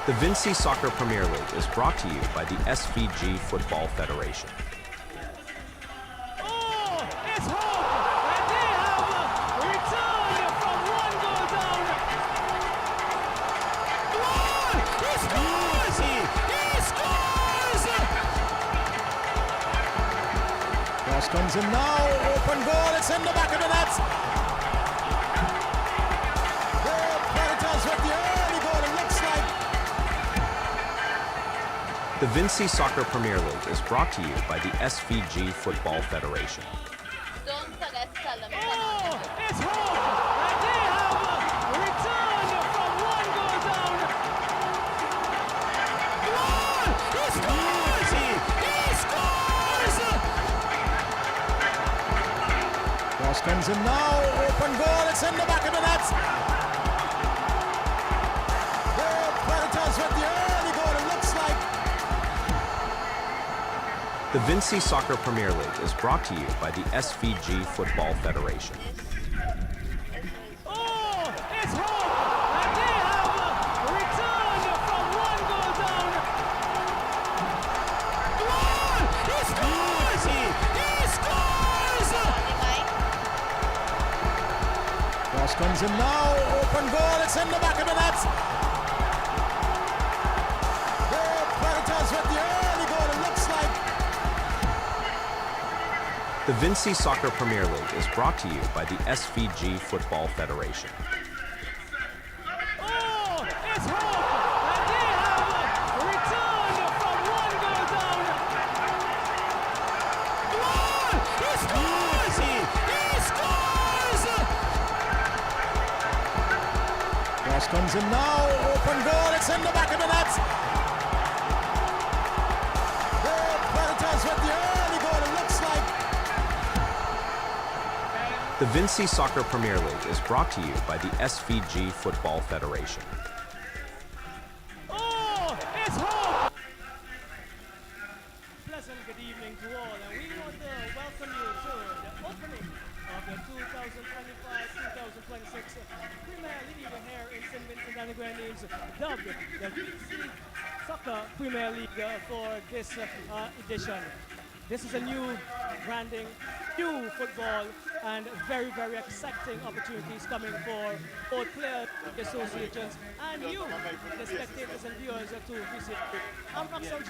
The VINCY Soccer Premier League is brought to you by the SVG Football Federation. Oh, it's hope! And they have returned from one goal down. One! He scores! He scores! Cross comes in now, open goal, it's in the back of the net. The Predators with the early goal, it looks like. The VINCY Soccer Premier League is brought to you by the SVG Football Federation. Oh, it's hope! And they have returned from one goal down. One! He scores! He scores! Cross comes in now, open goal, it's in the back of the net. The Predators with the early goal, it looks like. The VINCY Soccer Premier League is brought to you by the SVG Football Federation. Oh, it's hope! And they have returned from one goal down. One! He scores! He scores! Cross comes in now, open goal, it's in the back of the net. The Predators with the early goal, it looks like. The VINCY Soccer Premier League is brought to you by the SVG Football Federation. Oh, it's hope! And they have returned from one goal down. One! He scores! He scores! Cross comes in now, open goal, it's in the back of the net. The Predators with the early goal, it looks like. The VINCY Soccer Premier League is brought to you by the SVG Football Federation. Oh, it's hope! Pleasant good evening to all, and we want to welcome you to the opening of the 2025-2026 Premier League here in St. Vincent and the Grenadines, dubbed the VSPL Soccer Premier League for this edition. This is a new branding, new football, and very, very exciting opportunities coming for both players, the associations, and you, the spectators and viewers, to visit. I'm Roxanne.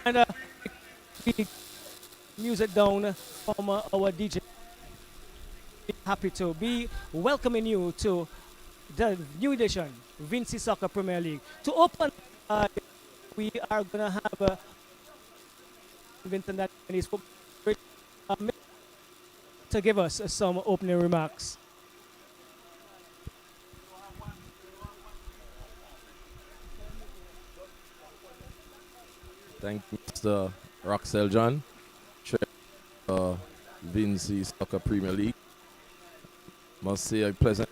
And music down from our DJ. Happy to be welcoming you to the new edition, VINCY Soccer Premier League. To open, we are going to have Vincent that is to give us some opening remarks. Thank you, Mr. Roxel John, Chair VINCY Soccer Premier League. Must say a pleasant.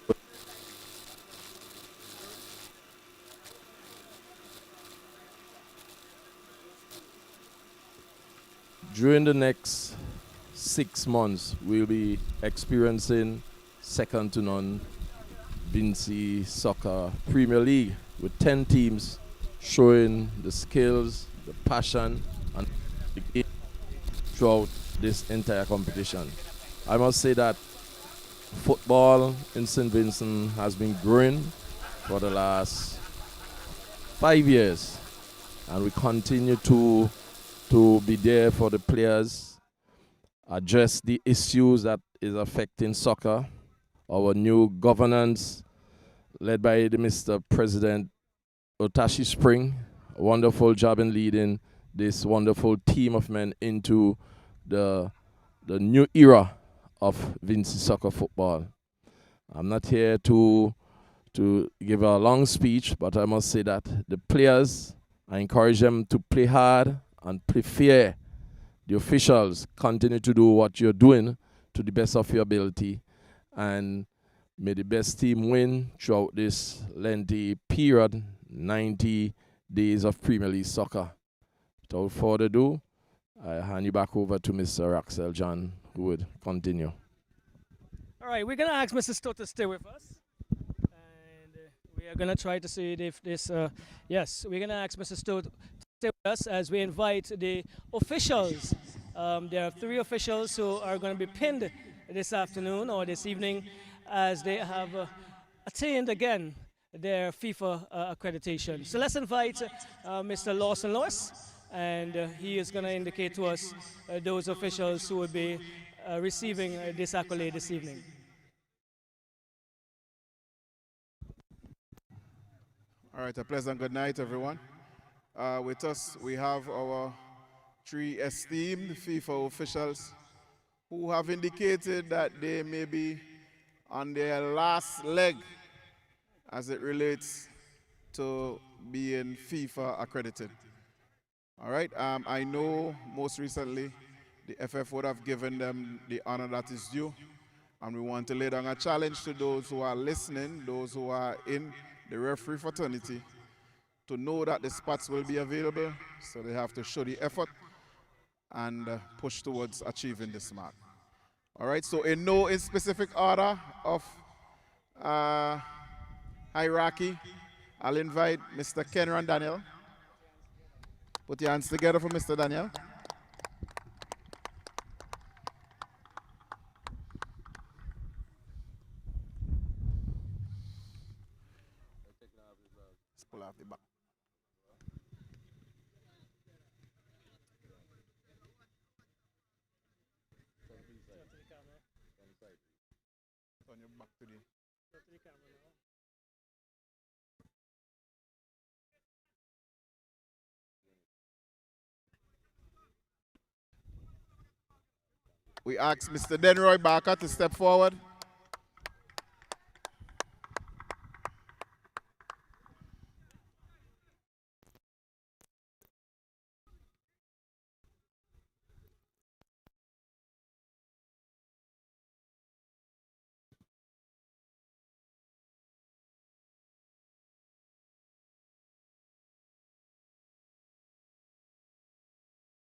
During the next 6 months, we'll be experiencing second to none VINCY Soccer Premier League with 10 teams showing the skills, the passion, and throughout this entire competition. I must say that football in St. Vincent has been growing for the last 5 years, and we continue to be there for the players, address the issues that is affecting soccer. Our new governance, led by the Mr. President Otashi Spring, a wonderful job in leading this wonderful team of men into the new era of VINCY Soccer football. I'm not here to give a long speech, but I must say that the players, I encourage them to play hard and play fair. The officials, continue to do what you're doing to the best of your ability, and may the best team win throughout this lengthy period, 90 days of Premier League soccer. Without further ado, I hand you back over to Mr. Axel John, who would continue. All right, we're going to ask Mr. Stowe to stay with us. And we are going to try to see if this, yes, we're going to ask Mr. Stowe to stay with us as we invite the officials. There are 3 officials who are going to be pinned this afternoon or this evening as they have attained again their FIFA accreditation. So let's invite Mr. Lawson Lewis, and he is going to indicate to us those officials who will be receiving this accolade this evening. All right, a pleasant good night, everyone. With us, we have our 3 esteemed FIFA officials who have indicated that they may be on their last leg as it relates to being FIFA accredited. All right, I know most recently the FF would have given them the honor that is due, and we want to lay down a challenge to those who are listening, those who are in the referee fraternity, to know that the spots will be available, so they have to show the effort and push towards achieving this mark. All right, so in no specific order of hierarchy, I'll invite Mr. Kenran Daniel. Put your hands together for Mr. Daniel. Let's pull off the back. Turn your back to the camera now. We ask Mr. Denroy Barker to step forward.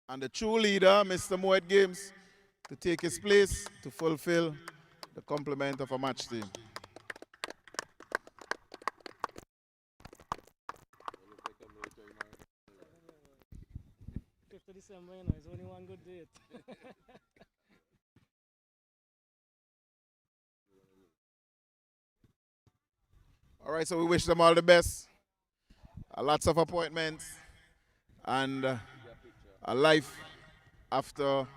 And the true leader, Mr. Moet Games, to take his place to fulfill the complement of a match team. December, you know, it's only one good date. All right, so we wish them all the best. Lots of appointments and a life after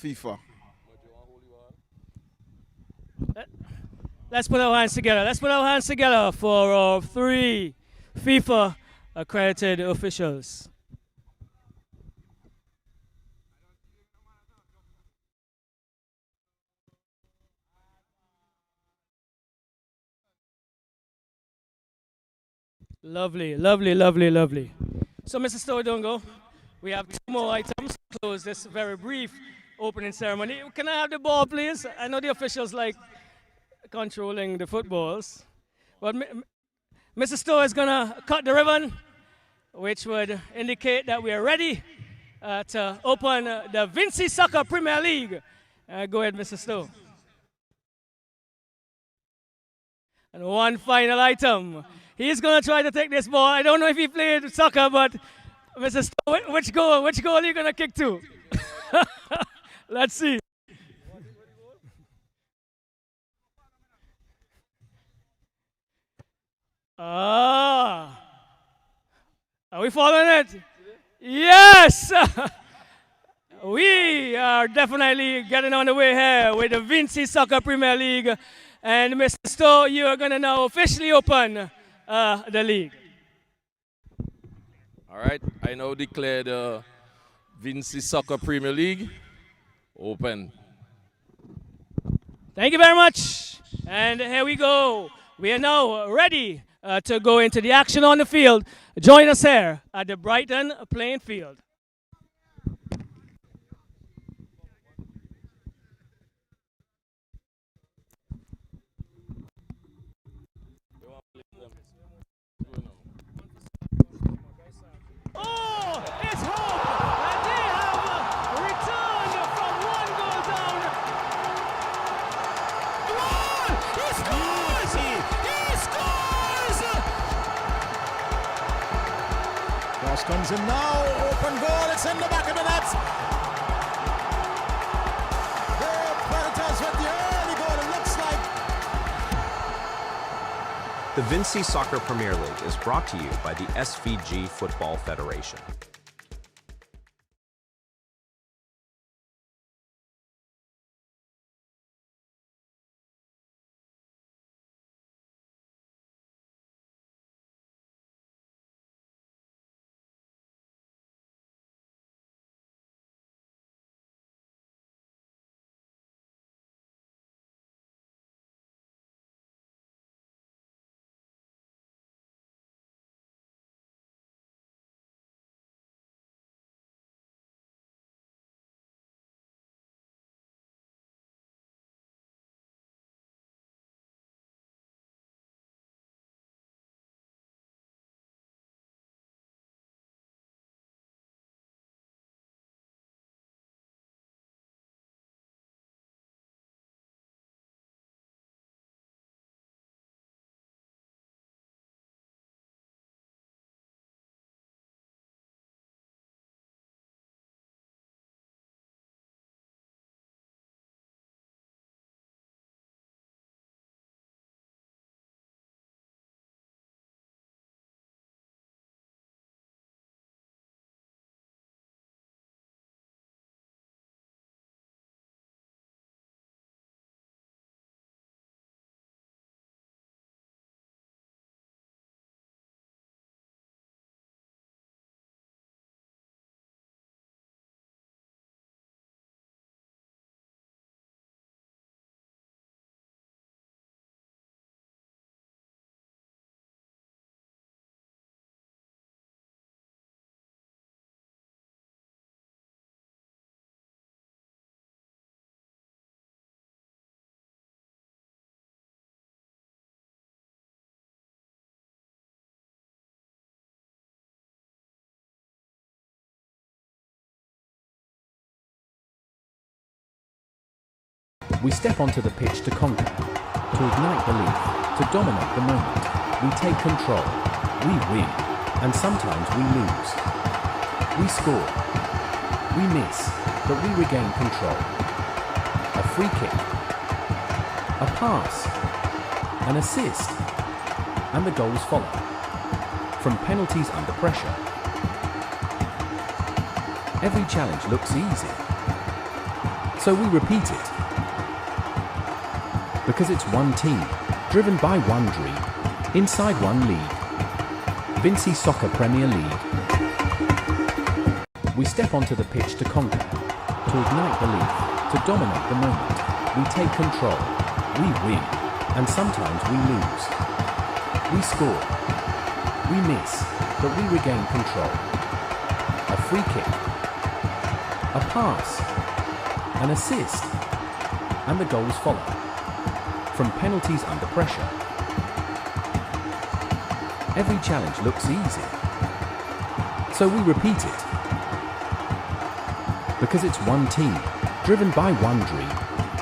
FIFA. Let's put our hands together. Let's put our hands together for our 3 FIFA accredited officials. Lovely, lovely, lovely, lovely. So, Mr. Stowe, don't go. We have 2 more items to close this very brief opening ceremony. Can I have the ball, please? I know the officials like controlling the footballs. But Mr. Stowe is going to cut the ribbon, which would indicate that we are ready to open the VINCY Soccer Premier League. Go ahead, Mr. Stowe. And one final item. He's going to try to take this ball. I don't know if he played soccer, but Mr. Stowe, which goal are you going to kick to? Let's see. Are we following it? Yes! We are definitely getting on the way here with the VINCY Soccer Premier League. And Mr. Stowe, you are going to now officially open the league. All right, I now declare the VINCY Soccer Premier League open. Thank you very much. And here we go. We are now ready to go into the action on the field. Join us here at the Brighton playing field. Cross comes in now, open goal, it's in the back of the net. The Predators with the early goal, it looks like. The VINCY Soccer Premier League is brought to you by the SVG Football Federation. We step onto the pitch to conquer, to ignite belief, to dominate the moment. We take control, we win, and sometimes we lose. We score, we miss, but we regain control. A free kick, a pass, an assist, and the goals follow. From penalties under pressure. Every challenge looks easy, so we repeat it. Because it's one team, driven by one dream, inside one league. VINCY Soccer Premier League. We step onto the pitch to conquer, to ignite belief, to dominate the moment. We take control, we win, and sometimes we lose. We score, we miss, but we regain control. A free kick, a pass, an assist, and the goals follow. From penalties under pressure. Every challenge looks easy, so we repeat it. Because it's one team, driven by one dream,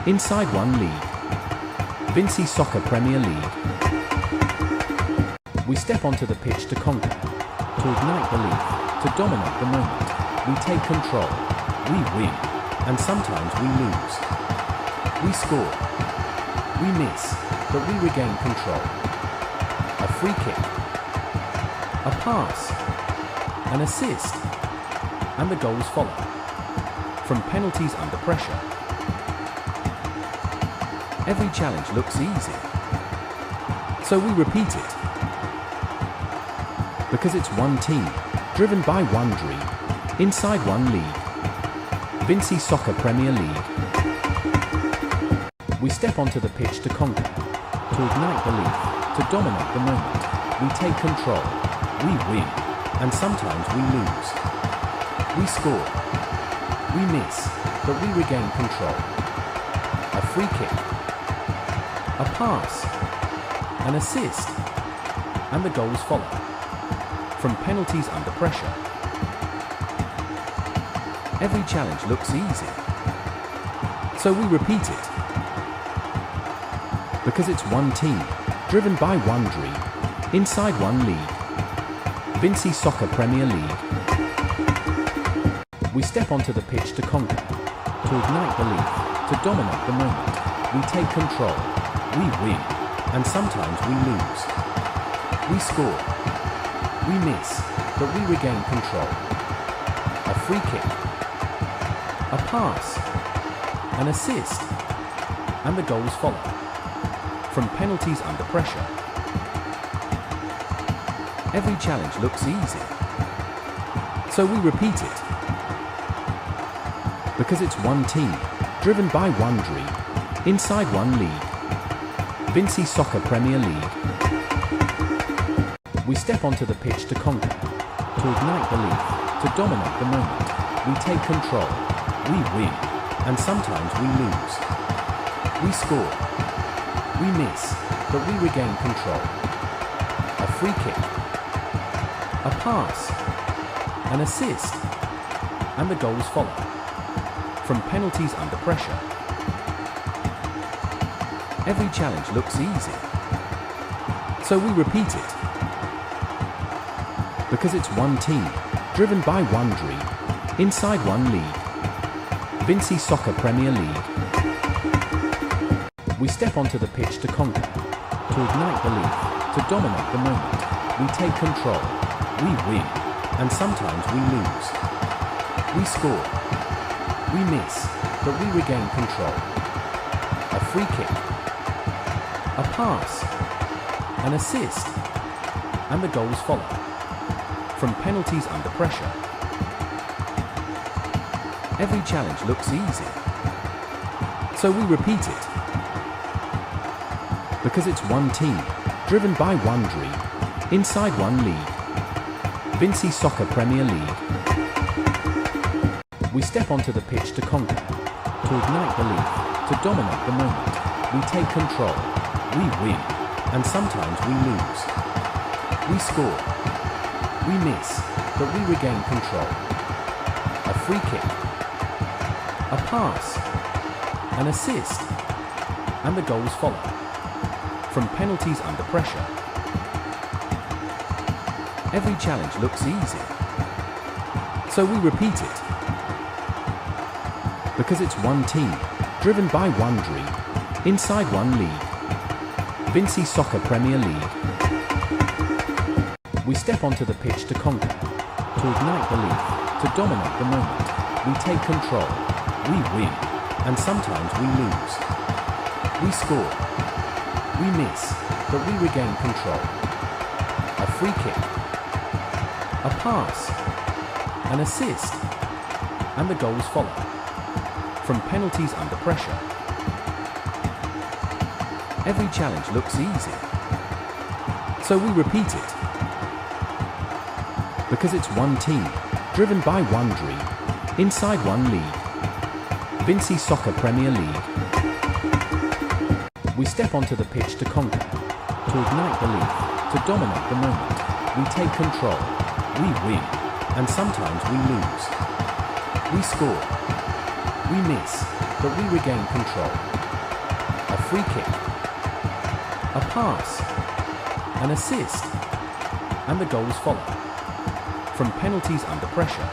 inside one league. VINCY Soccer Premier League. We step onto the pitch to conquer, to ignite belief, to dominate the moment. We take control, we win, and sometimes we lose. We score, we miss, but we regain control. A free kick, a pass, an assist, and the goals follow. From penalties under pressure. Every challenge looks easy, so we repeat it. Because it's one team, driven by one dream, inside one league. VINCY Soccer Premier League. We step onto the pitch to conquer, to ignite belief, to dominate the moment. We take control, we win, and sometimes we lose. We score, we miss, but we regain control. A free kick, a pass, an assist, and the goals follow. From penalties under pressure. Every challenge looks easy, so we repeat it. Because it's one team, driven by one dream, inside one league. VINCY Soccer Premier League. We step onto the pitch to conquer, to ignite belief, to dominate the moment. We take control, we win, and sometimes we lose. We score, we miss, but we regain control. A free kick, a pass, an assist, and the goals follow. From penalties under pressure. Every challenge looks easy, so we repeat it. Because it's one team, driven by one dream, inside one league. VINCY Soccer Premier League. We step onto the pitch to conquer, to ignite belief, to dominate the moment. We take control, we win, and sometimes we lose. We score, we miss, but we regain control. A free kick, a pass, an assist, and the goals follow. From penalties under pressure. Every challenge looks easy, so we repeat it. Because it's one team, driven by one dream, inside one league. VINCY Soccer Premier League. We step onto the pitch to conquer, to ignite belief, to dominate the moment. We take control, we win, and sometimes we lose. We score, we miss, but we regain control. A free kick, a pass, an assist, and the goals follow. From penalties under pressure. Every challenge looks easy, so we repeat it. Because it's one team, driven by one dream, inside one league. VINCY Soccer Premier League. We step onto the pitch to conquer, to ignite belief, to dominate the moment. We take control, we win, and sometimes we lose. We score, we miss, but we regain control. A free kick, a pass, an assist, and the goals follow. From penalties under pressure. Every challenge looks easy, so we repeat it. Because it's one team, driven by one dream, inside one league. VINCY Soccer Premier League. We step onto the pitch to conquer, to ignite belief, to dominate the moment. We take control, we win, and sometimes we lose. We score, we miss, but we regain control. A free kick, a pass, an assist, and the goals follow. From penalties under pressure. Every challenge looks easy, so we repeat it. Because it's one team, driven by one dream, inside one league. VINCY Soccer Premier League. We step onto the pitch to conquer, to ignite belief, to dominate the moment. We take control, we win, and sometimes we lose. We score, we miss, but we regain control. A free kick, a pass, an assist, and the goals follow. From penalties under pressure.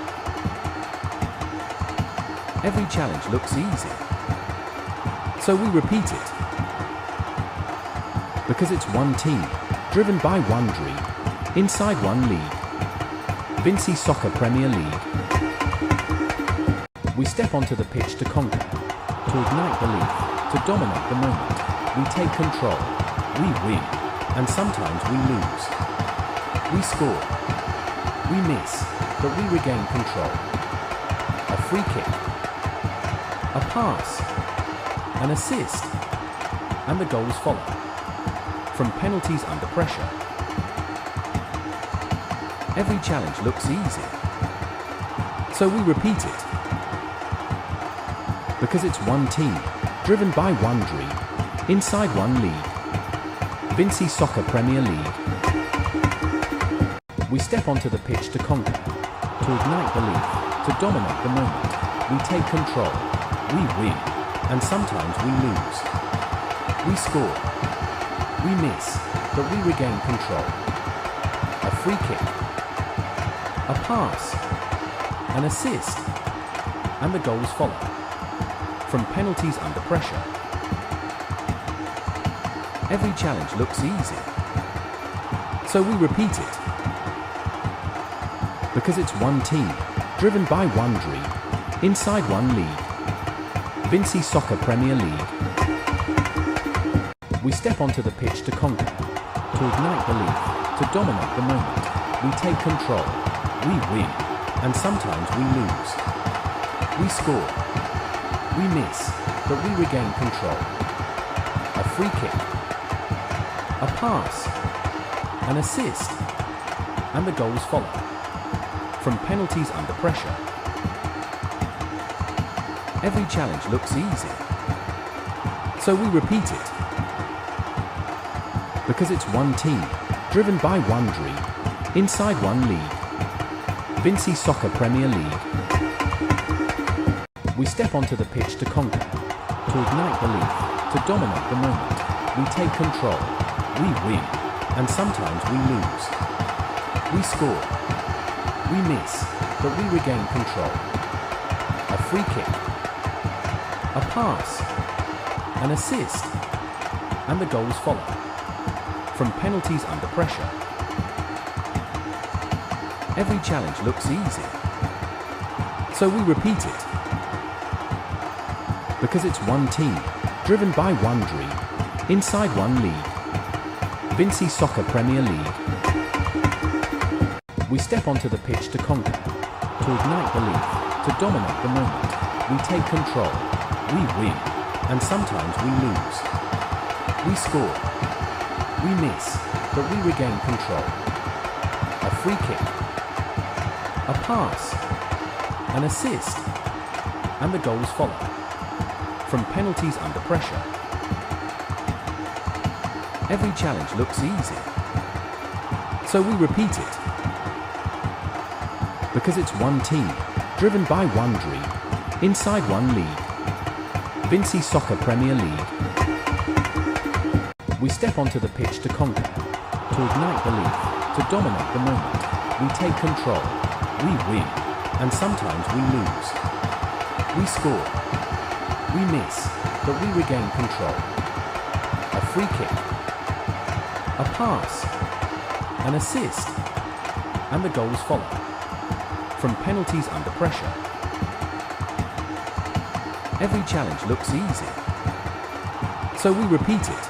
Every challenge looks easy, so we repeat it. Because it's one team, driven by one dream, inside one league. VINCY Soccer Premier League. We step onto the pitch to conquer, to ignite belief, to dominate the moment. We take control, we win, and sometimes we lose. We score, we miss, but we regain control. A free kick, a pass, an assist, and the goals follow. From penalties under pressure. Every challenge looks easy, so we repeat it. Because it's one team, driven by one dream, inside one league. VINCY Soccer Premier League. We step onto the pitch to conquer, to ignite belief, to dominate the moment. We take control, we win, and sometimes we lose. We score, we miss, but we regain control. A free kick, a pass, an assist, and the goals follow. From penalties under pressure. Every challenge looks easy. So we repeat it. Because it's one team, driven by one dream, inside one league. VINCY Soccer Premier League. We step onto the pitch to conquer, to ignite belief, to dominate the moment. We take control, we win, and sometimes we lose. We score, we miss, but we regain control. A free kick, a pass, an assist, and the goals follow. From penalties under pressure. Every challenge looks easy. So we repeat it. Because it's one team, driven by one dream, inside one league. VINCY Soccer Premier League. We step onto the pitch to conquer, to ignite belief, to dominate the moment. We take control, we win, and sometimes we lose. We score, we miss, but we regain control. A free kick, a pass, an assist, and the goals follow. From penalties under pressure. Every challenge looks easy. So we repeat it. Because it's one team, driven by one dream, inside one league. VINCY Soccer Premier League. We step onto the pitch to conquer, to ignite belief, to dominate the moment. We take control, we win, and sometimes we lose. We score, we miss, but we regain control. A free kick, a pass, an assist, and the goals follow. From penalties under pressure. Every challenge looks easy. So we repeat it. Because it's one team, driven by one dream, inside one league. VINCY Soccer Premier League. We step onto the pitch to conquer, to ignite belief, to dominate the moment. We take control, we win, and sometimes we lose. We score, we miss, but we regain control. A free kick, a pass, an assist, and the goals follow. From penalties under pressure. Every challenge looks easy. So we repeat it.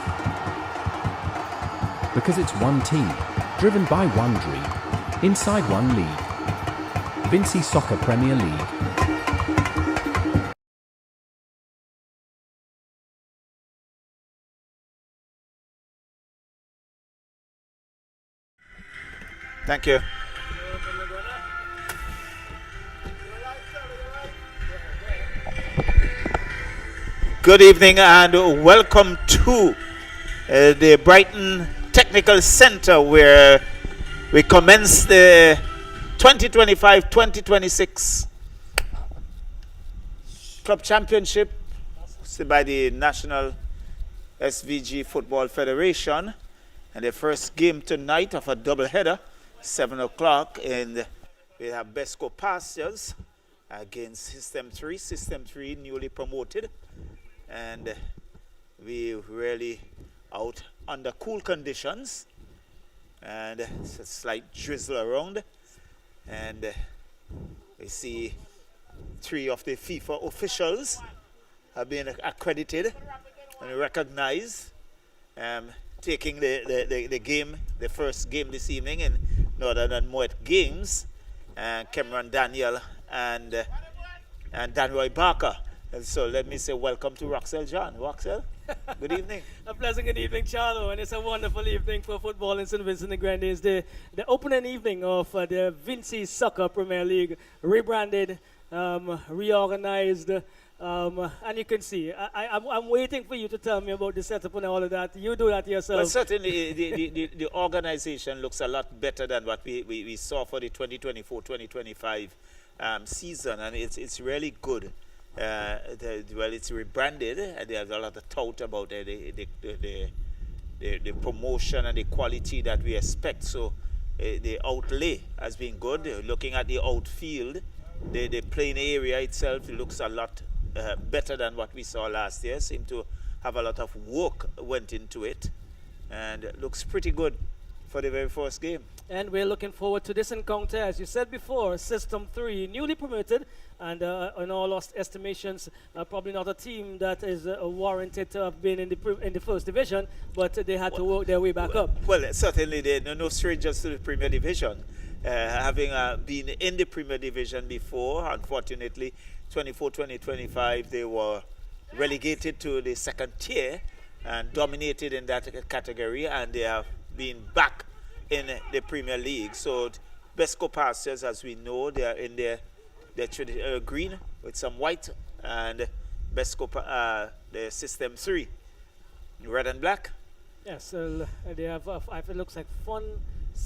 Because it's one team, driven by one dream, inside one league. VINCY Soccer Premier League. Thank you. Good evening and welcome to the Brighton Technical Center, where we commence the 2025-2026 Club Championship by the National SVG Football Federation, and the first game tonight of a double-header, 7 o'clock, and we have BESCO Pastures against System 3 newly promoted, and we really out under cool conditions, and it's a slight drizzle around, and we see 3 of the FIFA officials have been accredited and recognized, taking the game, the first game this evening in Northern and Moet Games, Cameron Daniel and Danroy Barker. And so let me say welcome to Roxel John. Roxel, good evening. A pleasant good evening, Charlo, and it's a wonderful evening for football in St. Vincent and Grenadines. The opening evening of the VINCY Soccer Premier League, rebranded, reorganized, and you can see, I'm waiting for you to tell me about the setup and all of that. You do that yourself. Well, certainly the organization looks a lot better than what we saw for the 2024-2025 season, and it's really good. Well, it's rebranded, and there's a lot of thought about the promotion and the quality that we expect. So the outlay has been good. Looking at the outfield, the playing area itself, it looks a lot better than what we saw last year. Seem to have a lot of work went into it, and it looks pretty good for the very first game. And we're looking forward to this encounter. As you said before, System 3, newly promoted, and in all our estimations, probably not a team that is warranted to have been in the first division, but they had to work their way back up. Well, certainly they're no strangers to the Premier Division. Having been in the Premier Division before, unfortunately, 24-20-25, they were relegated to the second tier and dominated in that category, and they have been back in the Premier League. So BESCO Pastures, as we know, they are in their green with some white, and BESCO the System 3 red and black. Yes, they have, it looks like Fun,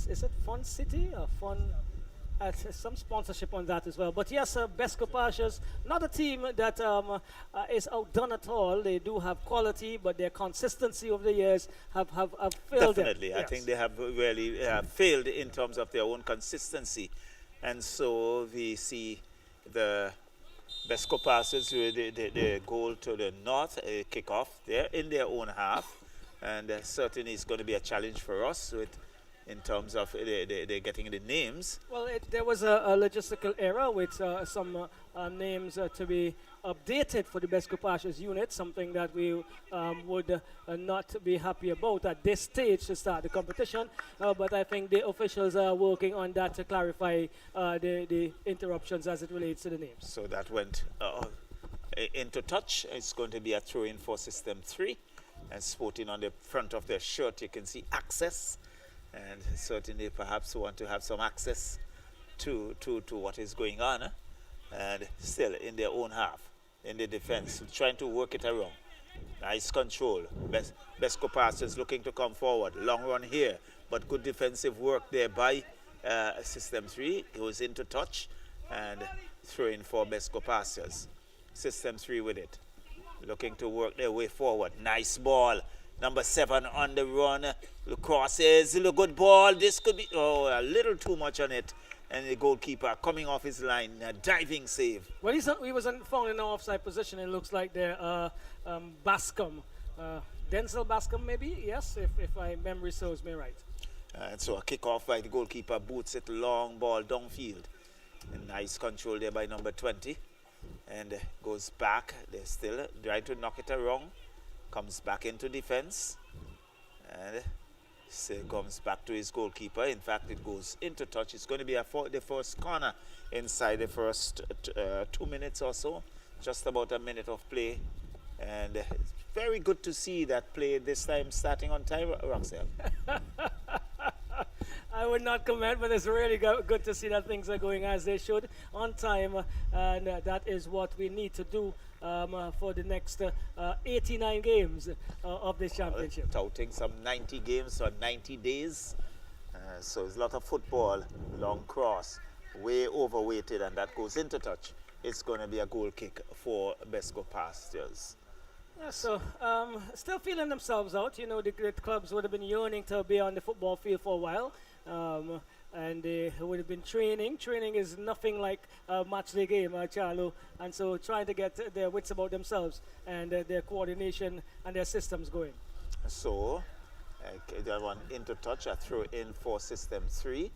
is it Fun City or Fun? Some sponsorship on that as well. But yes, BESCO Pastures, not a team that is outdone at all. They do have quality, but their consistency over the years have failed them. Definitely. Yes. I think they have really failed in terms of their own consistency. And so we see the BESCO Pastures with the goal to the north, kick off there in their own half. And certainly it's going to be a challenge for us in terms of they're getting the names. Well, there was a logistical error with some names to be updated for the BESCO Pastures unit, something that we would not be happy about at this stage to start the competition. But I think the officials are working on that to clarify the interruptions as it relates to the names. So that went into touch. It's going to be a throw-in for System 3. And sporting on the front of their shirt, you can see access. And certainly perhaps want to have some access to what is going on, and still in their own half, in the defense, trying to work it around. Nice control. BESCO Pastures looking to come forward. Long run here, but good defensive work there by System 3. Goes into touch and throw in for BESCO Pastures. System 3 with it. Looking to work their way forward. Nice ball. Number 7 on the run. The crosses. A good ball. This could be a little too much on it. And the goalkeeper coming off his line. A diving save. Well, he was found in an offside position. It looks like they're Bascom. Denzel Bascom, maybe? Yes, if my memory serves me right. And so a kick off by the goalkeeper. Boots it. Long ball downfield. A nice control there by number 20. And goes back. They're still trying to knock it around. Comes back into defense, and still comes back to his goalkeeper. In fact, it goes into touch. It's going to be the first corner inside the first 2 minutes or so. Just about a minute of play, and it's very good to see that play this time starting on time, Roxelle. I would not comment, but it's really good to see that things are going as they should, on time, and that is what we need to do for the next 89 games of this championship. Touting some 90 games or 90 days. So it's a lot of football, long cross, way overweighted, and that goes into touch. It's going to be a goal kick for BESCO Pastures. Yeah, so still feeling themselves out. You know, the great clubs would have been yearning to be on the football field for a while. And they would have been training. Training is nothing like a match day game, Charlo. And so trying to get their wits about themselves and their coordination and their systems going. So that one into touch, a throw in for System 3.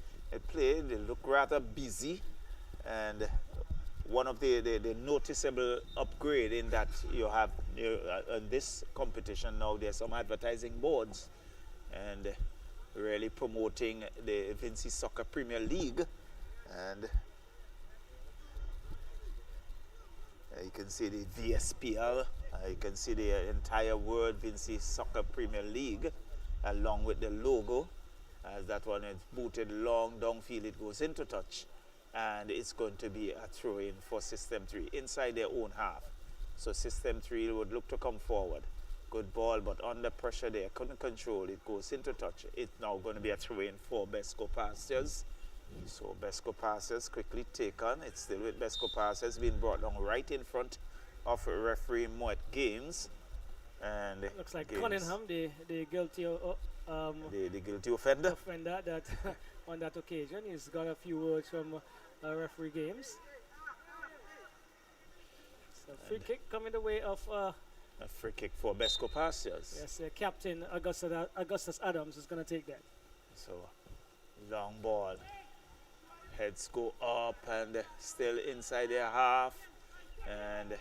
They look rather busy, and one of the noticeable upgrade in that you have in this competition now, there's some advertising boards and really promoting the VINCY Soccer Premier League, and you can see the VSPL, you can see the entire word VINCY Soccer Premier League along with the logo. As that one is booted long downfield, it goes into touch, and it's going to be a throw-in for System 3 inside their own half. So System 3 would look to come forward. Good ball, but under pressure there, couldn't control. It goes into touch. It's now going to be a throw-in for BESCO Pastures. So BESCO Pastures quickly taken. It's still with BESCO Pastures, being brought down right in front of referee Moet Games. And looks like Cunningham, the guilty the guilty offender. that on that occasion. He's got a few words from referee games. So free kick coming the way of A free kick for BESCO Pastures. yes, captain Augustus Adams is going to take that. So long ball. Heads go up and still inside their half. And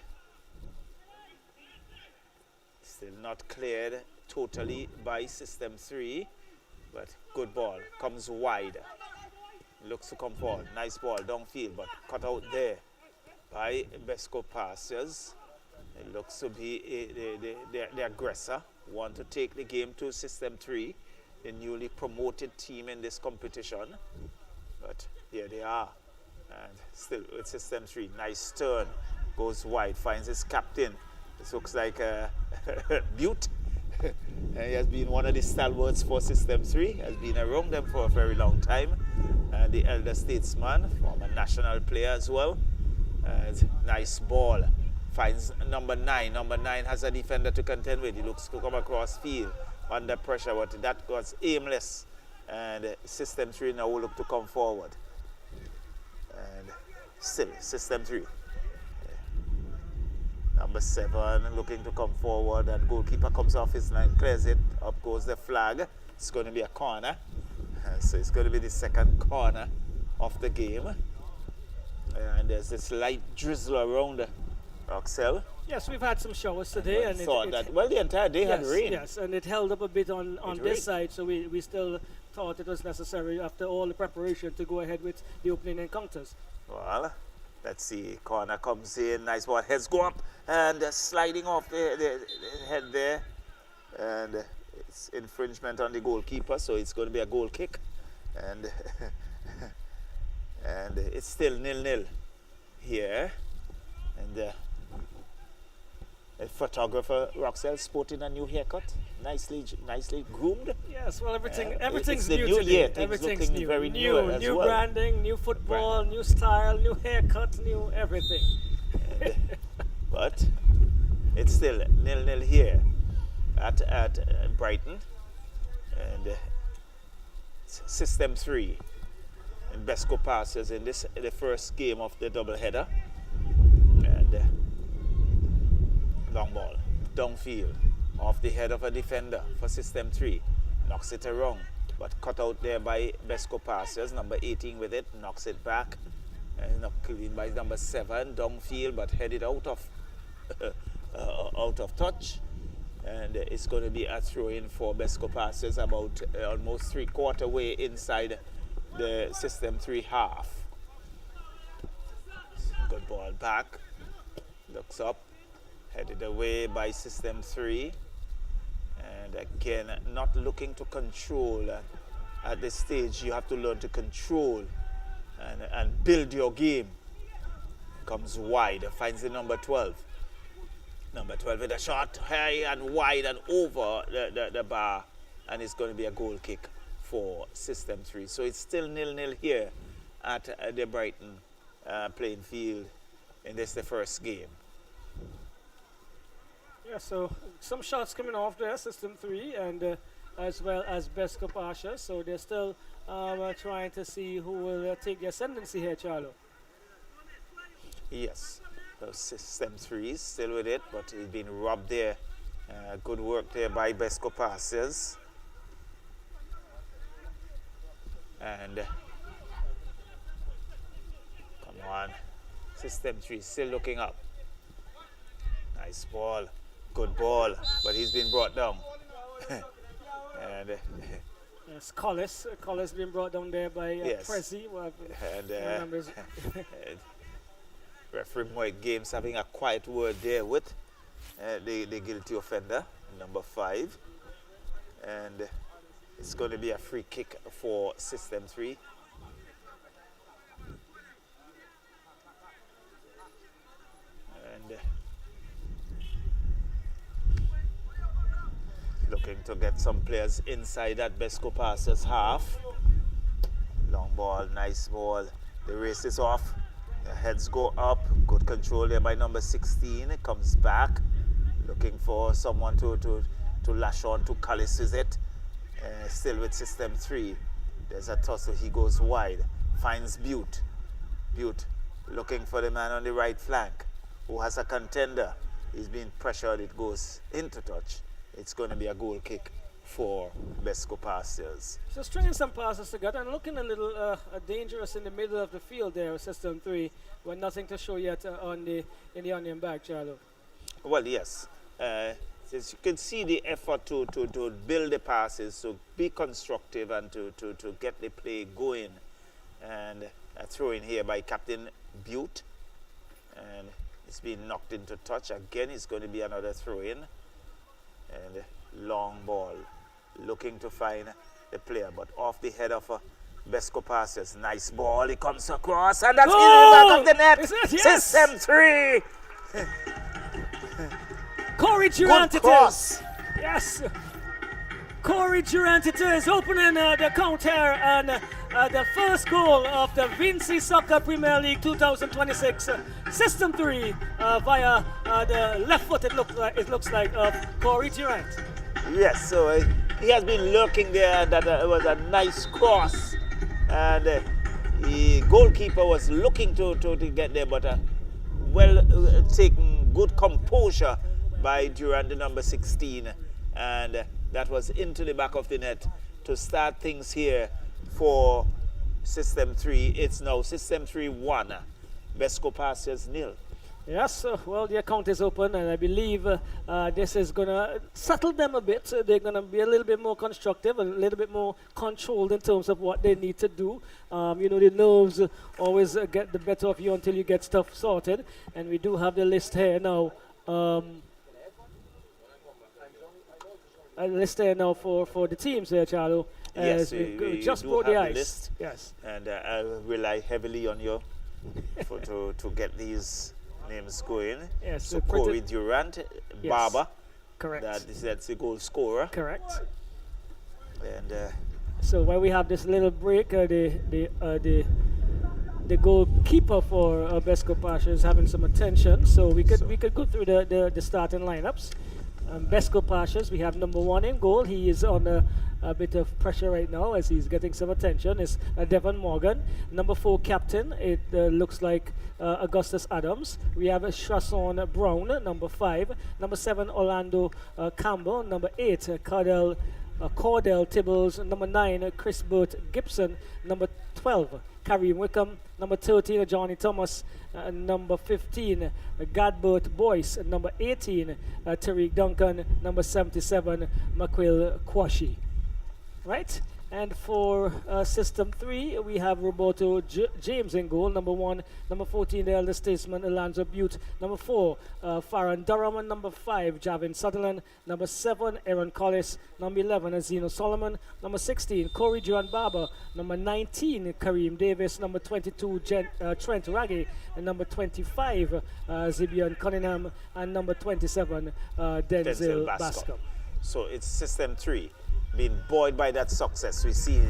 still not cleared totally by System 3. But good ball. Comes wide. Looks to come forward. Nice ball downfield, but cut out there by BESCO Pastures. It looks to be the aggressor. Want to take the game to System 3, the newly promoted team in this competition. But here they are. And still with System 3. Nice turn. Goes wide. Finds his captain. This looks like a Butte. He has been one of the stalwarts for System 3. Has been around them for a very long time. The elder statesman, former national player as well. Nice ball. Finds number 9. Number 9 has a defender to contend with. He looks to come across field under pressure, but that was aimless. And System 3 now will look to come forward. And still, System 3. Number 7 looking to come forward, and goalkeeper comes off his line, clears it. Up goes the flag. It's going to be a corner. So it's going to be the second corner of the game. And there's this light drizzle around Roxelle. Yes, we've had some showers today, and the entire day had rain. Yes, and it held up a bit on this side, so we still thought it was necessary after all the preparation to go ahead with the opening encounters. Well, let's see. Corner comes in. Nice ball. Heads go up and sliding off the head there. And it's infringement on the goalkeeper, so it's going to be a goal kick. And and it's still 0-0 here. And a photographer, Roxelle, sporting a new haircut. Nicely groomed. Yes, well, everything's new new today. year. Things Everything's looking new. very new as new well. branding, new football, new style, new haircut, new everything. But it's still 0-0 here at Brighton. And System 3 and BESCO Pastures in the first game of the doubleheader. And long ball downfield off the head of a defender for System 3. Knocks it around, but cut out there by BESCO Pastures. Number 18 with it, knocks it back. And not clean by number 7, downfield, but headed out of out of touch. And it's going to be a throw-in for BESCO Pastures about almost 3/4 way inside the System 3 half. Good ball back. Looks up. Headed away by System 3. And again, not looking to control. At this stage, you have to learn to control and build your game. Comes wide. Finds the number 12. Number 12 with a shot high and wide and over the bar. And it's going to be a goal kick for System 3. So it's still 0-0 here at the Brighton playing field in the first game. Yeah, so some shots coming off there, System 3, and as well as BESCO Pastures. So they're still trying to see who will take the ascendancy here, Charlo. Yes, so System 3 is still with it, but he's been robbed there. Good work there by BESCO Pastures. And come on, System 3 still looking up. Nice ball, good ball, but he's been brought down. And yes, Collis been brought down there by yes. Prezi. And referee Mike Games having a quiet word there with the guilty offender, number 5. And it's going to be a free kick for System 3. And looking to get some players inside that BESCO Pastures half. Long ball, nice ball. The race is off. The heads go up. Good control there by number 16. It comes back. Looking for someone to lash on to Callis, is it? still with system 3. There's a tussle. He goes wide. Finds Butte. Butte looking for the man on the right flank who has a contender. He's being pressured. It goes into touch. It's going to be a goal kick for BESCO Pastures. So stringing some passes together and looking a little dangerous in the middle of the field there, system 3, with nothing to show yet in the onion bag, Charlo. Well, yes. As you can see the effort to build the passes, to be constructive and to get the play going. And a throw in here by Captain Butte. And it's being knocked into touch. Again, it's going to be another throw in. And long ball. Looking to find the player, but off the head of BESCO Pastures. Nice ball. It comes across, and that's in the back of the net. Yes. System 3. Corey Durant Good it cross. is. Yes. Corey Durant it is opening the count here, and the first goal of the VINCY Soccer Premier League 2026 System 3 via the left foot. It looks like of Corey Durant. Yes, so he has been lurking there, and that was a nice cross, and the goalkeeper was looking to get there, but taken good composure by Durant, the number 16, and that was into the back of the net to start things here for System 3. It's now System 3 1, BESCO Pastures 0. Yes, well, the account is open, and I believe this is going to settle them a bit. They're going to be a little bit more constructive, a little bit more controlled in terms of what they need to do. You know, the nerves always get the better of you until you get stuff sorted. And we do have the list here now. A list here now for the teams there, Charlo. Yes, we just do brought have the the ice. list. Yes. And I rely heavily on you to get these names going. Yes, so Corey Durant, yes. Barber, Correct. that's the goal scorer. Correct. And so while we have this little break, the goalkeeper for BESCO Pastures is having some attention. So we could go through the starting lineups. BESCO Pastures, we have number 1 in goal. He is on a bit of pressure right now as he's getting some attention. Is Devon Morgan. Number 4 captain, it looks like Augustus Adams. We have Chasson Brown, number 5. Number 7, Orlando Campbell. Number 8, Cordell Tibbles. Number 9, Chris Burt Gibson. Number 12, Kareem Wickham. Number 13, Johnny Thomas. Number 15, Gadbert Boyce. Number 18, Tariq Duncan. Number 77, Maquil Kwashi. Right? And for System 3, we have Roberto James in goal. Number 1. Number 14, the elder statesman, Alonzo Butte. Number 4, Farron Durham. And number 5, Javin Sutherland. Number 7, Aaron Collis. Number 11, Zeno Solomon. Number 16, Corey Joan Barber. Number 19, Kareem Davis. Number 22, Trent Raggy. And number 25, Zibian Cunningham. And number 27, Denzel Bascom. So it's System 3. Being buoyed by that success, we see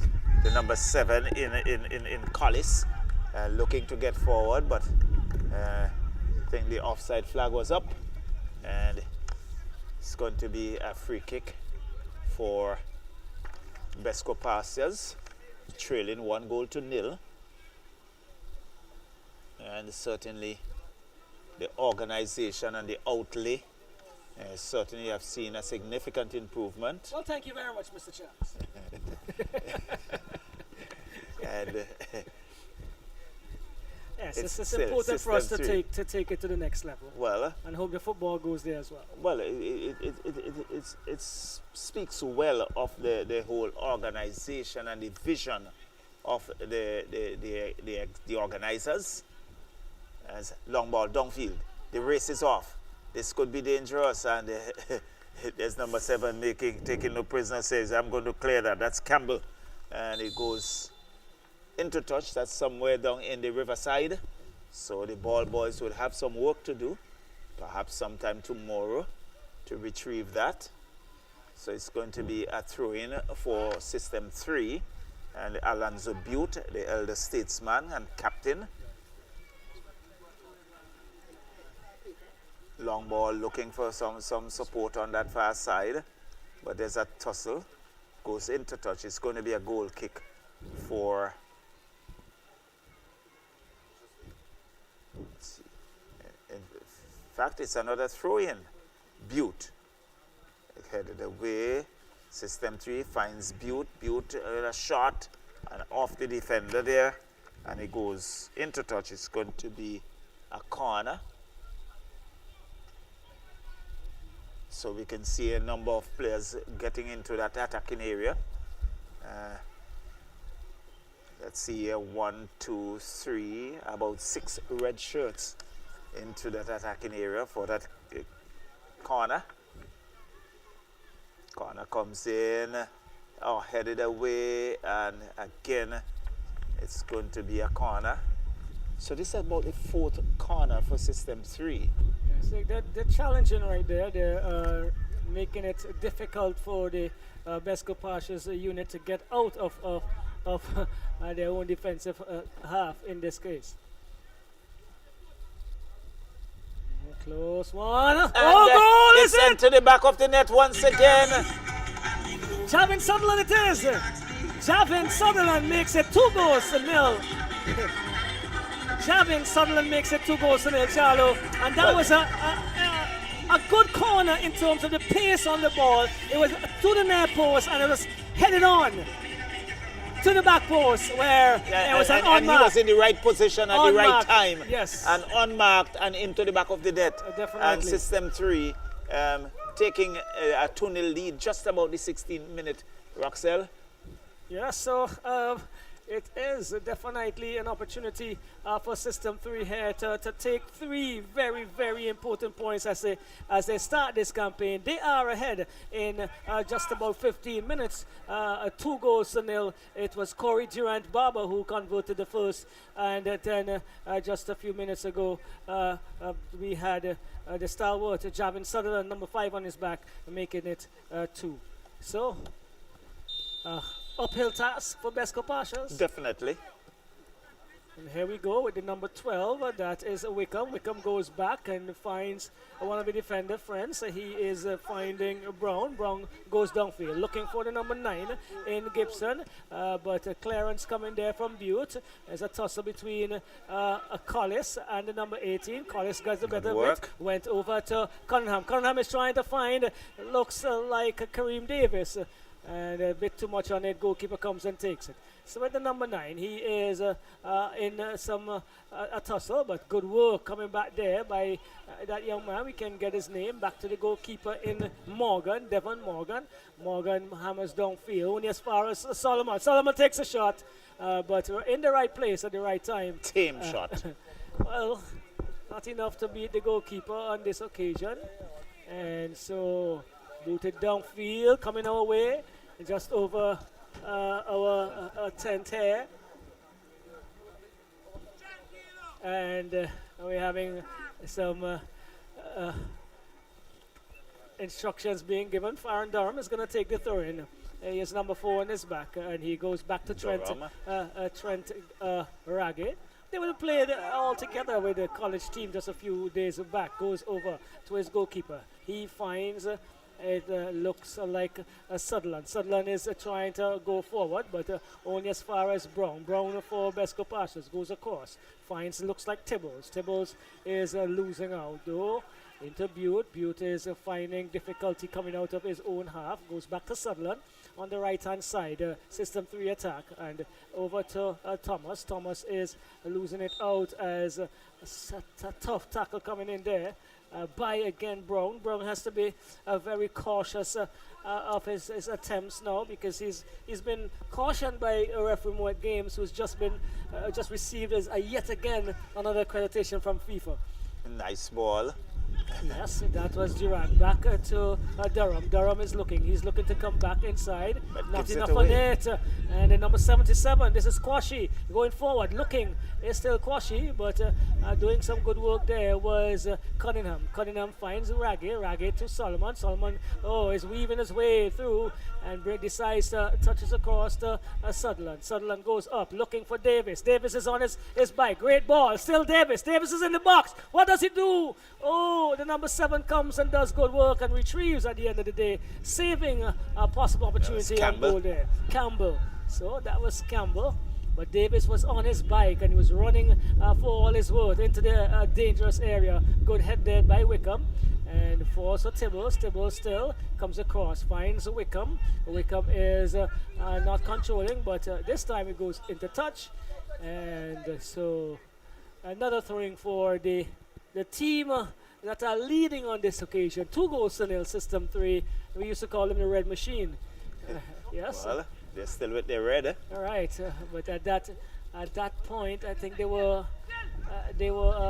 the number 7 in Collis looking to get forward, but I think the offside flag was up, and it's going to be a free kick for BESCO Pastures, trailing 1-0. And certainly the organization and the outlay certainly have seen a significant improvement. Well, thank you very much, Mr. Charles. And yes, it's important for us to take it to the next level. Well, and hope the football goes there as well. Well, it speaks well of the whole organization and the vision of the organizers. As long ball downfield, the race is off. This could be dangerous, and there's number 7 taking no prisoner, says, I'm going to clear that. That's Campbell, and it goes into touch. That's somewhere down in the riverside. So the ball boys will have some work to do, perhaps sometime tomorrow, to retrieve that. So it's going to be a throw-in for System 3, and Alonzo Butte, the elder statesman and captain. Long ball looking for some support on that far side, but there's a tussle. goes into touch. It's going to be a goal kick for, let's see. In fact, it's another throw-in. Butte headed away. System 3 finds Butte. Butte a shot and off the defender there, and it goes into touch. It's going to be a corner. So we can see a number of players getting into that attacking area. Let's see here, 1, 2, 3, about 6 red shirts into that attacking area for that corner. Corner comes in, headed away, and again, it's going to be a corner. So this is about the 4th corner for System 3. Yes, they're challenging right there. They're making it difficult for the BESCO Pastures unit to get out of their own defensive half in this case. Close one. And Goal it's sent to the back of the net once again. Javin Sutherland it is. Javin Sutherland makes it 2-0. Javin Sutherland makes it 2-0, Charlo. And that was a good corner in terms of the pace on the ball. It was to the near post and it was headed on to the back post where it was an unmarked. And he was in the right position at the right time. Yes. And unmarked and into the back of the net. Definitely. And System 3 taking a 2-0 lead just about the 16-minute, Roxelle. Yeah, so it is definitely an opportunity for System 3 here to take 3 very, very important points as they start this campaign. They are ahead in just about 15 minutes, 2-0. It was Corey Durant Barber who converted the first, and then just a few minutes ago we had the stalwart Javin Sutherland, number 5 on his back, making it 2. So uphill task for BESCO Pastures. Definitely. And here we go with the number 12. That is Wickham. Wickham goes back and finds one of the defender friends. He is finding Brown. Brown goes downfield looking for the number 9 in Gibson. But clearance coming there from Butte. There's a tussle between Collis and the number 18. Collis got the better bit. Went over to Cunningham. Cunningham is trying to find, looks like Kareem Davis. And a bit too much on it. Goalkeeper comes and takes it. So with the number 9, he is in some a tussle, but good work coming back there by that young man. We can get his name back to the goalkeeper in Morgan, Devon Morgan. Morgan hammers downfield, only as far as Solomon. Solomon takes a shot, but we're in the right place at the right time. Tame shot. Well, not enough to beat the goalkeeper on this occasion. And so booted downfield, coming our way, just over our tent here. And we're having some instructions being given. Farron Durham is going to take the throw in. He is number 4 on his back, and he goes back to Trent Ragge. They would have played all together with the college team just a few days back. Goes over to his goalkeeper. He finds it looks like Sutherland. Sutherland is trying to go forward, but only as far as Brown. Brown for BESCO Pastures goes across. Finds, looks like Tibbles. Tibbles is losing out though. Into Butte. Butte is finding difficulty coming out of his own half. Goes back to Sutherland on the right-hand side. System 3 attack. And over to Thomas. Thomas is losing it out as a tough tackle coming in there. By again Brown. Brown has to be very cautious of his attempts now, because he's been cautioned by a referee Moet Games, who's just been just received as yet again another accreditation from FIFA. Nice ball. Yes, that was Durant. Back to Durham. Durham is looking. He's looking to come back inside. But not enough on it. And the number 77, this is Quashi going forward. Looking, it's still Quashi, but doing some good work there was Cunningham. Cunningham finds Ragge. Ragge to Solomon. Solomon, is weaving his way through and decides to touches across to Sutherland. Sutherland goes up looking for Davis. Davis is on his bike. Great ball. Still Davis. Davis is in the box. What does he do? Oh, So the number 7 comes and does good work and retrieves at the end of the day, saving a possible opportunity on goal there. Campbell. So that was Campbell. But Davis was on his bike and he was running for all his worth into the dangerous area. Good head there by Wickham. And for also Tibbles still comes across, finds Wickham. Wickham is not controlling, but this time it goes into touch. And so another throwing for the team that are leading on this occasion. 2-0 System 3. We used to call them the Red Machine. Yes. Well, they're still with their red. All right, but at that point, I think they were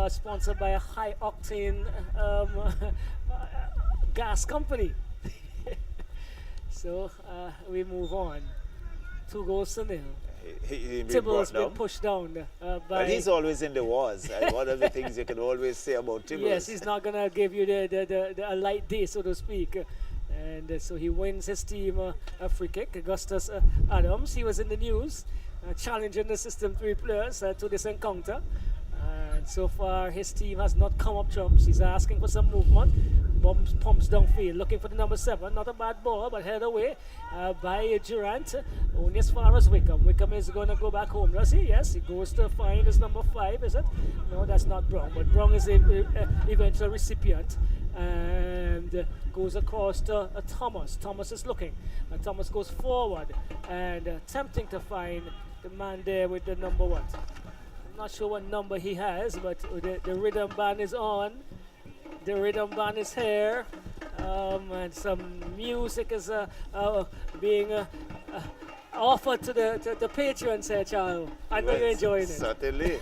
sponsored by a high octane gas company. So we move on. 2-0. Tibbles been pushed down by. But he's always in the wars. One of the things you can always say about Tibbles. Yes, he's not gonna give you the light day, so to speak. And so he wins his team a free kick. Augustus Adams, he was in the news, challenging the System 3 players to this encounter. And so far, his team has not come up trumps. He's asking for some movement. Pumps downfield, looking for the number 7. Not a bad ball, but headed away by Durant. Only as far as Wickham. Wickham is going to go back home, does he? Yes, he goes to find his number 5, is it? No, that's not Brown. But Brown is the eventual recipient. And goes across to Thomas. Thomas is looking. Thomas goes forward and attempting to find the man there with the number 1. I'm not sure what number he has, but the rhythm band is on. The rhythm band is here, and some music is being offered to the patrons here, Charles. I know you're enjoying it. Certainly.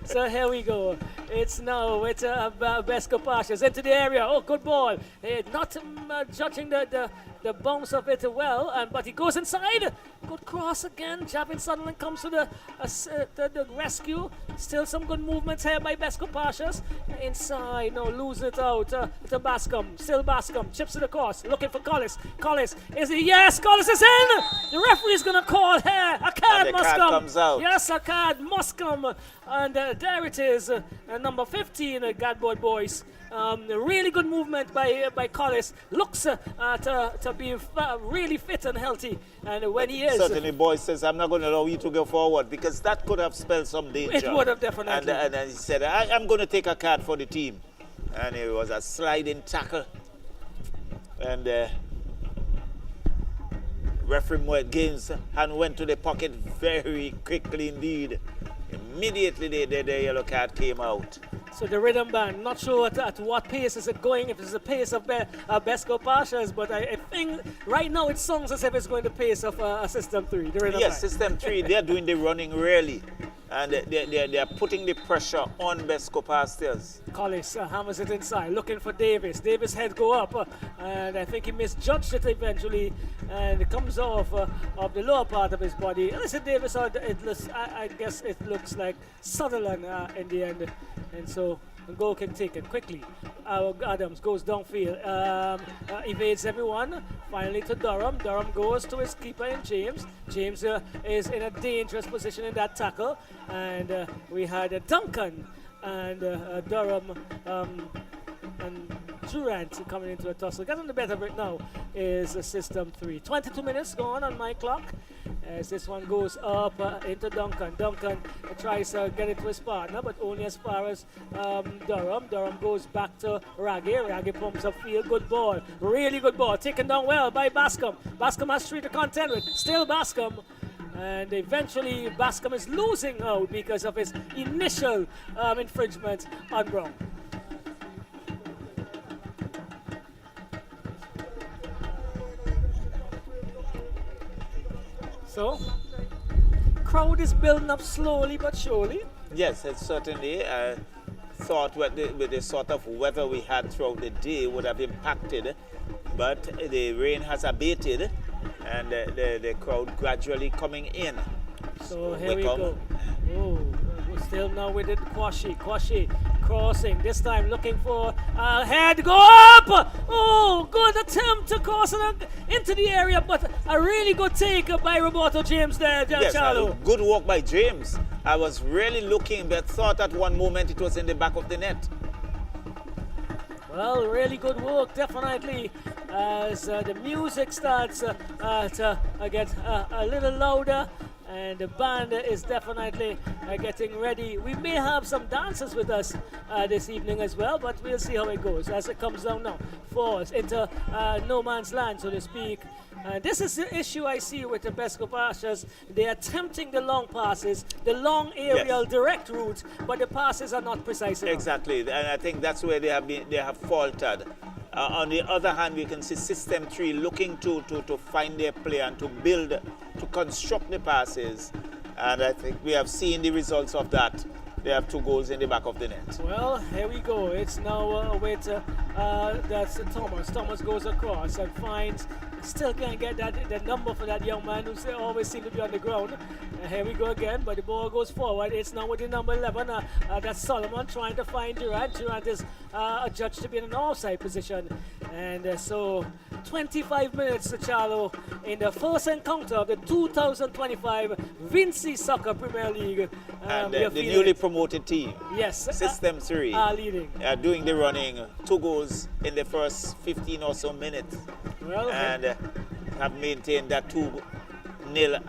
So here we go. It's now with BESCO Pastures into the area. Oh, good ball. Not judging the bounce of it well, but he goes inside. Good cross again. Javin Sutherland comes to the rescue. Still some good movements here by BESCO Pastures. Inside, no, losing it out to Bascom. Still Bascom. Chips to the course. Looking for Collis. Collis, is he? Yes, Collis is in! The referee's going to call here. A card must come. Comes out. Yes, a card must come. And there it is. Number 15, Gadboard boys. Really good movement by Collis. Looks to be really fit and healthy. And when he is. Certainly, boys says, I'm not going to allow you to go forward because that could have spelled some danger. It would have definitely. And he said, I'm going to take a card for the team. And it was a sliding tackle. And referee Moet Gaines and went to the pocket very quickly indeed. Immediately the yellow card came out. So the rhythm band, not sure at what pace is it going, if it's the pace of BESCO Pastures, but I think right now it sounds as if it's going the pace of System 3, the rhythm band. System 3, they're doing the running really. And they're putting the pressure on BESCO Pastures. Collis hammers it inside, looking for Davis. Davis' head go up, and I think he misjudged it eventually, and it comes off of the lower part of his body. Listen, Davis, I guess it looks like Sutherland in the end, and so the goal can take it quickly. Adams goes downfield, evades everyone, finally to Durham. Durham goes to his keeper in James. James is in a dangerous position in that tackle, and we had Duncan and Durham and Durant coming into a tussle. Getting the better of it now is System 3. 22 minutes gone on my clock as this one goes up into Duncan. Duncan tries to get it to his partner, but only as far as Durham. Durham goes back to Raggy. Raggy pumps up field. Good ball. Really good ball. Taken down well by Bascom. Bascom has 3 to contend with. Still Bascom. And eventually Bascom is losing out because of his initial infringement on Brown. So, crowd is building up slowly but surely. Yes, it certainly. I thought with the sort of weather we had throughout the day would have impacted, but the rain has abated and the crowd gradually coming in. So here we go. Oh, we're still now with it. Kwashi crossing. This time looking for a head. Go up! Oh, good attempt to cross into the area, but a really good take by Roberto James there, Giancarlo. Yes, good work by James. I was really looking, but thought at one moment it was in the back of the net. Well, really good work, definitely, as the music starts to get a little louder, and the band is definitely getting ready. We may have some dancers with us this evening as well, but we'll see how it goes as it comes down now for us into no man's land, so to speak. This is the issue I see with the BESCO Pastures. They are attempting the long passes, the long aerial direct route, but the passes are not precise enough. Exactly, and I think that's where they have faltered. On the other hand, we can see System 3 looking to find their play and to build, to construct the passes. And I think we have seen the results of that. They have 2 goals in the back of the net. Well, here we go. It's now with that's Thomas. Thomas goes across and finds, still can't get the number for that young man who always seems to be on the ground. Here we go again, but the ball goes forward. It's now with the number 11. That's Solomon trying to find Durant. Durant is adjudged to be in an offside position. And so 25 minutes to Charlo in the first encounter of the 2025 VINCY Soccer Premier League. And the newly promoted team, yes, System 3, are leading. Doing the running. 2 goals in the first 15 or so minutes. Well, and have maintained that 2-0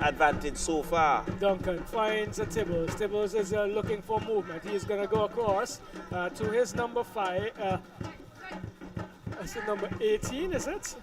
advantage so far. Duncan finds Tibbles. Tibbles is looking for movement. He's going to go across to his number 5. That's the number 18, is it?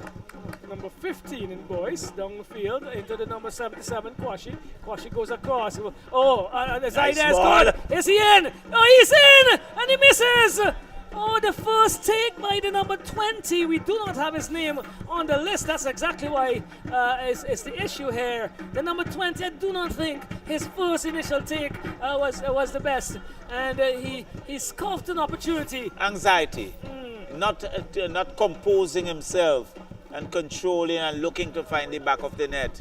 Number 15 in boys, down the field, into the number 77, Kwashi. Kwashi goes across. Oh, the Nice Zaida is ball. good. Is he in? Oh, he's in! And he misses! Oh, the first take by the number 20. We do not have his name on the list. That's exactly why it's the issue here. The number 20, I do not think his first initial take was the best. And he scoffed an opportunity. Anxiety, not composing himself and controlling and looking to find the back of the net.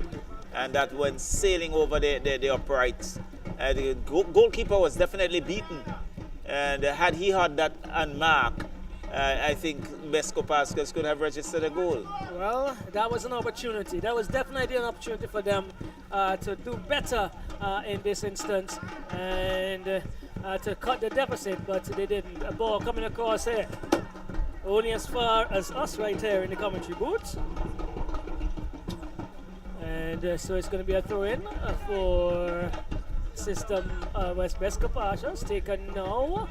And that when sailing over the uprights, the goalkeeper was definitely beaten. And had he had that unmarked, I think BESCO Pastures could have registered a goal. Well, that was an opportunity. That was definitely an opportunity for them to do better in this instance and to cut the deficit, but they didn't. A ball coming across here, only as far as us right here in the commentary booth. And so it's going to be a throw-in for System West BESCO Pastures, taken now,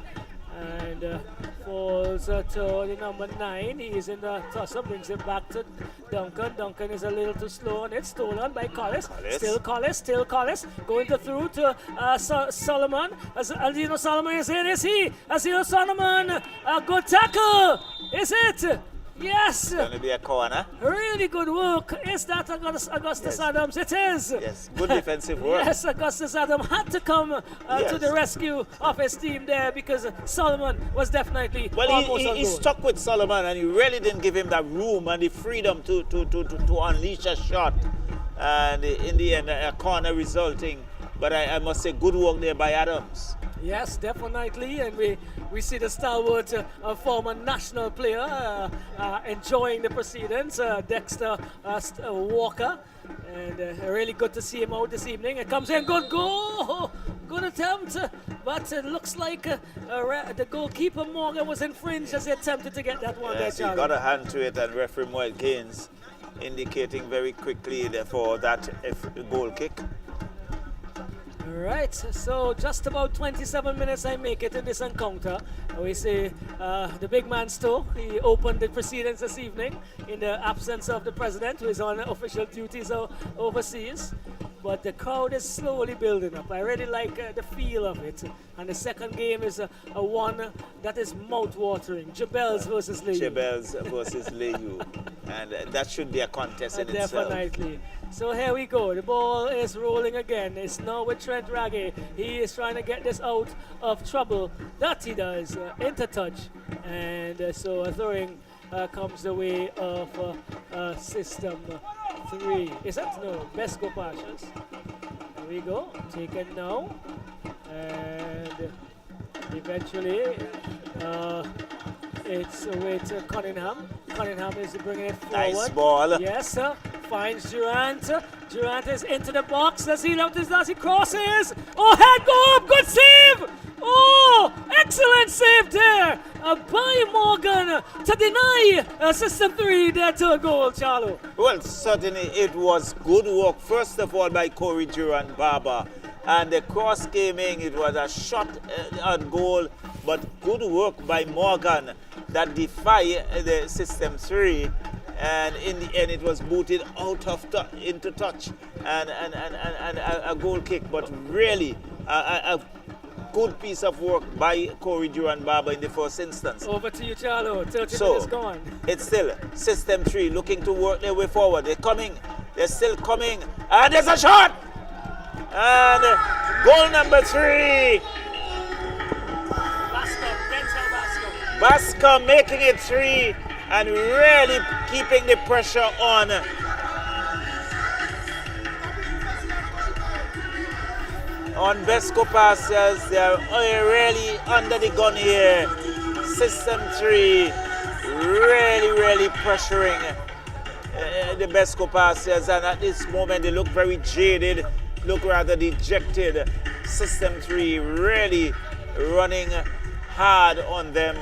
and falls to the number 9. He is in the toss-up, brings it back to Duncan. Duncan is a little too slow on it, stolen by Collis. Still Collis, going through to Solomon. As Aldino Solomon is in, is he? Aldino Solomon, a good tackle, is it? Yes! It's going to be a corner. Really good work. Is that Augustus Adams? It is. Yes, good defensive work. Yes, Augustus Adams had to come to the rescue of his team there because Solomon was definitely almost on he goal. stuck with Solomon and he really didn't give him that room and the freedom to unleash a shot. And in the end, a corner resulting. But I must say, good work there by Adams. Yes, definitely, and we see the stalwart former national player enjoying the proceedings, Dexter Walker, and really good to see him out this evening. It comes in, good goal, good attempt, but it looks like the goalkeeper Morgan was infringed as he attempted to get that one. Yes, there, he got a hand to it, and referee Moed Gaines indicating very quickly for that goal kick. Right, so just about 27 minutes I make it in this encounter. We see the big man Stowe. He opened the proceedings this evening in the absence of the president, who is on official duties overseas. But the crowd is slowly building up. I really like the feel of it. And the second game is a one that is mouth-watering. Jebelle's versus Leu. Jebelle's versus Leu. And that should be a contest in itself. Definitely. So here we go. The ball is rolling again. It's now with Trent Raggy. He is trying to get this out of trouble. That he does. Into touch. And so a throwing comes the way of System 3. Is that? No. BESCO Pastures. There we go. Taken now. And eventually it's with Cunningham. Cunningham is bringing it forward. Nice ball. Yes, sir. Finds Durant. Durant is into the box. Does he love this? Does he crosses? Oh, head go up. Good save. Oh, excellent save there by Morgan to deny System 3 their third goal, Charlo. Well, certainly it was good work, first of all, by Corey Duran Barber. And the cross came in, it was a shot on goal, but good work by Morgan that defied the System 3. And in the end, it was booted out of into touch and a goal kick. But really, a good piece of work by Corey Duran Barber in the first instance. Over to you, Charlo. 30 minutes gone. It's still System 3 looking to work their way forward. They're coming. They're still coming. And there's a shot! And goal number 3. BESCO making it 3 and really keeping the pressure on. On BESCO Pastures, they're really under the gun here. System 3 really pressuring the BESCO Pastures, and at this moment they look very jaded, look rather dejected. System 3 really running hard on them,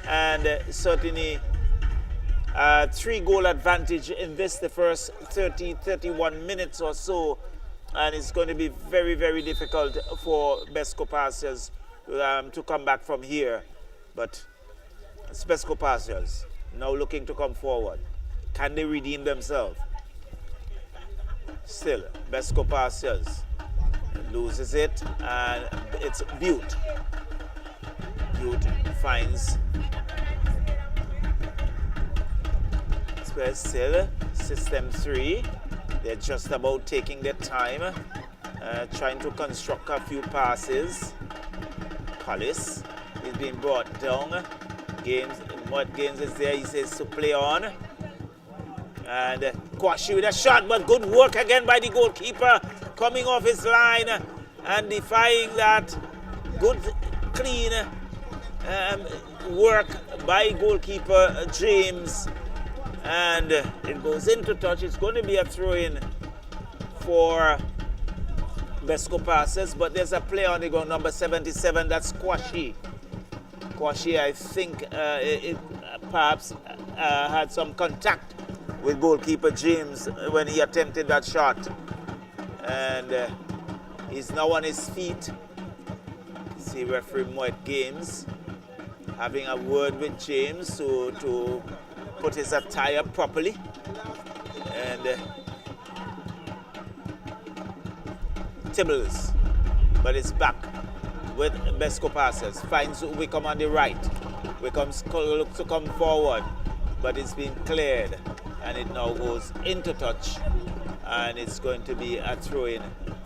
and certainly 3-goal advantage in the first 31 minutes or so. And it's going to be very difficult for BESCO Pastures to come back from here. But it's BESCO Pastures now looking to come forward. Can they redeem themselves? Still, BESCO Pastures loses it, and it's Butte. Butte finds. Still, System 3. They're just about taking their time, trying to construct a few passes. Collis is being brought down. What Gaines is there, he says to play on. And Kwashi with a shot, but good work again by the goalkeeper, coming off his line and defying that. Good, clean work by goalkeeper James. And it goes into touch. It's going to be a throw-in for BESCO Pastures, but there's a player on the ground, number 77, that's Kwashi. Kwashi, I think, perhaps had some contact with goalkeeper James when he attempted that shot. And he's now on his feet. See referee Moet Games having a word with James to put his attire properly. And Tibbles, but it's back with BESCO Pastures. Finds Wickham on the right. Wickham looks to come forward, but it's been cleared, and it now goes into touch, and it's going to be a throw-in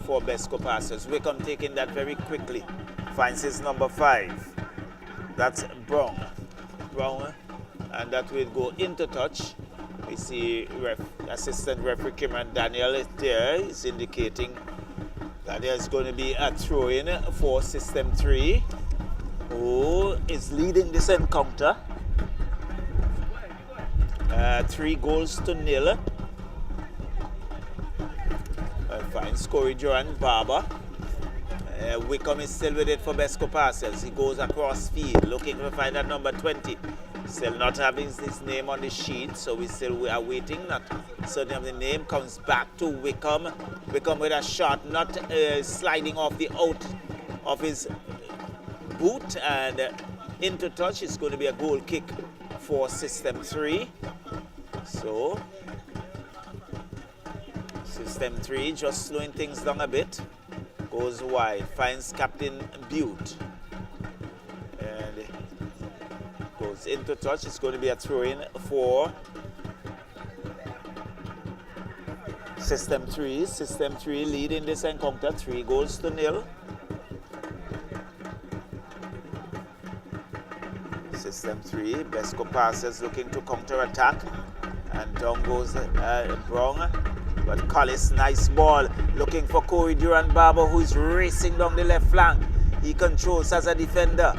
for BESCO Pastures. Wickham taking that very quickly. Finds his number 5. That's Brown, and that will go into touch. We see assistant referee Cameron Daniel is there. He's indicating that there's going to be a throw-in for System 3, who is leading this encounter. 3-0. Finds Corey Duran Barber. Wickham is still with it for BESCO Pastures. He goes across field looking to find that number 20. Still not having his name on the sheet, so we still are waiting. Not certain of the name. Comes back to Wickham. Wickham with a shot, not sliding off the out of his boot, and into touch. It's going to be a goal kick for System 3. So System 3 just slowing things down a bit. Goes wide, finds Captain Butte, and goes into touch. It's going to be a throw-in for System 3. System 3 leading this encounter 3-0. System 3, BESCO Pastures looking to counter-attack, and down goes Brown. But Collis, nice ball, looking for Corey Duran Barber, who's racing down the left flank. He controls as a defender.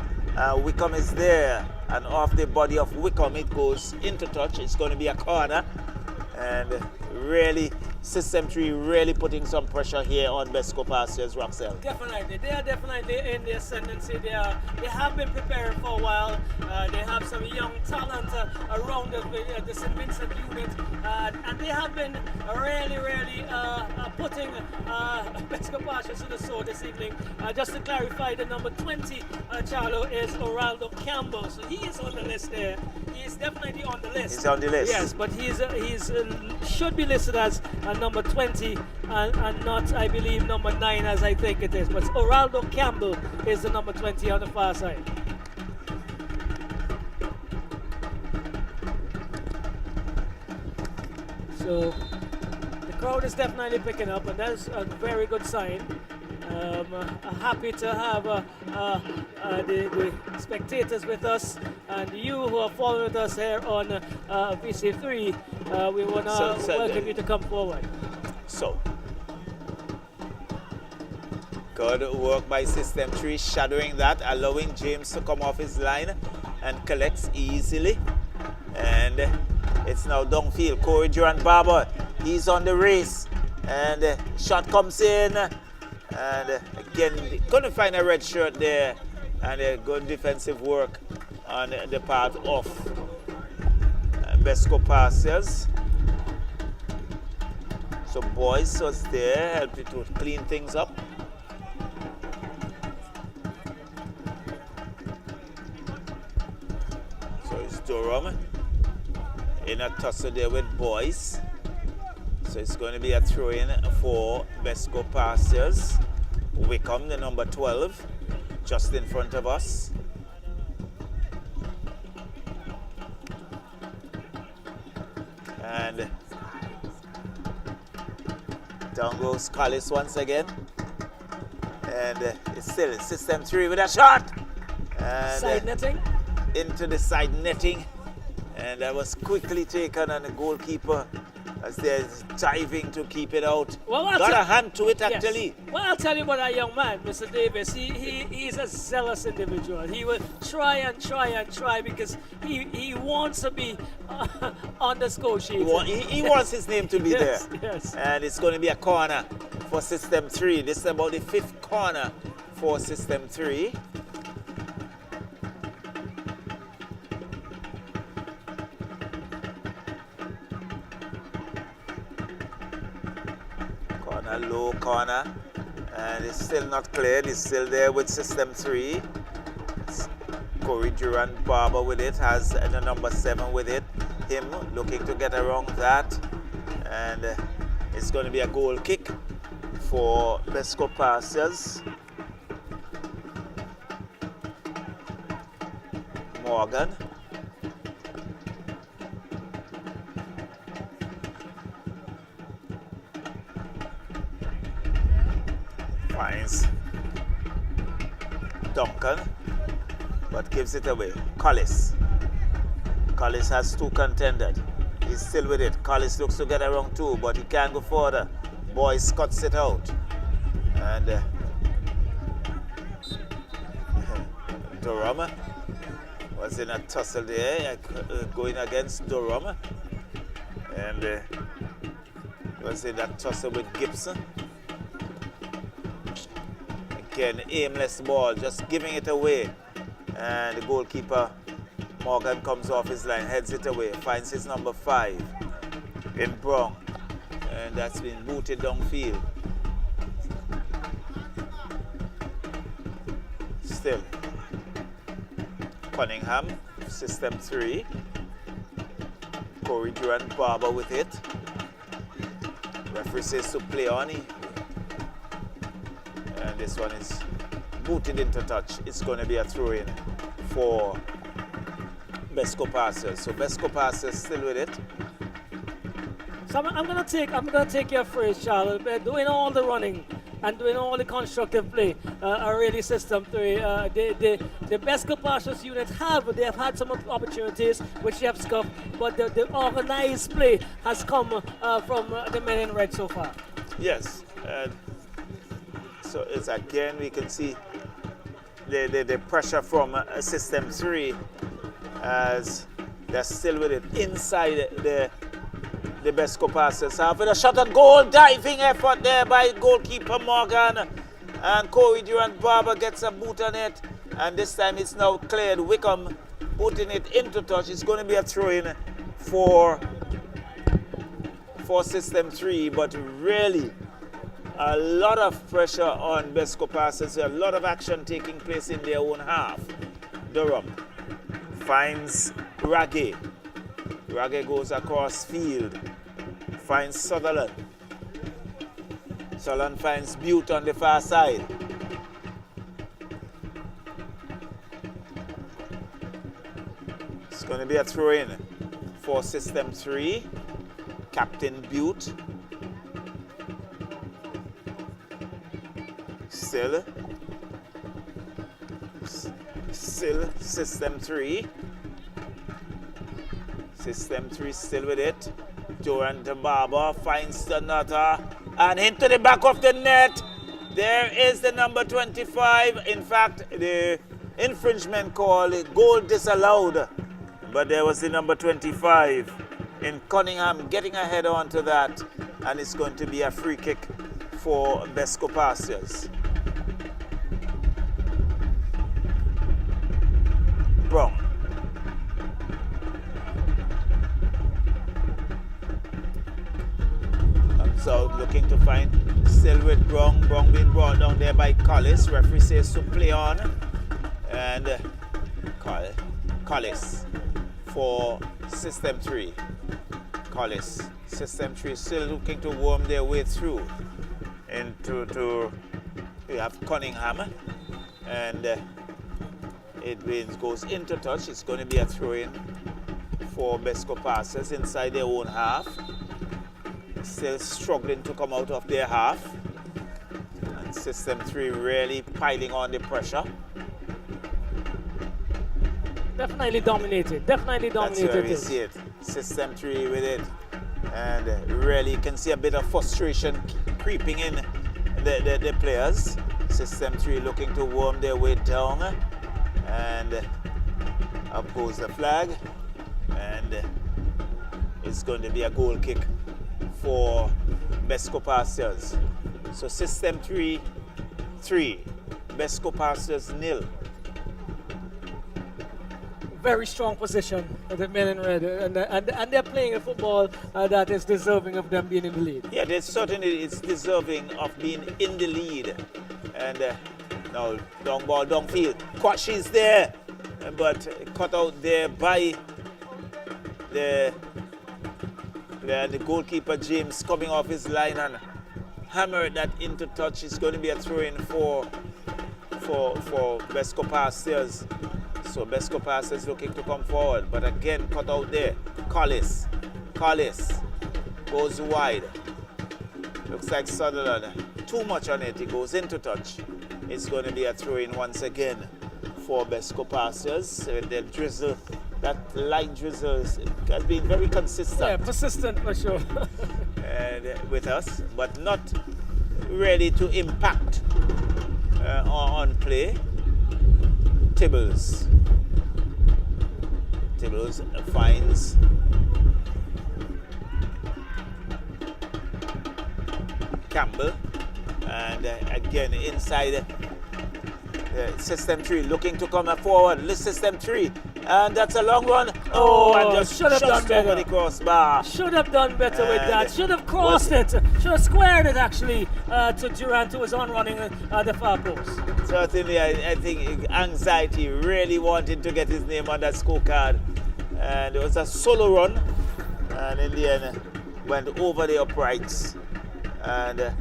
Wickham is there, and off the body of Wickham it goes into touch. It's going to be a corner, and really System 3 really putting some pressure here on BESCO Pastures, Roxelle. Definitely, they are definitely in the ascendancy. They have been preparing for a while. They have some young talent around the St. Vincent unit, and they have been really putting BESCO Pastures to the sword this evening. Just to clarify, the number 20, Charlo, is Orlando Campbell. So he is on the list there. He is definitely on the list. He's on the list. Yes, but he's should be listed as number 20 and not, I believe, number 9 as I think it is. But Orlando Campbell is the number 20 on the far side. So the crowd is definitely picking up, and that's a very good sign. Happy to have the spectators with us, and you who are following us here on VC3. We want to welcome you to come forward. So, good work by System 3, shadowing that, allowing James to come off his line and collects easily. And it's now downfield. Corey Durant Barber, he's on the race, and shot comes in. And again, couldn't find a red shirt there, and good defensive work on the part of BESCO Pastures. So Boyce was there, helping to clean things up. So it's Durham in a tussle there with Boyce. So it's going to be a throw-in for BESCO Pastures. Wickham, the number 12, just in front of us. And down goes Collis once again. And it's still System 3 with a shot. And side netting. Into the side netting. And that was quickly taken, and the goalkeeper, as they're diving to keep it out. Well, got a hand to it, actually. Yes. Well, I'll tell you about that young man, Mr. Davis. He's a zealous individual. He will try and try because he wants to be on the score sheet. He wants his name to be yes, there. Yes. And it's going to be a corner for System 3. This is about the 5th corner for System 3. Low corner, and it's still not cleared. It's still there with System 3. It's Corey Durant Barber with it, has the number 7 with it. Him looking to get around that, and it's going to be a goal kick for BESCO Pastures. Morgan. Finds Duncan, but gives it away. Collis has 2 contended. He's still with it. Collis looks to get around 2, but he can't go further. Boyce cuts it out. And Durham was in a tussle there, going against Durham. And was in that tussle with Gibson. Again, aimless ball, just giving it away. And the goalkeeper, Morgan, comes off his line, heads it away, finds his number 5 in Brown. And that's been booted downfield. Still, Cunningham, System 3. Corey Durant Barber with it. Referee says to play on. And this one is booted into touch. It's going to be a throw-in for BESCO Pastures. So BESCO Pastures still with it. So I'm gonna take your phrase, Charles. Doing all the running and doing all the constructive play are really System 3. The BESCO Pastures unit they have had some opportunities which they have scuffed, but the organized play has come from the men in red so far. Yes. So it's again, we can see the pressure from System 3 as they're still with it inside the the BESCO Pastures have. With a shot on goal, diving effort there by goalkeeper Morgan. And Corey Durant Barber gets a boot on it. And this time it's now cleared. Wickham putting it into touch. It's going to be a throw-in for System 3. But really, a lot of pressure on BESCO Pastures. A lot of action taking place in their own half. Durham finds Ragge. Ragge goes across field. Finds Sutherland. Sutherland finds Butte on the far side. It's going to be a throw-in for System 3. Captain Butte. Still System 3. System 3 still with it. Durant Barber finds the nutter and into the back of the net. There is the number 25. In fact, the infringement call, goal disallowed. But there was the number 25 in Cunningham getting a header onto that. And it's going to be a free kick for BESCO Pastures. Brown. Comes out looking to find, still with Brown. Brown being brought down there by Collis. Referee says to play on. And Collis for System 3. Collis. System 3 still looking to worm their way through into we have Cunningham. And it goes into touch. It's going to be a throw-in for BESCO Pastures inside their own half. Still struggling to come out of their half. And System 3 really piling on the pressure. Definitely dominated. That's where we see it. System 3 with it. And really you can see a bit of frustration creeping in the players. System 3 looking to worm their way down. And up goes the flag. And it's going to be a goal kick for BESCO Pastures. So System 3, BESCO Pastures 0. Very strong position of the men in red, and they're playing a football that is deserving of them being in the lead. Yeah, they certainly is deserving of being in the lead. And now long ball downfield. Kwashi's there, but cut out there by the goalkeeper James coming off his line and hammered that into touch. It's going to be a throw-in for BESCO Pastures. So BESCO Pastures looking to come forward, but again cut out there. Collis goes wide. Looks like Sutherland too much on it. He goes into touch. It's going to be a throw-in once again for BESCO Pastures. The drizzle, that light drizzle has been very consistent. Yeah, persistent for sure. With us, but not really to impact on play. Tibbles finds Campbell, and again inside System 3 looking to come forward. System 3, and that's a long run. And just should have done better. Over the crossbar. Should have done better with that. Should have crossed it. Should have squared it actually to Durant, who was on running the far post. Certainly, I think anxiety really wanted to get his name on that scorecard. And it was a solo run, and in the end went over the uprights. And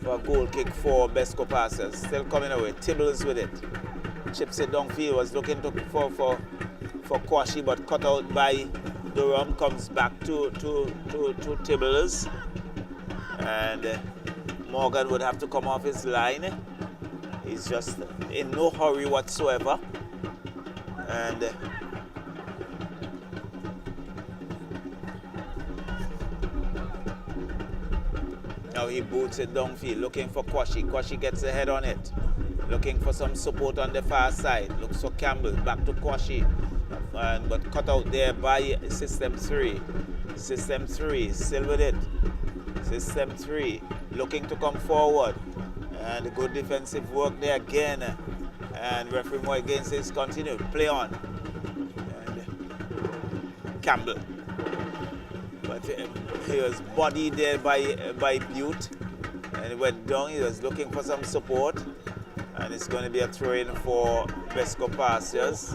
for a goal kick for BESCO Pastures. Still coming away. Tibbles with it. Chips it downfield. Was looking for Kwashi, but cut out by Durham. Comes back to Tibbles. And Morgan would have to come off his line. He's just in no hurry whatsoever. And now he boots it downfield, looking for Kwashi. Kwashi gets a head on it. Looking for some support on the far side. Looks for Campbell. Back to Kwashi. but cut out there by System 3. System 3 still with it. System 3 looking to come forward. And good defensive work there again. And referee Moy again says continue. Play on. And Campbell. But he was bodied there by Butte. And he went down. He was looking for some support. And it's going to be a throw-in for BESCO Pastures.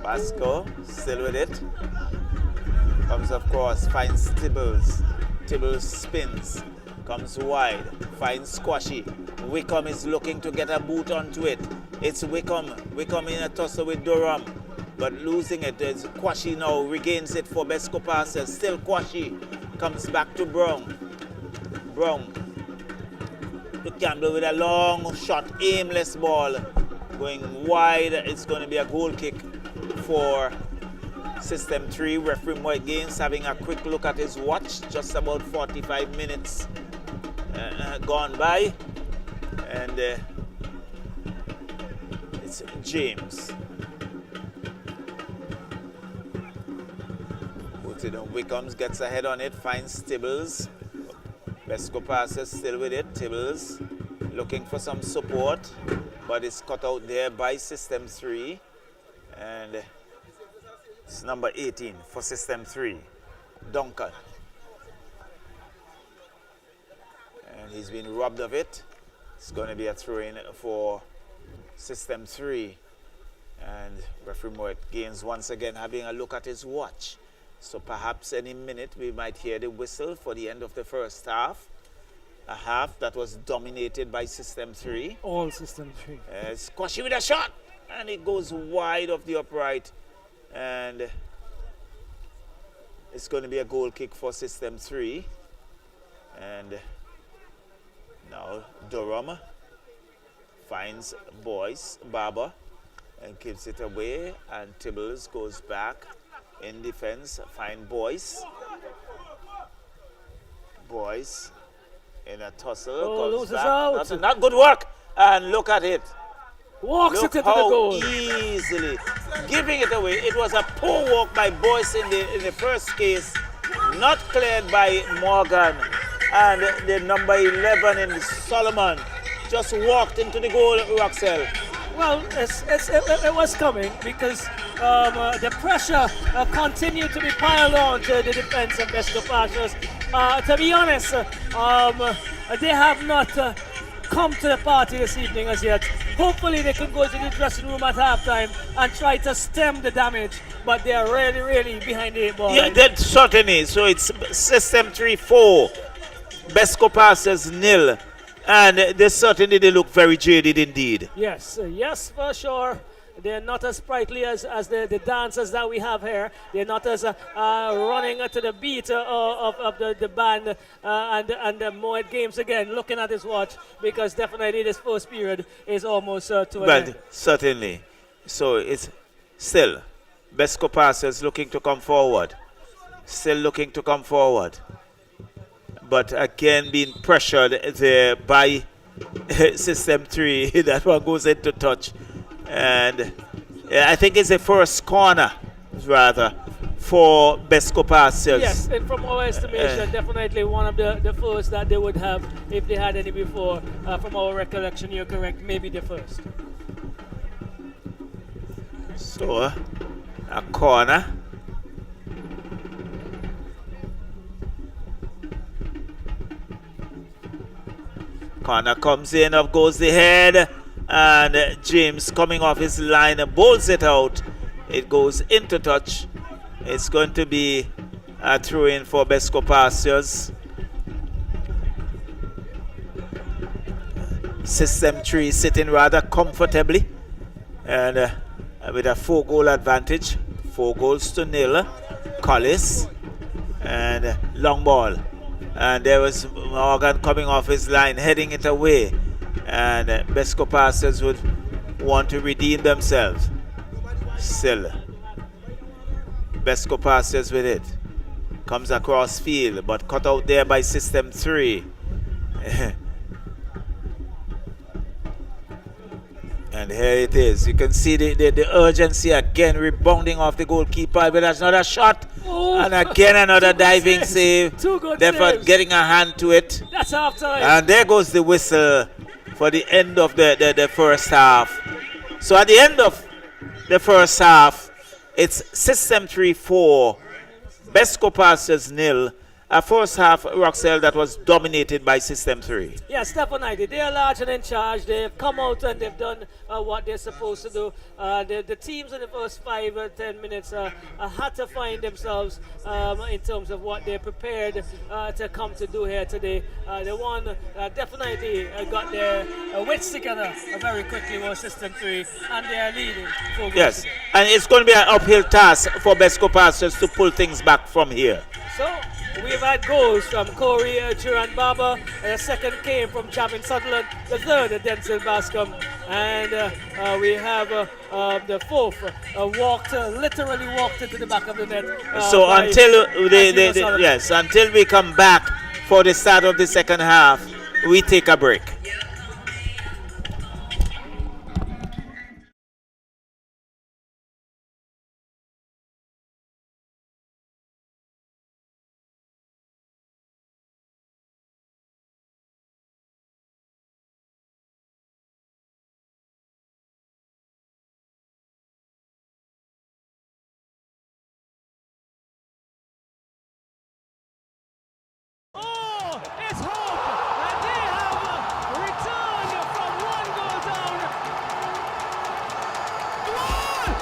BESCO still with it. Comes across, finds Tibbles. Tibbles spins. Comes wide. Finds Squashy. Wickham is looking to get a boot onto it. It's Wickham. Wickham in a tussle with Durham. But losing it. It's Quashy now. Regains it for BESCO Pastures. Still Quashy. Comes back to Brown. Brown. To Campbell with a long shot, aimless ball going wide. It's going to be a goal kick for System 3. Referee Moy Gaines having a quick look at his watch. Just about 45 minutes gone by. And it's James. Puts it on. Wickhams gets ahead on it, finds Tibbles. BESCO Pastures still with it. Tibbles looking for some support, but it's cut out there by System 3. And it's number 18 for System 3, Duncan. And he's been robbed of it. It's going to be a throw-in for System 3. And referee Moy Gaines once again having a look at his watch. So perhaps any minute we might hear the whistle for the end of the first half. A half that was dominated by System 3. All System 3. Squashy with a shot. And it goes wide of the upright. And it's going to be a goal kick for System 3. And now Durham finds Boyce, Barber, and keeps it away. And Tibbles goes back. In defense, find Boyce. Boyce in a tussle. Loses out. Not good work. And look at it. Walks Look it into the goal. Easily giving it away. It was a poor walk by Boyce in the first case. Not cleared by Morgan. And the number 11 in Solomon just walked into the goal, Roxelle. Well, it was coming because the pressure continued to be piled on to the defense of BESCO Pastures. To be honest, they have not come to the party this evening as yet. Hopefully they can go to the dressing room at halftime and try to stem the damage, but they are really, really behind the 8 ball. Yeah, that certainly. So it's System 3-4, BESCO Pastures 0. And they look very jaded indeed. Yes, yes, for sure. They're not as sprightly as the dancers that we have here. They're not as running to the beat of the band and the Moet Games again, looking at his watch, because definitely this first period is almost to an end. Certainly. So it's still BESCO Pastures looking to come forward. Still looking to come forward. But again being pressured there by System 3. That one goes into touch. And I think it's the first corner, rather, for BESCO Pastures. Yes, and from our estimation, definitely one of the first that they would have if they had any before. From our recollection, you're correct, maybe the first. So, a corner. Corner comes in, up goes the head, and James coming off his line bowls it out. It goes into touch. It's going to be a throw-in for BESCO Pastures. System 3 sitting rather comfortably, and with a 4-goal advantage, 4-0. Collis and long ball. And there was Morgan coming off his line, heading it away. And BESCO Pastures would want to redeem themselves. Still, BESCO Pastures with it. Comes across field, but cut out there by System 3. And here it is. You can see the urgency again, rebounding off the goalkeeper. But that's another shot. Oh. And again another diving save. Two good Therefore saves. getting a hand to it. That's half time. And there goes the whistle for the end of the first half. So at the end of the first half, it's System 3-4, BESCO Pastures 0. A first half, Roxelle, that was dominated by System 3. Yeah, Stefan Knighty, they are large and in charge. They've come out and they've done what they're supposed to do. The teams in the first 5 or 10 minutes had to find themselves in terms of what they're prepared to come to do here today. The one definitely got their wits together very quickly was System 3, and they are leading. Yes, and it's going to be an uphill task for BESCO Pastures to pull things back from here. So, we've had goals from Corey Duran Barber. The second came from Javin Sutherland. The third, Denzel Bascom. And we have the fourth literally walked into the back of the net. So until until we come back for the start of the second half, we take a break. It's hope, and they have returned from 1 goal down.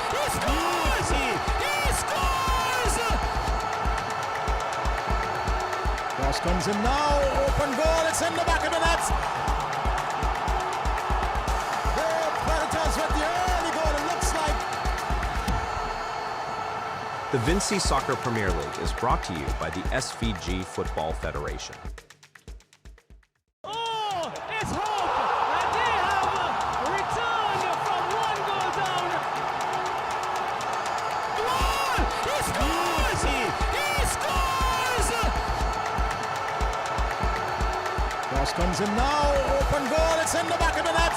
He scores! He scores! Cross comes in now, open goal, it's in the back of the net. The Predators with the early goal, it looks like. The VINCY Soccer Premier League is brought to you by the SVG Football Federation. It's hope, and they have returned from 1 goal down. He scores! He scores! Cross comes in now, open goal, it's in the back of the net.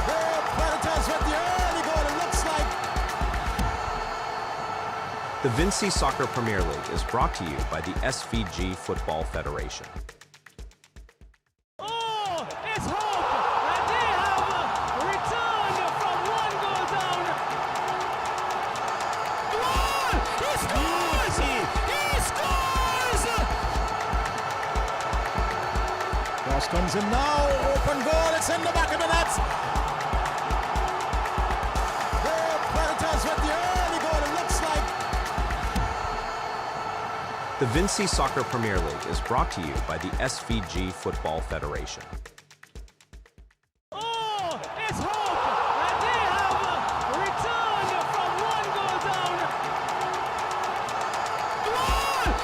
The Predators with the early goal, it looks like. The VINCY Soccer Premier League is brought to you by the SVG Football Federation. It's hope, and they have returned from 1 goal down. He scores! He scores! Cross comes in now, open goal, it's in the back of the net. The Predators with the early goal, it looks like. The VINCY Soccer Premier League is brought to you by the SVG Football Federation. It's hope, and they have returned from 1 goal down.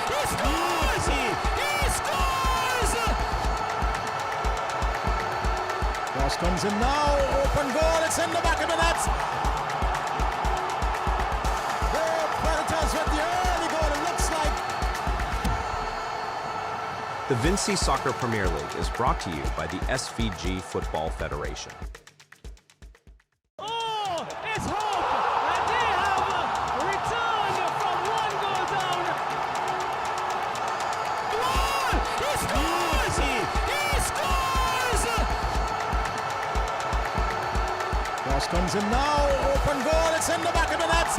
He scores! He scores! Cross comes in now, open goal, it's in the back of the net. The Predators with the early goal, it looks like. The VINCY Soccer Premier League is brought to you by the SVG Football Federation. It's hope, and they have returned from 1 goal down. He scores! He scores! Cross comes in now, open goal, it's in the back of the net.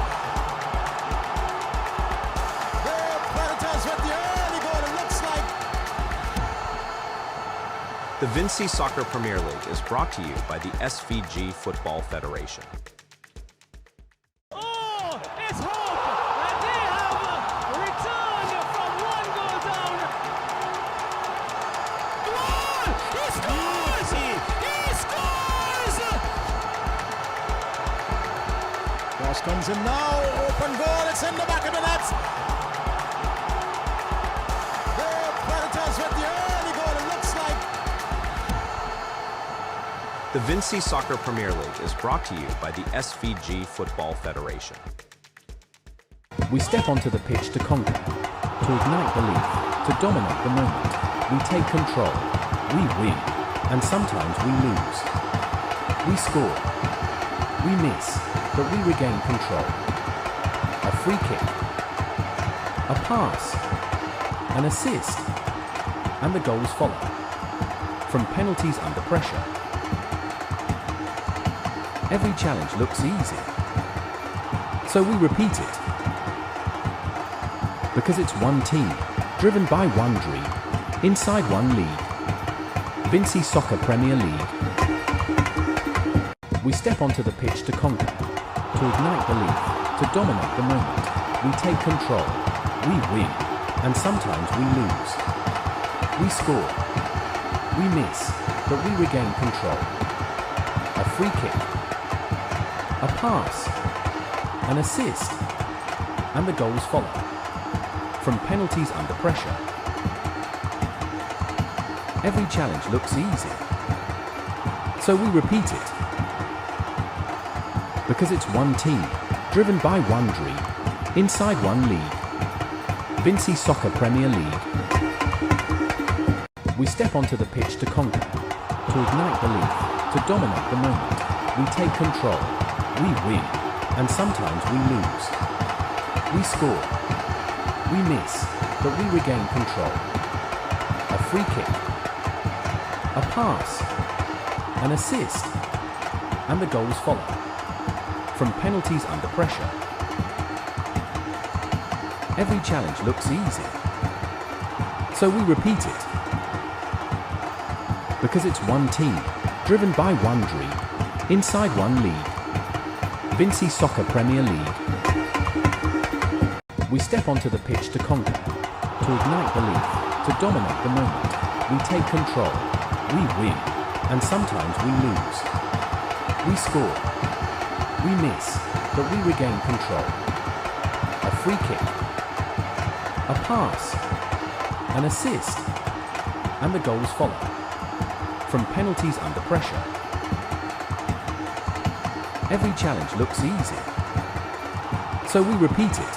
The Predators with the early goal, it looks like. The VINCY Soccer Premier League is brought to you by the SVG Football Federation. It's hope, and they have returned from 1 goal down. He scores! He scores! Cross comes in now, open goal, it's in the back of the net. The Predators with the early goal, it looks like. The VINCY Soccer Premier League is brought to you by the SVG Football Federation. We step onto the pitch to conquer, to ignite belief, to dominate the moment. We take control. We win. and sometimes we lose. We score. We miss, but we regain control. A free kick. A pass. An assist. And the goals follow. From penalties under pressure. Every challenge looks easy. So we repeat it. Because it's one team, driven by one dream, inside one league. VINCY Soccer Premier League. We step onto the pitch to conquer, to ignite belief, to dominate the moment. We take control, we win, and sometimes we lose. We score, we miss, but we regain control. A free kick, a pass, an assist, and the goals follow. From penalties under pressure. Every challenge looks easy. So we repeat it. Because it's one team, driven by one dream, inside one league. VINCY Soccer Premier League. We step onto the pitch to conquer, to ignite belief, to dominate the moment. We take control, we win, and sometimes we lose. We score, we miss, but we regain control. A free kick, a pass, an assist, and the goals follow. From penalties under pressure. Every challenge looks easy. So we repeat it. Because it's one team, driven by one dream, inside one league. VINCY Soccer Premier League. We step onto the pitch to conquer, to ignite belief, to dominate the moment. We take control, we win, and sometimes we lose. We score, we miss, but we regain control. A free kick, a pass, an assist, and the goals follow. From penalties under pressure. Every challenge looks easy. So we repeat it.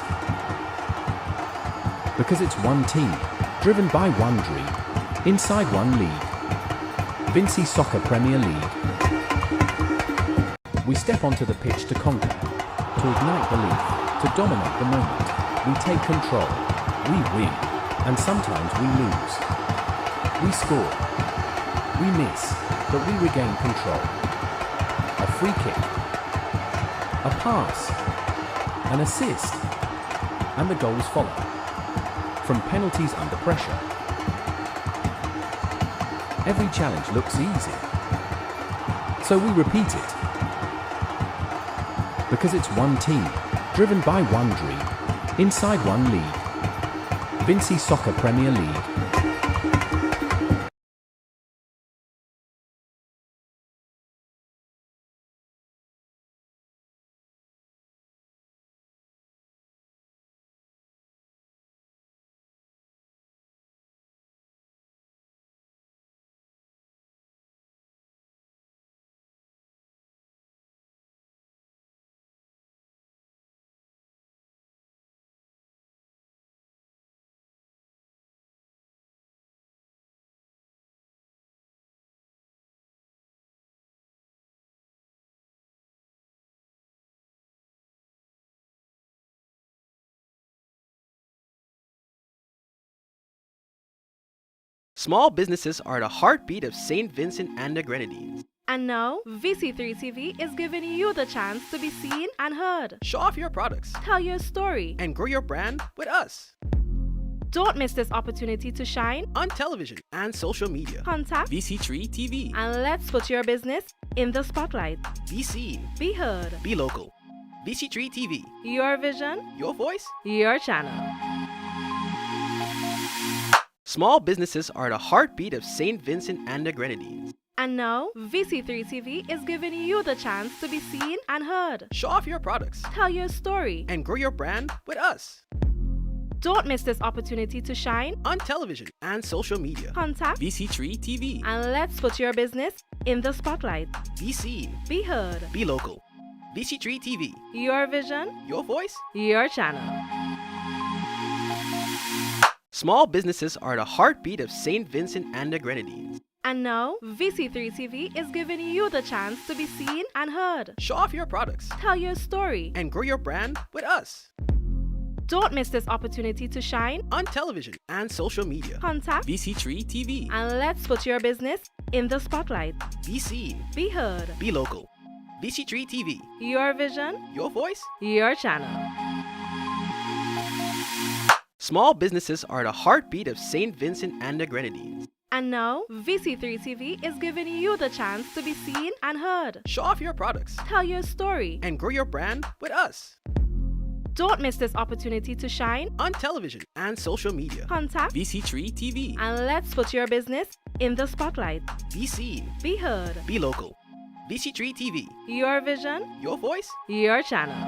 Because it's one team, driven by one dream, inside one league. VINCY Soccer Premier League. We step onto the pitch to conquer, to ignite belief, to dominate the moment. We take control, we win, and sometimes we lose. We score, we miss, but we regain control. A free kick, a pass, an assist, and the goals follow. From penalties under pressure. Every challenge looks easy. So we repeat it. Because it's one team, driven by one dream, inside one league. VINCY Soccer Premier League. Small businesses are the heartbeat of St. Vincent and the Grenadines. And now, VC3 TV is giving you the chance to be seen and heard. Show off your products. Tell your story. And grow your brand with us. Don't miss this opportunity to shine on television and social media. Contact VC3 TV. And let's put your business in the spotlight. Be seen. Be heard. Be local. VC3 TV. Your vision. Your voice. Your channel. Small businesses are the heartbeat of St. Vincent and the Grenadines. And now, VC3 TV is giving you the chance to be seen and heard. Show off your products. Tell your story. And grow your brand with us. Don't miss this opportunity to shine on television and social media. Contact VC3 TV. And let's put your business in the spotlight. Be seen. Be heard. Be local. VC3 TV. Your vision. Your voice. Your channel. Small businesses are the heartbeat of St. Vincent and the Grenadines. And now, VC3 TV is giving you the chance to be seen and heard. Show off your products Tell your story. and grow your brand with us Don't miss this opportunity to shine. on television and social media. Contact VC3 TV. and let's put your business in the spotlight. Be seen, Be heard. be local. VC3 TV. Your vision, Your voice. your channel. Small businesses are the heartbeat of St. Vincent and the Grenadines. And now, VC3 TV is giving you the chance to be seen and heard. Show off your products Tell your story. and grow your brand with us Don't miss this opportunity to shine. on television and social media. Contact VC3 TV. and let's put your business in the spotlight. Be seen, Be heard. be local. VC3 TV. Your vision, Your voice. your channel.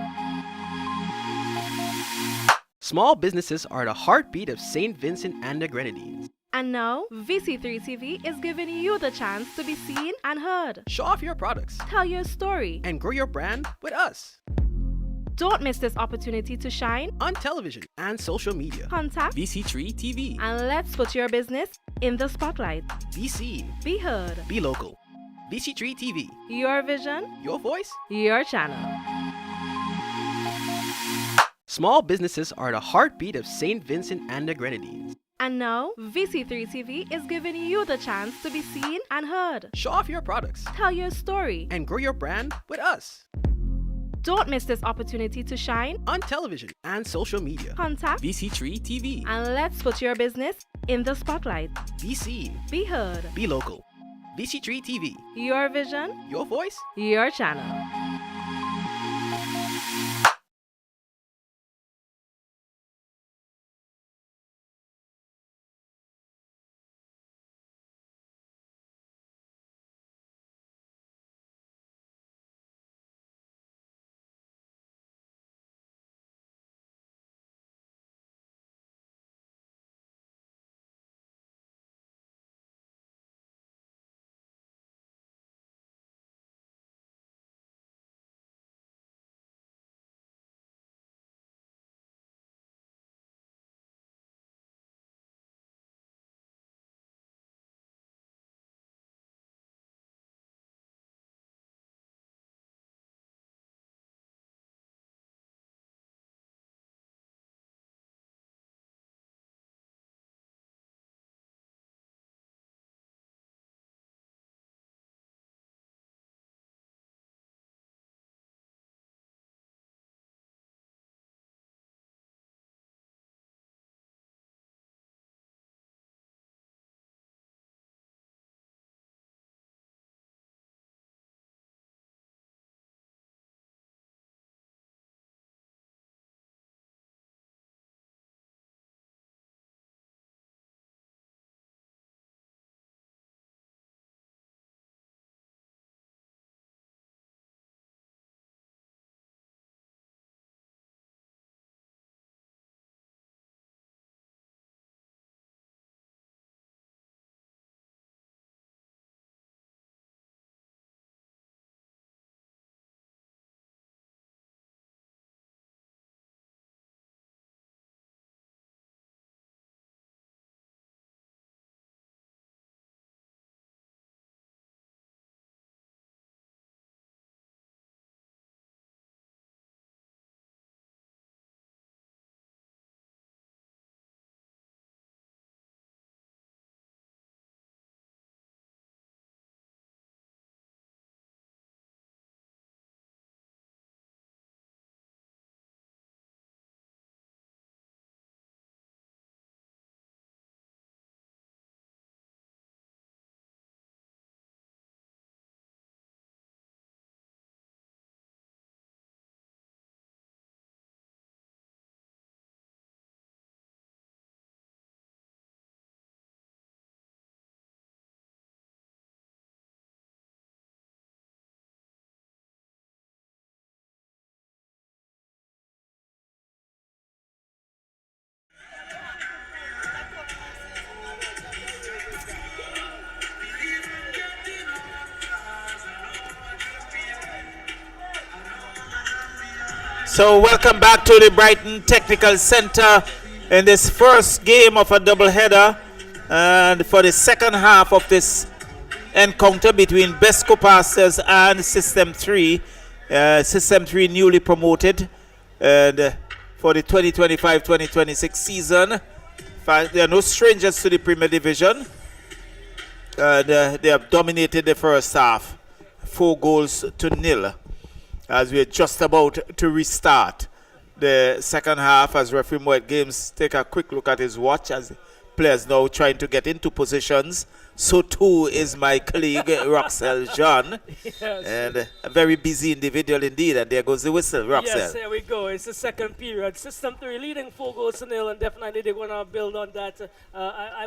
Small businesses are the heartbeat of St. Vincent and the Grenadines. And now, VC3 TV is giving you the chance to be seen and heard. Show off your products Tell your story. and grow your brand with us Don't miss this opportunity to shine. on television and social media. Contact VC3 TV. and let's put your business in the spotlight. Be seen, Be heard. be local. VC3 TV. Your vision, Your voice. your channel. Small businesses are the heartbeat of St. Vincent and the Grenadines. And now, VC3 TV is giving you the chance to be seen and heard. Show off your products Tell your story. and grow your brand with us Don't miss this opportunity to shine. on television and social media. Contact VC3 TV. and let's put your business in the spotlight. Be seen, Be heard. be local. VC3 TV. Your vision, Your voice. your channel. So welcome back to the Brighton Technical Center in this first game of a doubleheader, and for the second half of this encounter between BESCO Pastures and System 3. System 3 newly promoted and for the 2025-2026 season. They are no strangers to the Premier Division. They have dominated the first half, 4-0 as we are just about to restart the second half as referee Moet Games take a quick look at his watch as players now trying to get into positions. So too is my colleague Roxelle John. Yes. And a very busy individual indeed. And there goes the whistle, Roxelle. Yes, there we go. It's the second period. System 3 leading 4-0, and definitely they're going to build on that. It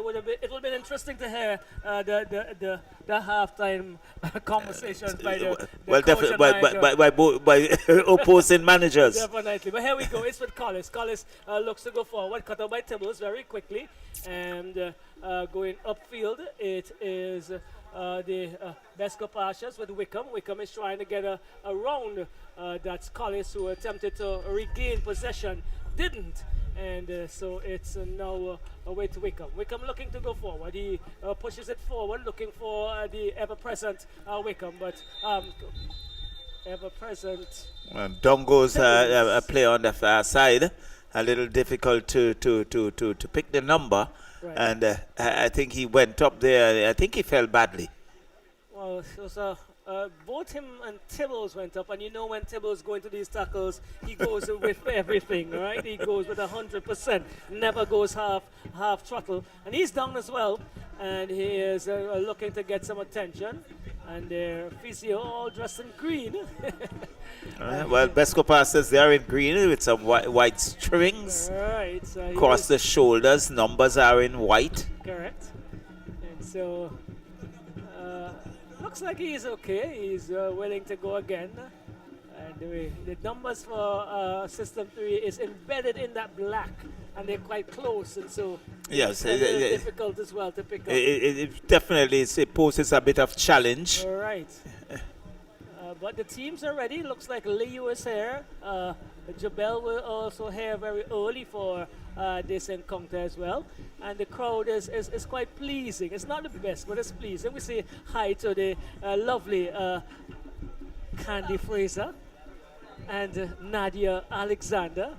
would have been interesting to hear the halftime conversations by the coach and manager. by opposing managers. Definitely. But here we go. It's with Collis. Collis looks to go forward. Cut out by Tibbles very quickly. And going upfield, it is the BESCO Pastures with Wickham. Wickham is trying to get around that's Collis, who attempted to regain possession, didn't. And so it's now away to Wickham. Wickham looking to go forward. He pushes it forward, looking for the ever-present Wickham, but ever-present. Down goes a player on the far side. A little difficult to pick the number, right. And I think he went up there. I think he fell badly. Well, it was both him and Tibbles went up, and you know when Tibbles go into these tackles, he goes with everything, right? He goes with 100%, never goes half throttle, and he's down as well, and he is looking to get some attention. And their physio all dressed in green. Well, BESCO Pastures, they are in green with some white strings. Right. Across the shoulders, numbers are in white. Correct. And so, looks like he's okay. He's willing to go again. And the numbers for System 3 is embedded in that black. And they're quite close, and so yes, it's difficult as well to pick up. It definitely poses a bit of challenge. All right. But the teams are ready. Looks like Leu is here. Jebelle will also here very early for this encounter as well. And the crowd is quite pleasing. It's not the best, but it's pleasing. We say hi to the lovely Candy Fraser and Nadia Alexander.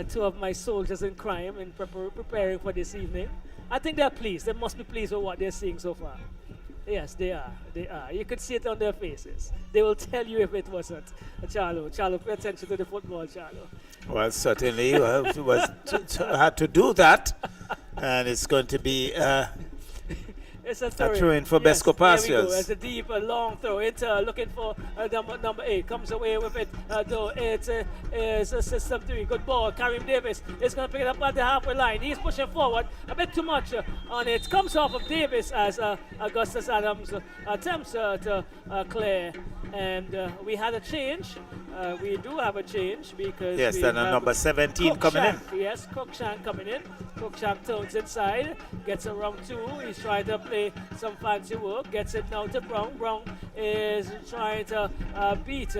Two of my soldiers in crime in preparing for this evening. I think they're pleased. They must be pleased with what they're seeing so far. Yes, they are. They are. You could see it on their faces. They will tell you if it wasn't. Charlo, pay attention to the football, Charlo. Well, certainly, had to do that. And it's going to be it's a throw in for BESCO Pastures. It's a deep, long throw. Into looking for number 8. Comes away with it, though. It's a System 3. Good ball. Karim Davis is going to pick it up at the halfway line. He's pushing forward a bit too much on it. Comes off of Davis as Augustus Adams attempts to clear. And we had a change. We do have a change because yes, and number 17 coming in. Yes, Cruikshank coming in. Cruikshank turns inside, gets around 2. He's trying to play some fancy work. Gets it now to Brown. Brown is trying to beat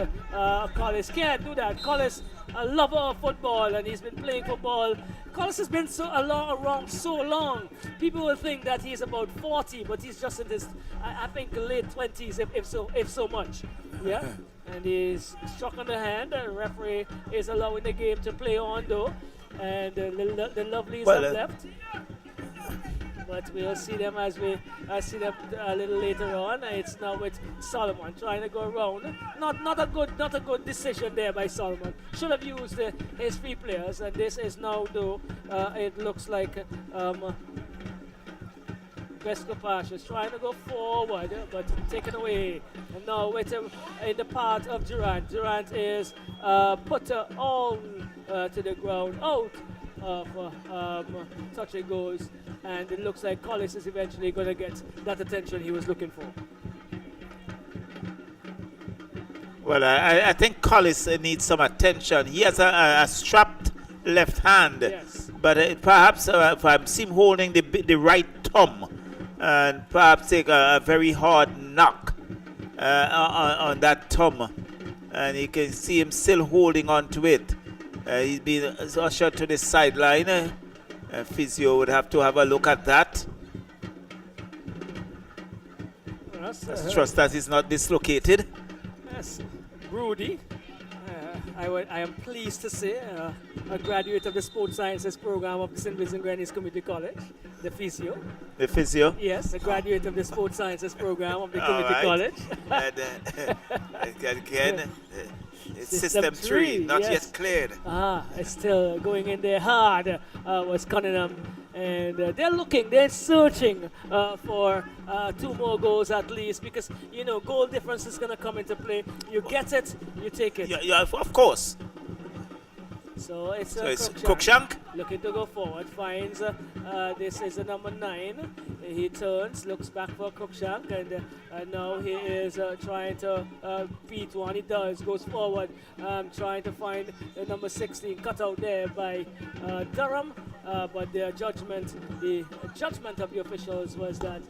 Collis. Can't do that. Collis, a lover of football, and he's been playing football. Collis has been around so long. People will think that he's about 40, but he's just in his, I think, late 20s, if so much. Yeah. And he's struck on the hand. The referee is allowing the game to play on though. And the lovelies have left. But we'll see them as we see them a little later on. It's now with Solomon trying to go around. Not a good decision there by Solomon. Should have used his free players. And this is now though it looks like BESCO Pastures trying to go forward, but taken away. And now with in the part of Durant. Durant is put on to the ground, out of touch and goes. And it looks like Collis is eventually going to get that attention he was looking for. Well, I think Collis needs some attention. He has a strapped left hand. Yes. But perhaps if I see him holding the right thumb, and perhaps take a very hard knock on that thumb, and you can see him still holding on to it. He's been ushered to the sideline. Physio would have to have a look at that. trust that he's not dislocated. Yes, Rudy. I am pleased to say a graduate of the Sports Sciences program of the St. Vincent Grenadines Community College, the physio. The physio? Yes, a graduate of the Sports Sciences program of the Community right. College. And again, it's System 3, not yes. yet cleared. It's still going in there hard, was Cunningham. And they're searching for 2 more goals at least, because, you know, goal difference is going to come into play. You get it, you take it. Yeah, of course. So it's Cruikshank looking to go forward, finds this is the number 9. He turns, looks back for Cruikshank, and now he is trying to beat one. He does, goes forward, trying to find the number 16, cut out there by Durham, but the judgment of the officials was that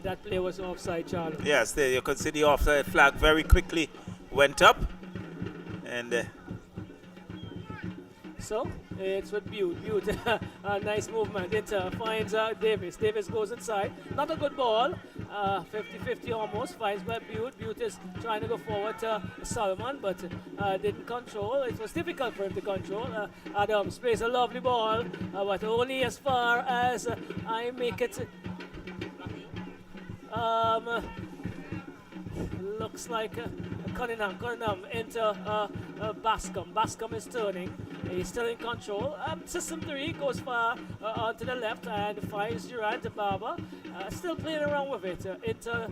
that play was offside, Charlie. Yes, you could see the offside flag very quickly went up, and so it's with Butte. Nice movement. It finds Davis. Davis goes inside. Not a good ball. 50-50 almost. Finds by Butte. Butte is trying to go forward to Solomon, but didn't control. It was difficult for him to control. Adams plays a lovely ball, but only as far as I make it. Looks like Cunningham into Bascom. Bascom is turning. He's still in control. System 3 goes far onto the left and finds Durant Barber. Still playing around with it into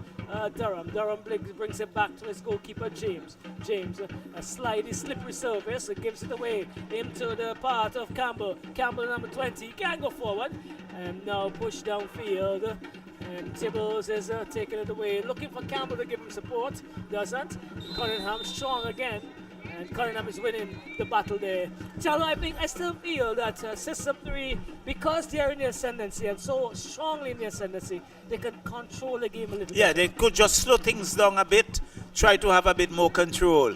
Durham. Durham brings it back to his goalkeeper, James. James, a slidey, slippery surface, gives it away into the part of Campbell. Campbell, number 20, can't go forward. And now push downfield. And Tibbles is taking it away, looking for Campbell to give him support. Doesn't. Cunningham strong again, and Cunningham is winning the battle there. Chalo, I still feel that System 3, because they are in the ascendancy and so strongly in the ascendancy, they can control the game a little bit. Yeah, they could just slow things down a bit, try to have a bit more control.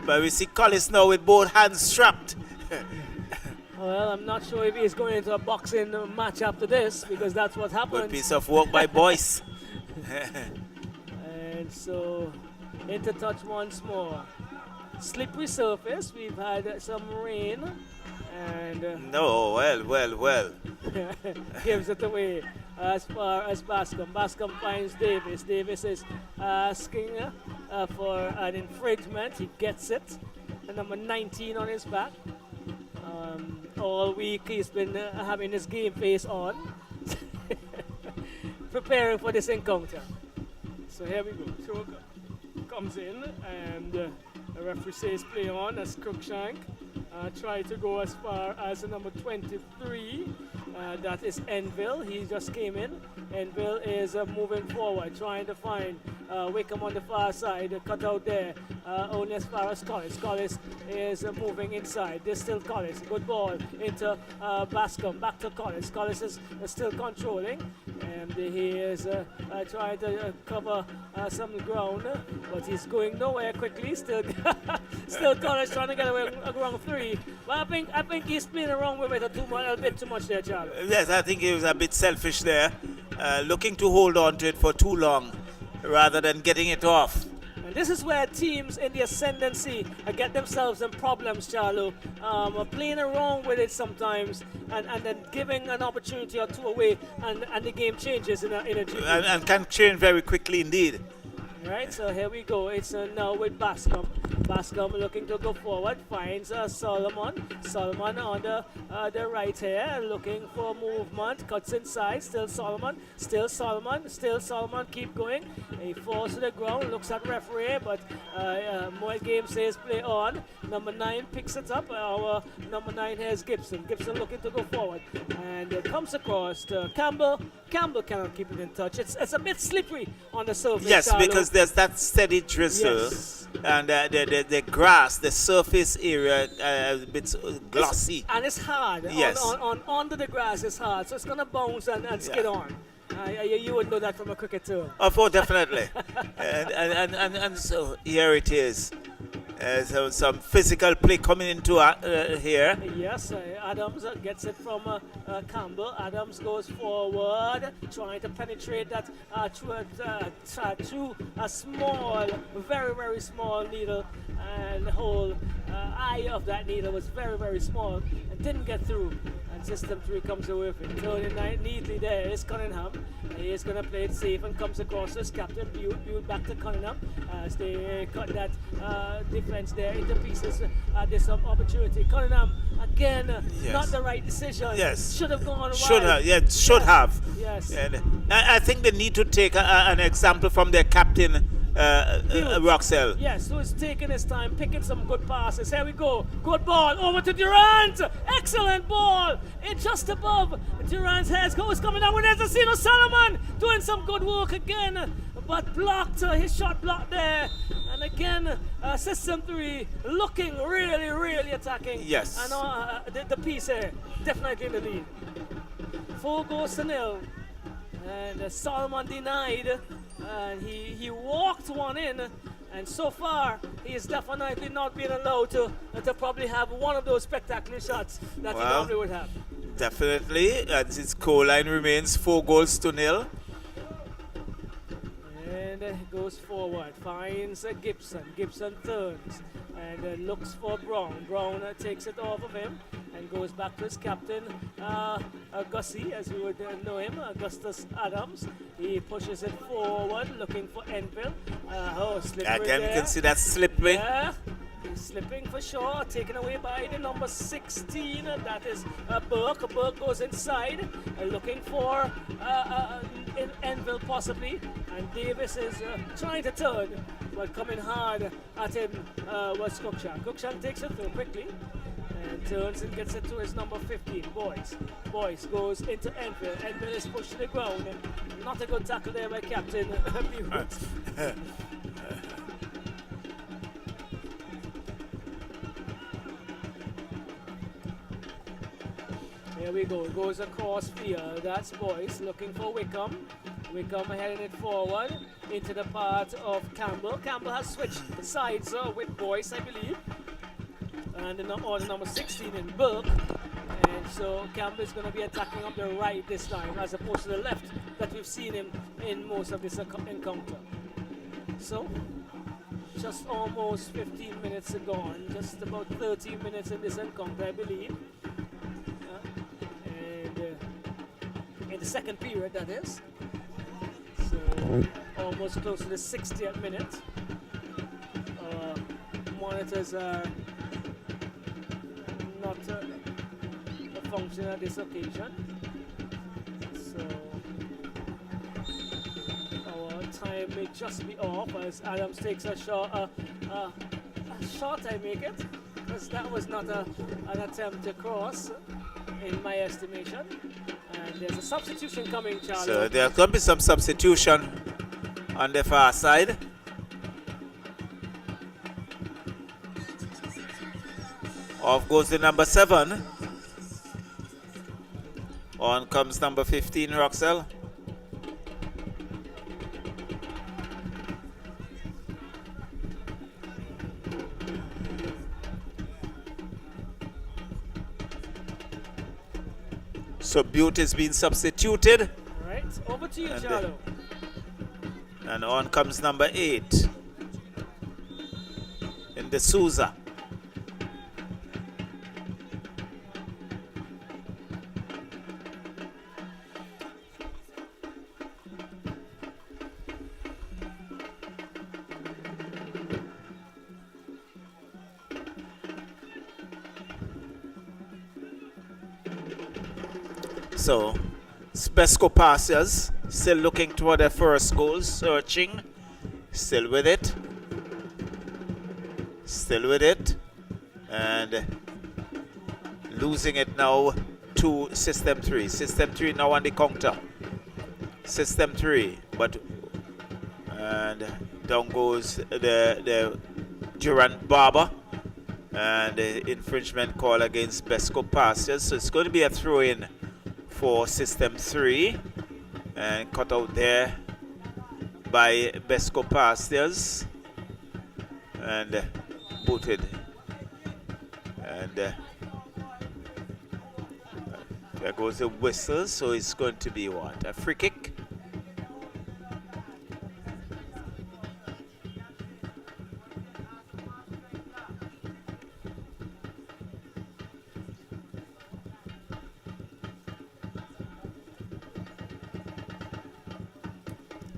But we see Collis now with both hands strapped. Well, I'm not sure if he's going into a boxing match after this, because that's what happened. Good piece of work by Boyce. And so, into touch once more. Slippery surface. We've had some rain. And no, well. gives it away as far as Bascom. Bascom finds Davis. Davis is asking for an infringement. He gets it. The number 19 on his back. All week he's been having his game face on, preparing for this encounter. So here we go. Throw comes in, and the referee says play on as Cruikshank. Try to go as far as the number 23. That is Enville. He just came in. Enville is moving forward, trying to find Wickham on the far side. Cut out there, only as far as Collis. Collis is moving inside. There's still Collis. Good ball into Bascom. Back to Collis. Collis is still controlling, and he is trying to cover some ground, but he's going nowhere quickly. Still Collis trying to get away around 3. But I think he's playing around with it a bit too much there, Charlie. Yes, I think he was a bit selfish there, looking to hold on to it for too long rather than getting it off. And this is where teams in the ascendancy get themselves in problems, Charlo. Playing around with it sometimes and then giving an opportunity or 2 away, and the game changes in a GP. And can change very quickly indeed. Right, so here we go. It's now with Bascom. Bascom looking to go forward, finds Solomon. Solomon on the right here, looking for movement, cuts inside. Still Solomon. Keep going. He falls to the ground, looks at referee, but more game says play on. Number 9 picks it up. Our number 9 here is Gibson. Gibson looking to go forward, and comes across to Campbell. Campbell cannot keep it in touch. It's a bit slippery on the surface. Yes, Charlo. because there's that steady drizzle. Yes. And the grass, the surface area, a bit glossy. And it's hard. Yes. Under the grass, it's hard. So it's going to bounce and skid on. You would know that from a cricket too. Oh, definitely. and so here it is. some physical play coming into here. Yes, Adams gets it from Campbell. Adams goes forward, trying to penetrate that through a small, very, very small needle. And the whole eye of that needle was very, very small and didn't get through. And System 3 comes away with it. Turning neatly there is Cunningham. He is going to play it safe and comes across his captain. Build back to Cunningham as they cut that defense there into pieces. There's some opportunity. Cunningham, again, not the right decision. Yes. Should have gone wide. Should have. Yes. And I think they need to take an example from their captain, Roxell. Yes, who is taking his time, picking some good passes. Here we go. Good ball over to Durant. Excellent ball. It's just above Durant's head. Goes coming down with Ezecino Solomon doing some good work again, but blocked. His shot blocked there. And again, System 3 looking really, really attacking. Yes. And the piece here, definitely in the lead. 4 goals to 0. And Solomon denied. And he walked one in, and so far he is definitely not being allowed to probably have one of those spectacular shots that he normally would have. Definitely, and his goal line remains 4 goals to 0. And goes forward, finds Gibson. Gibson turns and looks for Brown. Brown takes it off of him and goes back to his captain, Gussie, as we would know him, Augustus Adams. He pushes it forward, looking for Enfield. Slippery Again, there. you can see that slipping. Yeah, he's slipping for sure, taken away by the number 16. That is Burke. Burke goes inside, looking for Enfield possibly. And Davis is trying to turn, but coming hard at him was Cruikshank. Cruikshank takes it through quickly and turns and gets it to his number 15, Boyce. Boyce goes into Enfield. Enfield is pushed to the ground. Not a good tackle there by Captain Butte. Here we go. It goes across field. That's Boyce looking for Wickham. Wickham heading it forward into the part of Campbell. Campbell has switched sides with Boyce, I believe. And the number 16 in Burke. And so Campbell is going to be attacking up the right this time, as opposed to the left that we've seen him in most of this encounter. So, just almost 15 minutes gone, just about 13 minutes in this encounter, I believe. In the second period, that is. So, almost close to the 60th minute. Monitors are not a function at this occasion. So, our time may just be off as Adams takes a shot. Short, I make it, because that was not an attempt to cross, in my estimation. And there's a substitution coming, Charlie. So there's going to be some substitution on the far side. Off goes the number 7. On comes number 15, Roxell. So Butte is being substituted. All right, over to you, Charlo. And on comes number 8 in the Souza. So, BESCO Pastures still looking toward their first goal, searching, still with it, and losing it now to System 3. System 3 now on the counter. System 3, and down goes the Durant Barber, and the infringement call against BESCO Pastures. So it's going to be a throw-in for System 3, and cut out there by BESCO Pastures, and booted. And there goes the whistle, so it's going to be what? A free kick?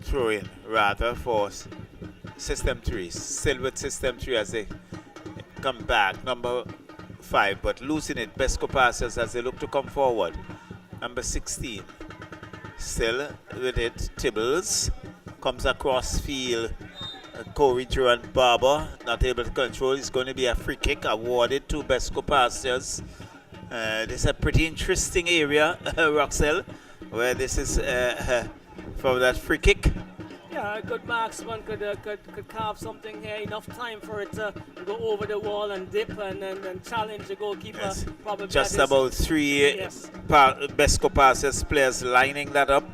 Throw in rather for System 3. Still with System 3 as they come back. Number 5, but losing it. BESCO Pastures as they look to come forward. Number 16. Still with it. Tibbles comes across field. Corey Durant Barber not able to control. It's going to be a free kick awarded to BESCO Pastures. This is a pretty interesting area, Roxelle, where this is from that free kick. Yeah, a good marksman could carve something here. Enough time for it to go over the wall and dip and challenge the goalkeeper. Yes. Probably Just about 3 yes. BESCO Pastures players lining that up.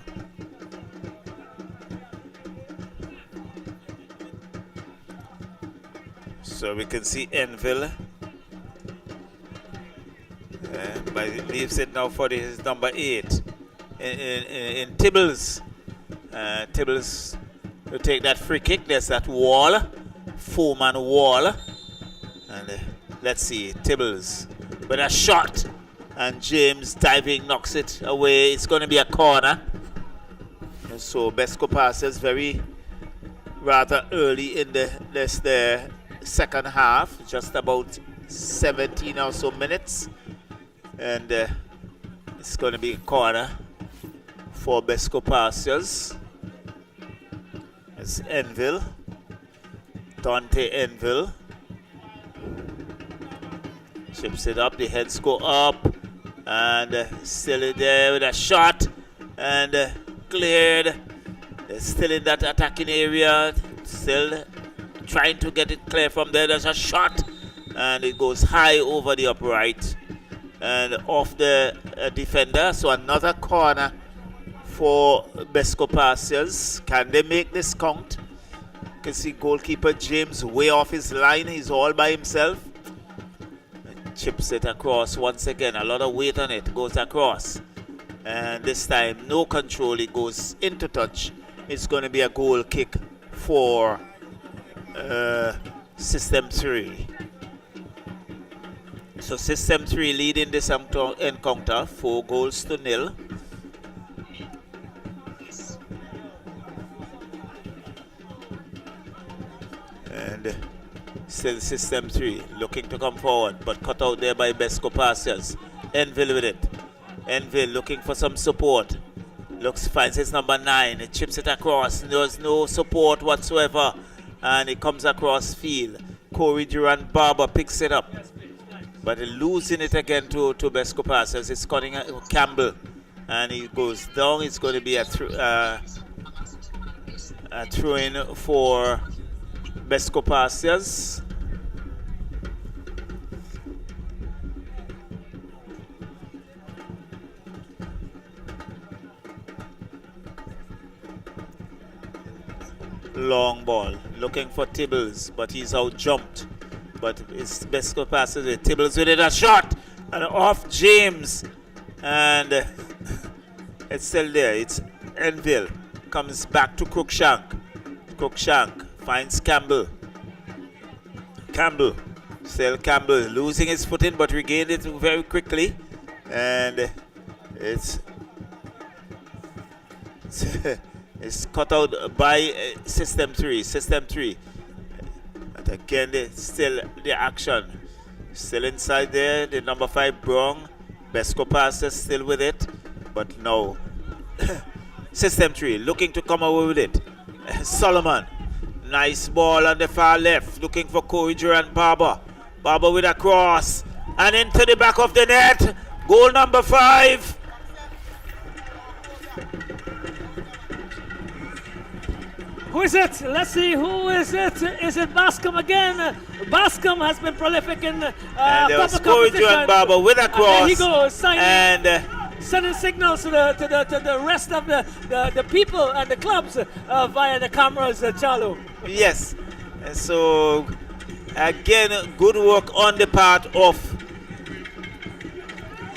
So we can see Enville. But he leaves it now for his number 8 in Tibbles. Tibbles will take that free kick. There's that wall, 4-man wall. And let's see, Tibbles with a shot. And James diving knocks it away. It's going to be a corner. And so BESCO Pastures very rather early in the second half, just about 17 or so minutes. And it's going to be a corner for BESCO Pastures. It's Enville, Dante Enville. Chips it up, the heads go up, and still there with a shot, and cleared. Still in that attacking area, still trying to get it clear from there. There's a shot, and it goes high over the upright and off the defender. So another corner for BESCO Pastures. Can they make this count? You can see goalkeeper James way off his line. He's all by himself. And chips it across once again. A lot of weight on it. Goes across. And this time, no control. It goes into touch. It's going to be a goal kick for System 3. So System 3 leading this encounter 4-0. And still System 3 looking to come forward, but cut out there by BESCO Pastures. Enville with it. Enville looking for some support. Finds his number 9. It chips it across. There's no support whatsoever. And it comes across field. Corey Durant Barber picks it up. But losing it again to BESCO Pastures. It's cutting Campbell. And he goes down. It's going to be a throw-in for BESCO Pastures. Long ball, looking for Tibbles, but he's out jumped. But it's BESCO Pastures with Tibbles with it, a shot, and off James, and it's still there. It's Enville, comes back to Cruikshank. Cruikshank finds Campbell. Still Campbell, losing his footing, but regained it very quickly, and it's cut out by System 3. But again, still the action. Still inside there, the number 5 Brong. BESCO Pastures still with it. But no. System 3 looking to come away with it. Solomon. Nice ball on the far left. Looking for Corey Durant Barber. Barber with a cross. And into the back of the net. Goal number 5. Who is it? Let's see, who is it? Is it Bascom again? Bascom has been prolific in and there was Corey Durant Barber with a cross. And there he goes, signing, and sending signals to the rest of the people and the clubs via the cameras, Charlo. Yes. And so Again, good work on the part of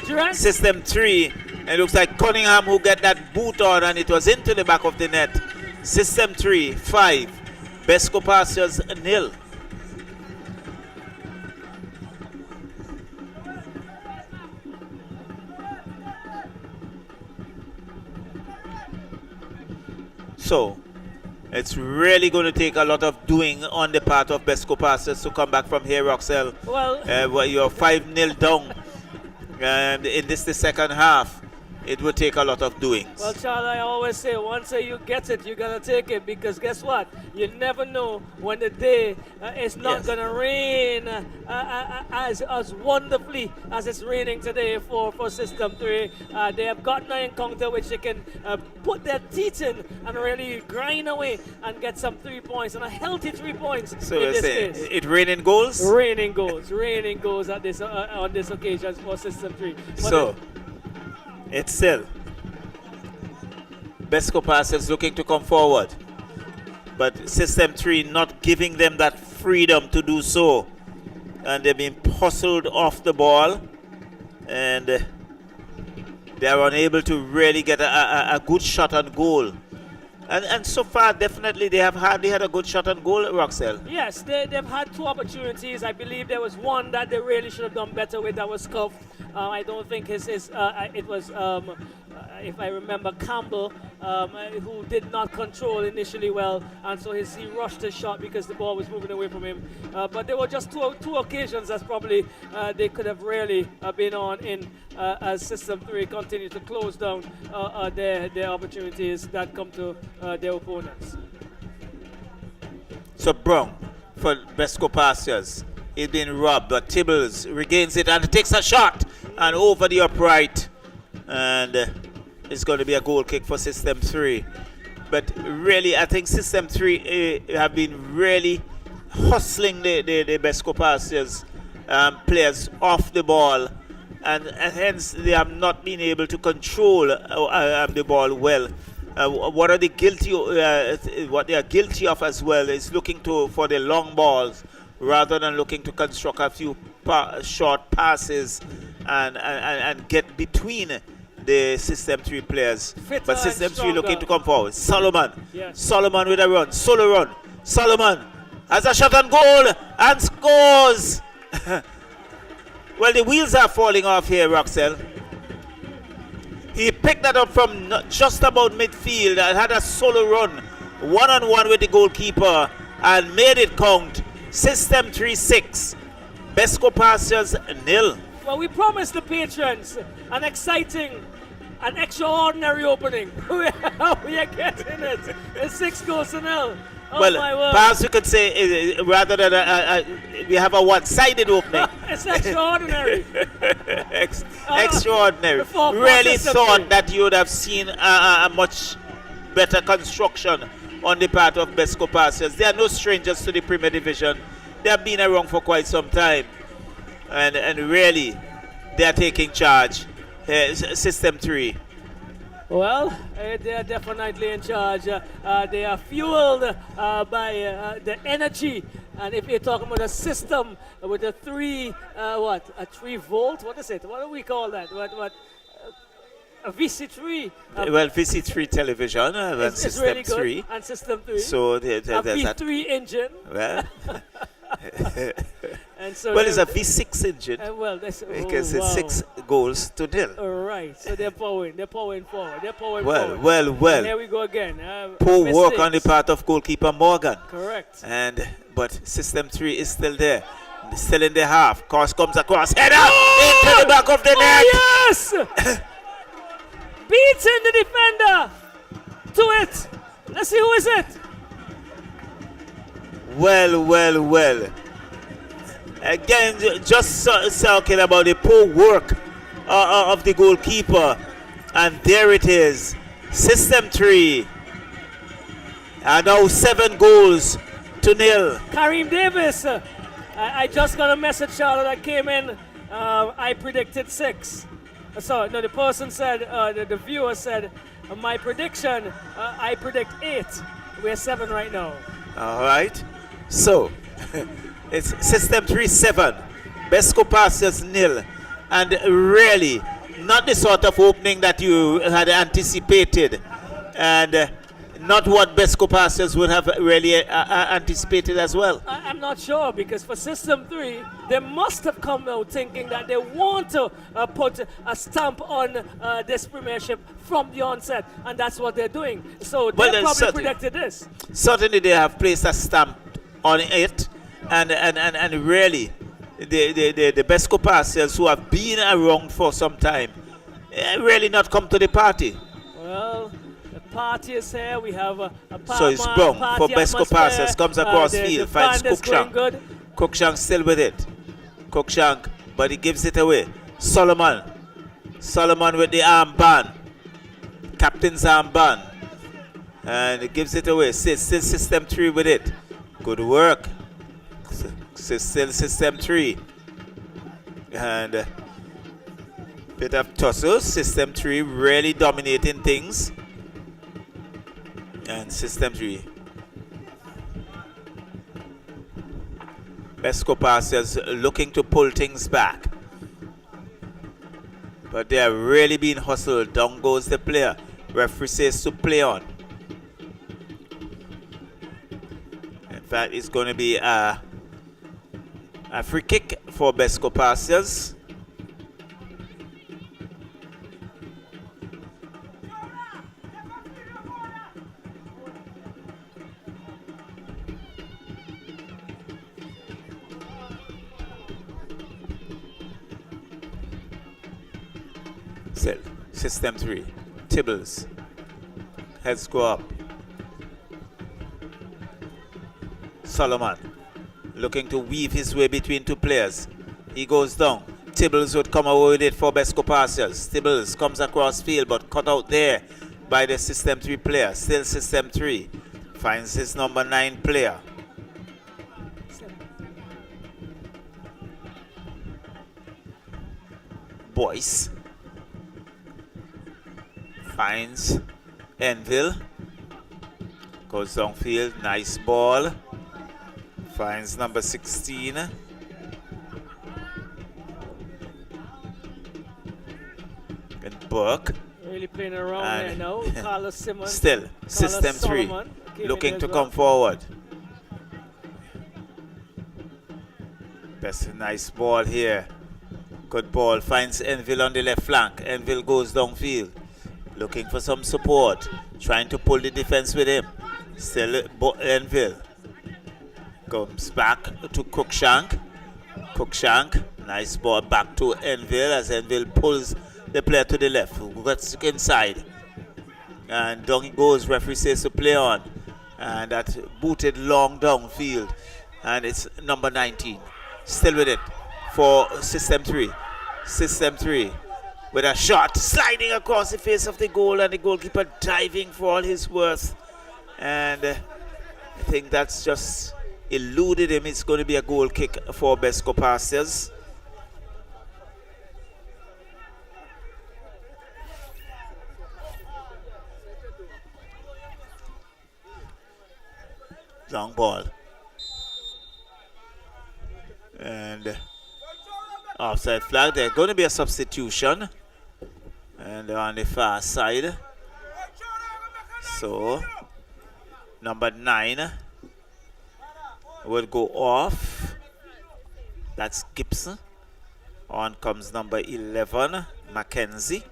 Durant. System 3. It looks like Cunningham who got that boot on, and it was into the back of the net. System 3, 5. BESCO Pastures, 0. So, it's really going to take a lot of doing on the part of BESCO Pastures to come back from here, Roxelle. Well, You're 5-0 down. And in this the second half, it will take a lot of doing. Well, Charles, I always say, once you get it, you got to take it, because guess what? You never know when the day is not going to rain as wonderfully as it's raining today for System 3. They have gotten an encounter which they can put their teeth in and really grind away and get some 3 points, and a healthy 3 points. So in this say case. it raining goals? Raining goals at this on this occasion for System 3. But so it's still BESCO Pastures looking to come forward, but System 3 not giving them that freedom to do so, and they've been pustled off the ball, and they are unable to really get a good shot on goal. And so far, definitely, they had a good shot on goal, Roxelle. Yes, they've had 2 opportunities. I believe there was one that they really should have done better with, that was scuffed. I don't think it was, if I remember, Campbell, who did not control initially well, and so he rushed his shot because the ball was moving away from him. But there were just two occasions that probably they could have really been on in as System 3 continue to close down their opportunities that come to their opponents. So Brown for BESCO Pastures. He's been robbed, but Tibbles regains it and takes a shot and over the upright, and it's going to be a goal kick for System 3. But really, I think System 3 have been really hustling the BESCO Pastures players off the ball, and hence they have not been able to control the ball well. What they are guilty of as well is looking for the long balls rather than looking to construct a few short passes and get between the System 3 players. But System 3 looking to come forward. Solomon. Yes. Solomon with a run. Solo run. Solomon has a shot on goal and scores. Well, the wheels are falling off here, Roxelle. He picked that up from just about midfield and had a solo run, one-on-one with the goalkeeper, and made it count. System 3 6, BESCO Pastures 0. Well, we promised the patrons an exciting, an extraordinary opening. We are getting it. It's 6-0. Oh, well, my word. perhaps you could say rather than we have a one-sided opening. It's extraordinary. Extraordinary. Really thought that you would have seen a much better construction on the part of BESCO Pastures. They are no strangers to the Premier Division. They have been around for quite some time. And really, they are taking charge. System 3. Well, they are definitely in charge. They are fueled by the energy. And if you're talking about a system with a 3 volt? What is it? What do we call that? A VC3. Well, VC3 television and System really 3. Good. And System 3. So there's a that. V3 engine. Well, and so it's a V6 engine. Because it's 6-0. All right. So they're powering forward. Well. And here we go again. Poor work on the part of goalkeeper Morgan. Correct. But System 3 is still there. Still in the half. Cross comes across. Header into the back of the net. Yes! Beats in the defender to it. Let's see who is it. Well. Again, just talking about the poor work of the goalkeeper. And there it is. System 3. And now 7-0. Kareem Davis. I just got a message, Charlotte, that came in. I predicted 6. So, no, the person said, the viewer said, my prediction, I predict 8. We're 7 right now. All right. So, It's System 3-7. BESCO Pastures 0. And really, not the sort of opening that you had anticipated. And not what BESCO Pastures would have really anticipated as well. I'm not sure, because for System 3, they must have come out thinking that they want to put a stamp on this premiership from the onset, and that's what they're doing. So they probably predicted this. Certainly they have placed a stamp on it, and really, the BESCO Pastures, who have been around for some time, really not come to the party. Well, the party is here. We have a so it's Brown for BESCO Pastures, comes across field, finds Cookshank. Cookshank still with it. Cookshank, but he gives it away. Solomon with the armband, captain's armband, and he gives it away. Still System 3 with it. Good work. Still System 3. And bit of tussle. System 3 really dominating things. And System 3. BESCO Pastures looking to pull things back. But they are really being hustled. Down goes the player. Referee says to play on. In fact, it's going to be a free kick for BESCO Pastures. Still, System 3. Tibbles. Heads go up. Solomon looking to weave his way between two players. He goes down. Tibbles would come away with it for BESCO Pastures. Tibbles comes across field, but cut out there by the System 3 player. Still System 3. Finds his number 9 player. Boyce. Finds Enville. Goes downfield. Nice ball. Finds number 16. And Burke. Really playing around here now. Carlos Simmons. Still, System 3 looking to come forward. Best nice ball here. Good ball. Finds Enville on the left flank. Enville goes downfield. Looking for some support. Trying to pull the defense with him. Still Enville. Comes back to Cookshank. Cookshank. Nice ball back to Enville as Enville pulls the player to the left. Gets inside. And down he goes. Referee says to play on. And that booted long downfield. And it's number 19. Still with it for System 3. System 3 with a shot sliding across the face of the goal, and the goalkeeper diving for all his worth. And I think that's just eluded him. It's going to be a goal kick for BESCO Pastures. Long ball. And offside flag. There's going to be a substitution. And on the far side. So, number 9 will go off. That's Gibson. On comes number 11, Mackenzie.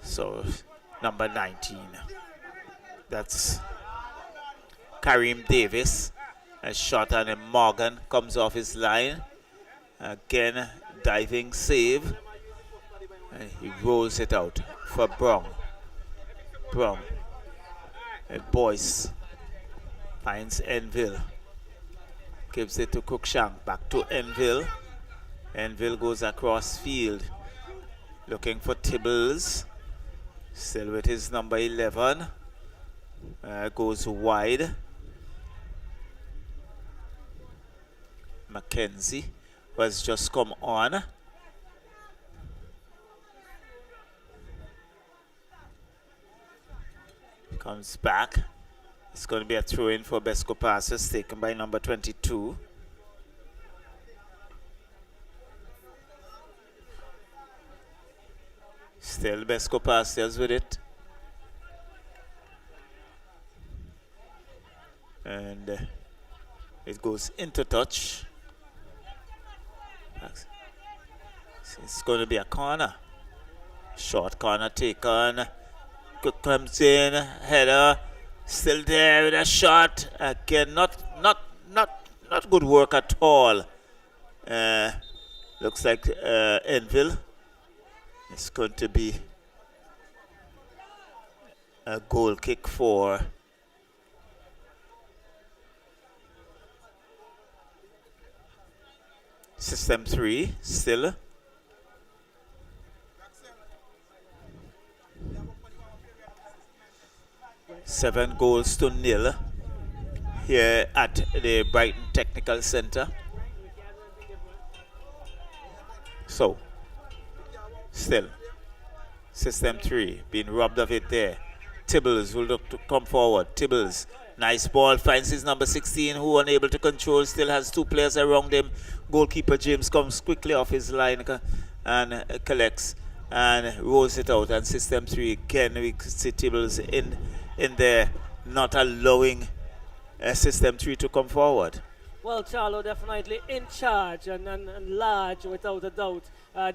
So, number 19. That's Kareem Davis. A shot and Morgan comes off his line. Again, diving save. And he rolls it out for Brown. Brown. And Boyce finds Enville. Gives it to Cookshank. Back to Enville. Enville goes across field. Looking for Tibbles. Still with his number 11. Goes wide. McKenzie, who has just come on. Comes back. It's going to be a throw-in for BESCO Pastures, taken by number 22. Still BESCO Pastures with it. And it goes into touch. It's going to be a corner. Short corner taken. Comes in, header, still there with a shot. Again, not good work at all. Looks like Enville. It's going to be a goal kick for System 3, still. Seven goals to nil here at the Brighton Technical Center. So, still, System 3 being robbed of it there. Tibbles will look to come forward. Tibbles, nice ball, finds his number 16, who unable to control, still has two players around him. Goalkeeper James comes quickly off his line and collects and rolls it out. And System 3 again, we see Tibbles in there, not allowing System 3 to come forward. Well, Charlo definitely in charge and large without a doubt.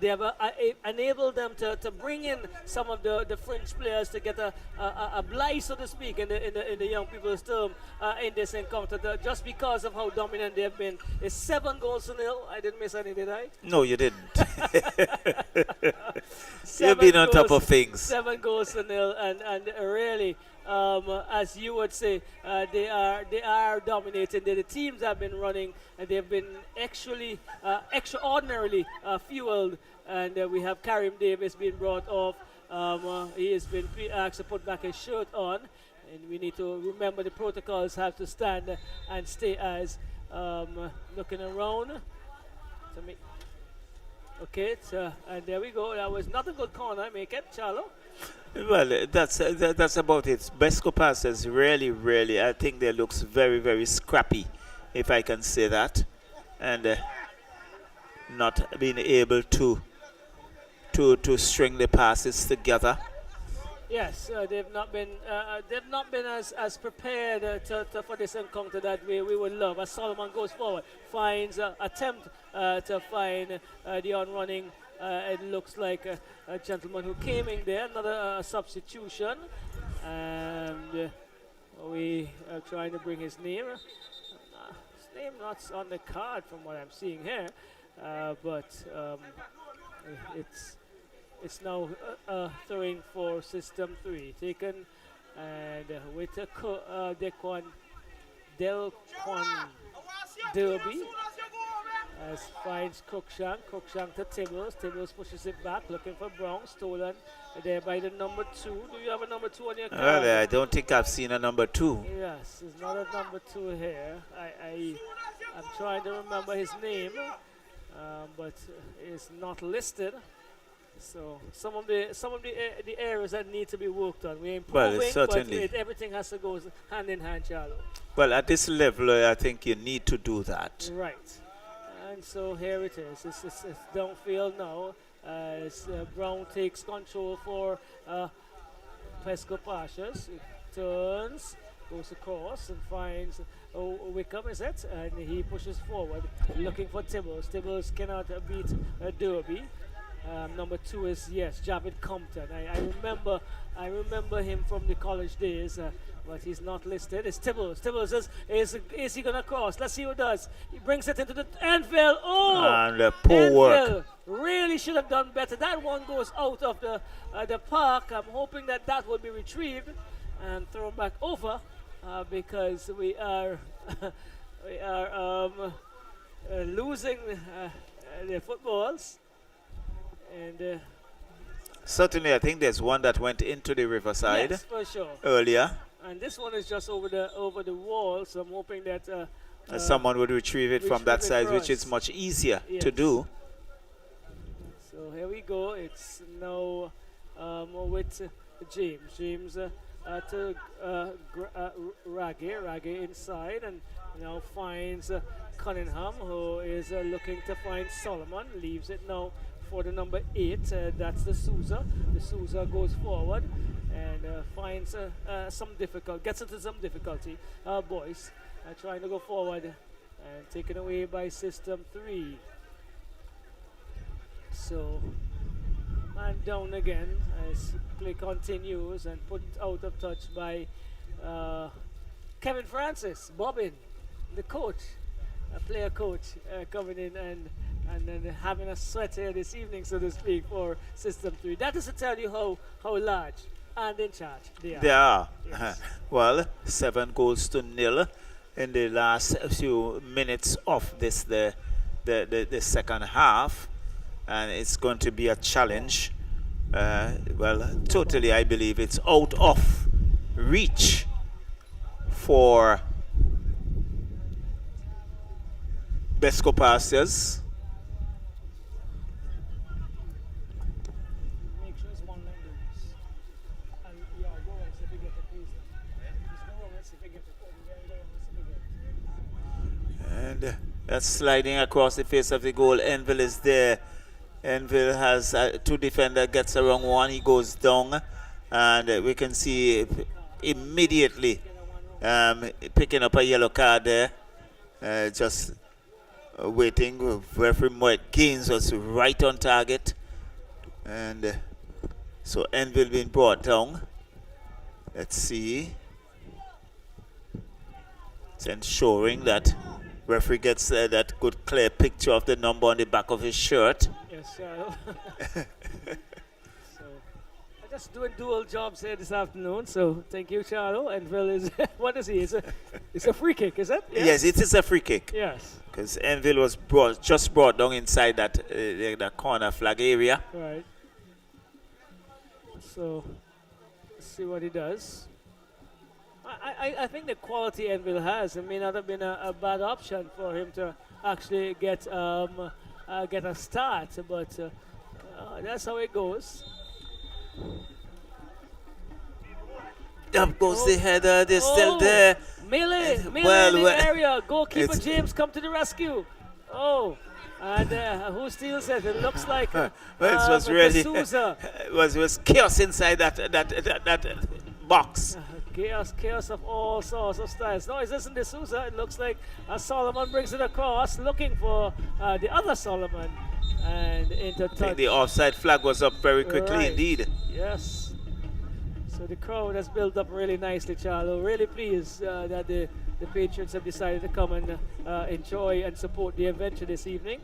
They have enabled them to bring in some of the French players to get a blight, so to speak, in the young people's term in this encounter. Just because of how dominant they have been. It's 7 goals to nil. I didn't miss any, did I? No, you didn't. You've been on top of things. 7 goals to nil, and really, as you would say, they are dominating. The teams have been running, and they've been actually extraordinarily fueled. And we have Karim Davis being brought off. He has been asked to put back his shirt on, and we need to remember the protocols have to stand and stay as looking around to make. Okay, and there we go. That was not a good corner. Make it, Charlo. Well, that's about it. BESCO Pastures really, I think they looks very, very scrappy, if I can say that, and not being able to string the passes together. Yes, they've not been as prepared for this encounter that we would love. As Solomon goes forward, finds attempt to find the on-running. It looks like a gentleman who came in there, another substitution, and we are trying to bring his name. His name not on the card from what I'm seeing here, but it's now throwing for System 3, taken, and with Delquan Derby. As finds Cruikshank to Tibbles. Tibbles pushes it back, looking for Brown. Stolen there by the number 2. Do you have a number 2 on your card? Well, I don't think I've seen a number 2. Yes, there's not a number 2 here. I'm trying to remember his name, but it's not listed. So some of the areas that need to be worked on. We're improving, well, certainly. But everything has to go hand in hand, Charlo. Well, at this level, I think you need to do that. Right. And so here it is. It's downfield now as Brown takes control for BESCO Pastures. Turns, goes across and finds Wickham, is it? And he pushes forward, looking for Tibbles. Tibbles cannot beat Derby. Number 2 is, yes, Javid Compton. I remember him from the college days, but he's not listed. It's Tibbles. Tibbles is he going to cross? Let's see who does. He brings it into the Enfield. Oh! And poor work. Really should have done better. That one goes out of the park. I'm hoping that would be retrieved and thrown back over because we are losing the footballs. And certainly, I think there's one that went into the riverside yes, for sure. earlier. And this one is just over the wall, so I'm hoping that someone would retrieve it from that side, which is us. much easier Yes. to do. So here we go. It's now with James. James to Raggy inside, and now finds Cunningham, who is looking to find Solomon. Leaves it now for the number 8. That's the Souza. The Souza goes forward and finds some difficulty, gets into some difficulty. Boys trying to go forward and taken away by System 3. So, man down again as play continues and put out of touch by Kevin Francis, Bobbin, the coach, player coach, coming in and then having a sweat here this evening, so to speak, for System 3. That is to tell you how large and in charge they are. They are. Yes. Well, 7-0 in the last few minutes of this the second half, and it's going to be a challenge. Well, totally, I believe it's out of reach for BESCO Pastures. Make sure it's one line loose. And yeah, go on, see if you get the piece. Just go on, see if you get the And that's sliding across the face of the goal. Enville is there. Enville has 2 defender, gets around one, he goes down, and we can see immediately picking up a yellow card there. Just waiting. Referee Moet Gaines was right on target, and so Enville being brought down. Let's see. It's ensuring that referee gets that good clear picture of the number on the back of his shirt. Yes, Charlo. So, I'm just doing dual jobs here this afternoon, so thank you, Charlo. Enville is, what is he? It's a free kick, is it? Yes, it is a free kick. Yes. Because Enville was just brought down inside that corner flag area. Right. So, let's see what he does. I think the quality Enville has, it may not have been a bad option for him to actually get a start, but that's how it goes. Up goes the header, they're still there. Melee in well, the area. Goalkeeper James come to the rescue. Oh, and who steals it? It looks like Well, it was really D'Souza. it was chaos inside that box. Chaos of all sorts of styles. No, it isn't D'Souza. It looks like Solomon brings it across, looking for the other Solomon, and into touch. I think the offside flag was up very quickly Right. indeed. Yes. So the crowd has built up really nicely, Charlo. Really pleased that the Patriots have decided to come and enjoy and support the adventure this evening.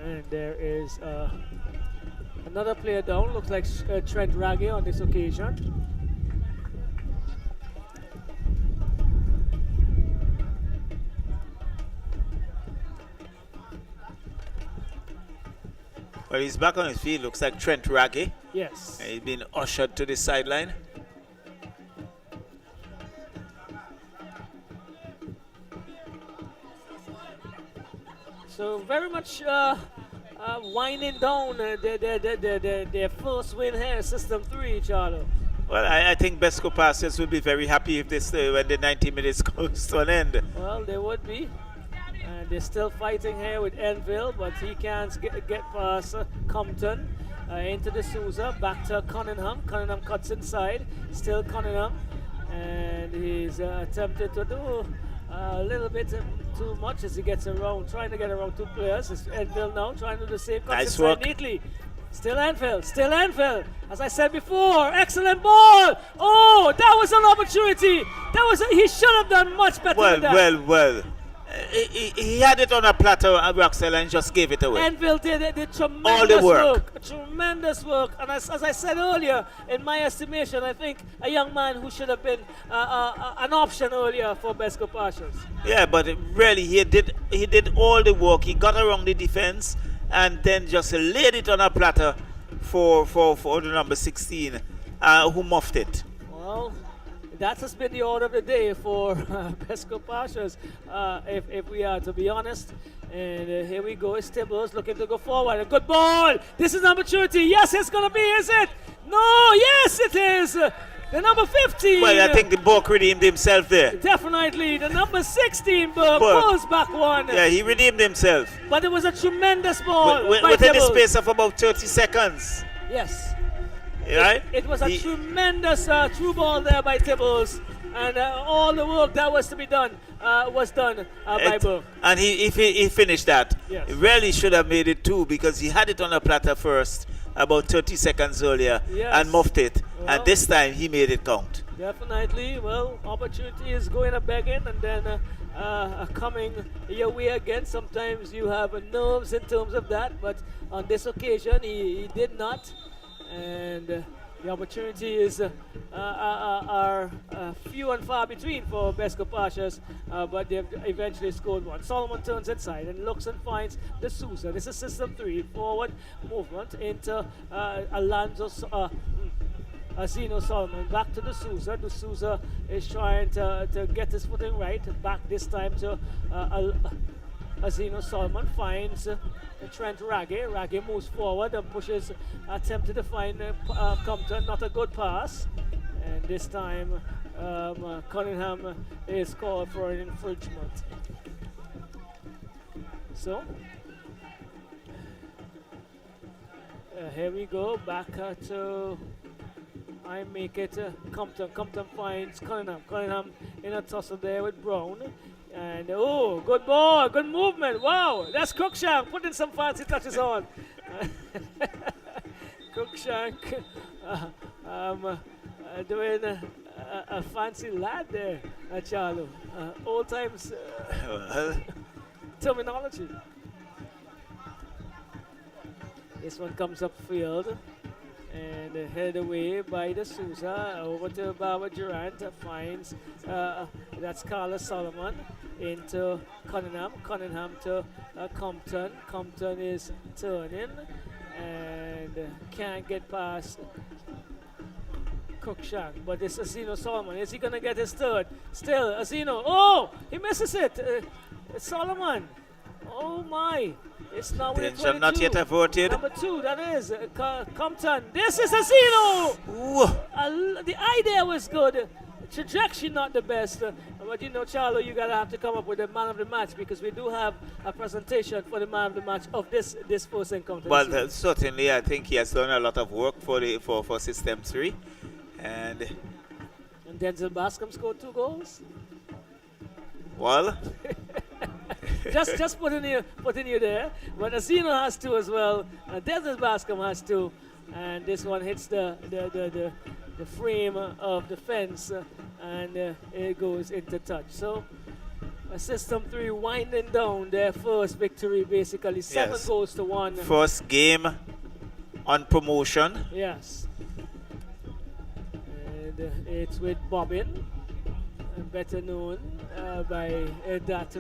And there is another player down. Looks like Trent Raggy on this occasion. Well, he's back on his feet. Looks like Trent Raggy. Yes. He's been ushered to the sideline. So very much winding down their first win here, System 3, Charlo. Well, I think BESCO Pastures will be very happy if this when the 90 minutes comes to an end. Well, they would be. And they're still fighting here with Enville, but he can't get past Compton. Into the Souza, back to Cunningham. Cunningham cuts inside, still Cunningham. And he's attempted to do a little bit too much as he gets around, trying to get around 2 players. It's Enville now, trying to do the same. Cuts Nice inside work. neatly. Still Enfield. As I said before, excellent ball. Oh, that was an opportunity. He should have done much better than that. Well. He had it on a platter at Roxell and just gave it away. Enfield did tremendous All the work. Tremendous work. And as I said earlier, in my estimation, I think a young man who should have been an option earlier for BESCO Pastures. Yeah, but really he did all the work. He got around the defense and then just laid it on a platter for the number 16 who muffed it. Well, that has been the order of the day for BESCO Pastures, if we are to be honest. And here we go, it's Tibbles looking to go forward. A good ball. This is an opportunity. Yes, it's going to be, is it? No, yes, it is. The number 15. Well, I think the Buck redeemed himself there. Definitely. The number 16 pulls back one. Yeah, he redeemed himself. But it was a tremendous ball. Within the space of about 30 seconds. Yes. Right? It was a tremendous through ball there by Tibbles. And all the work that was to be done was done by Buck. And he finished that. Yes. He really should have made it too, because he had it on a platter first about 30 seconds earlier and muffed it. Well, and this time he made it count. Definitely. Well, opportunity is going a begging and then coming your way again. Sometimes you have nerves in terms of that, but on this occasion he did not. And the opportunities are few and far between for BESCO Pastures, but they've eventually scored one. Solomon turns inside and looks and finds the Sousa. This is system 3, forward movement into Zeno Solomon. Back to the Sousa. The Sousa is trying to get his footing right. Back this time to Zeno Solomon. Finds Trent Raggy. Raggy moves forward and pushes, attempted to find Compton. Not a good pass. And this time Cunningham is called for an infringement. So here we go. Back to I make it Compton. Compton finds Cunningham. Cunningham in a tussle there with Brown. And oh, good ball, good movement. Wow, that's Cruikshank putting some fancy touches on. Cruikshank doing a fancy lad there, Charlo. Old times terminology. This one comes upfield and headed away by the Sousa. Over to Barbara Durant. Finds that's Carlos Solomon into Cunningham. Cunningham to Compton. Compton is turning and can't get past Cruikshank. But it's Azino Solomon. Is he going to get his third? Still, Azino. Oh, he misses it. It's Solomon. Oh my. It's now with 22. Not yet averted. Number 2, that is Compton. This is Azino. The idea was good. Trajectory not the best, but you know, Charlo, you gotta have to come up with a man of the match, because we do have a presentation for the man of the match of this first encounter. Well, certainly, I think he has done a lot of work for System 3, and Denzel Bascom scored 2 goals. Well, just putting you there, but Azino has 2 as well. Denzel Bascom has 2, and this one hits the frame of the fence and it goes into touch. So System 3 winding down their first victory, basically 7 goals to 1. First game on promotion. Yes. And it's with Bobbin, better known by that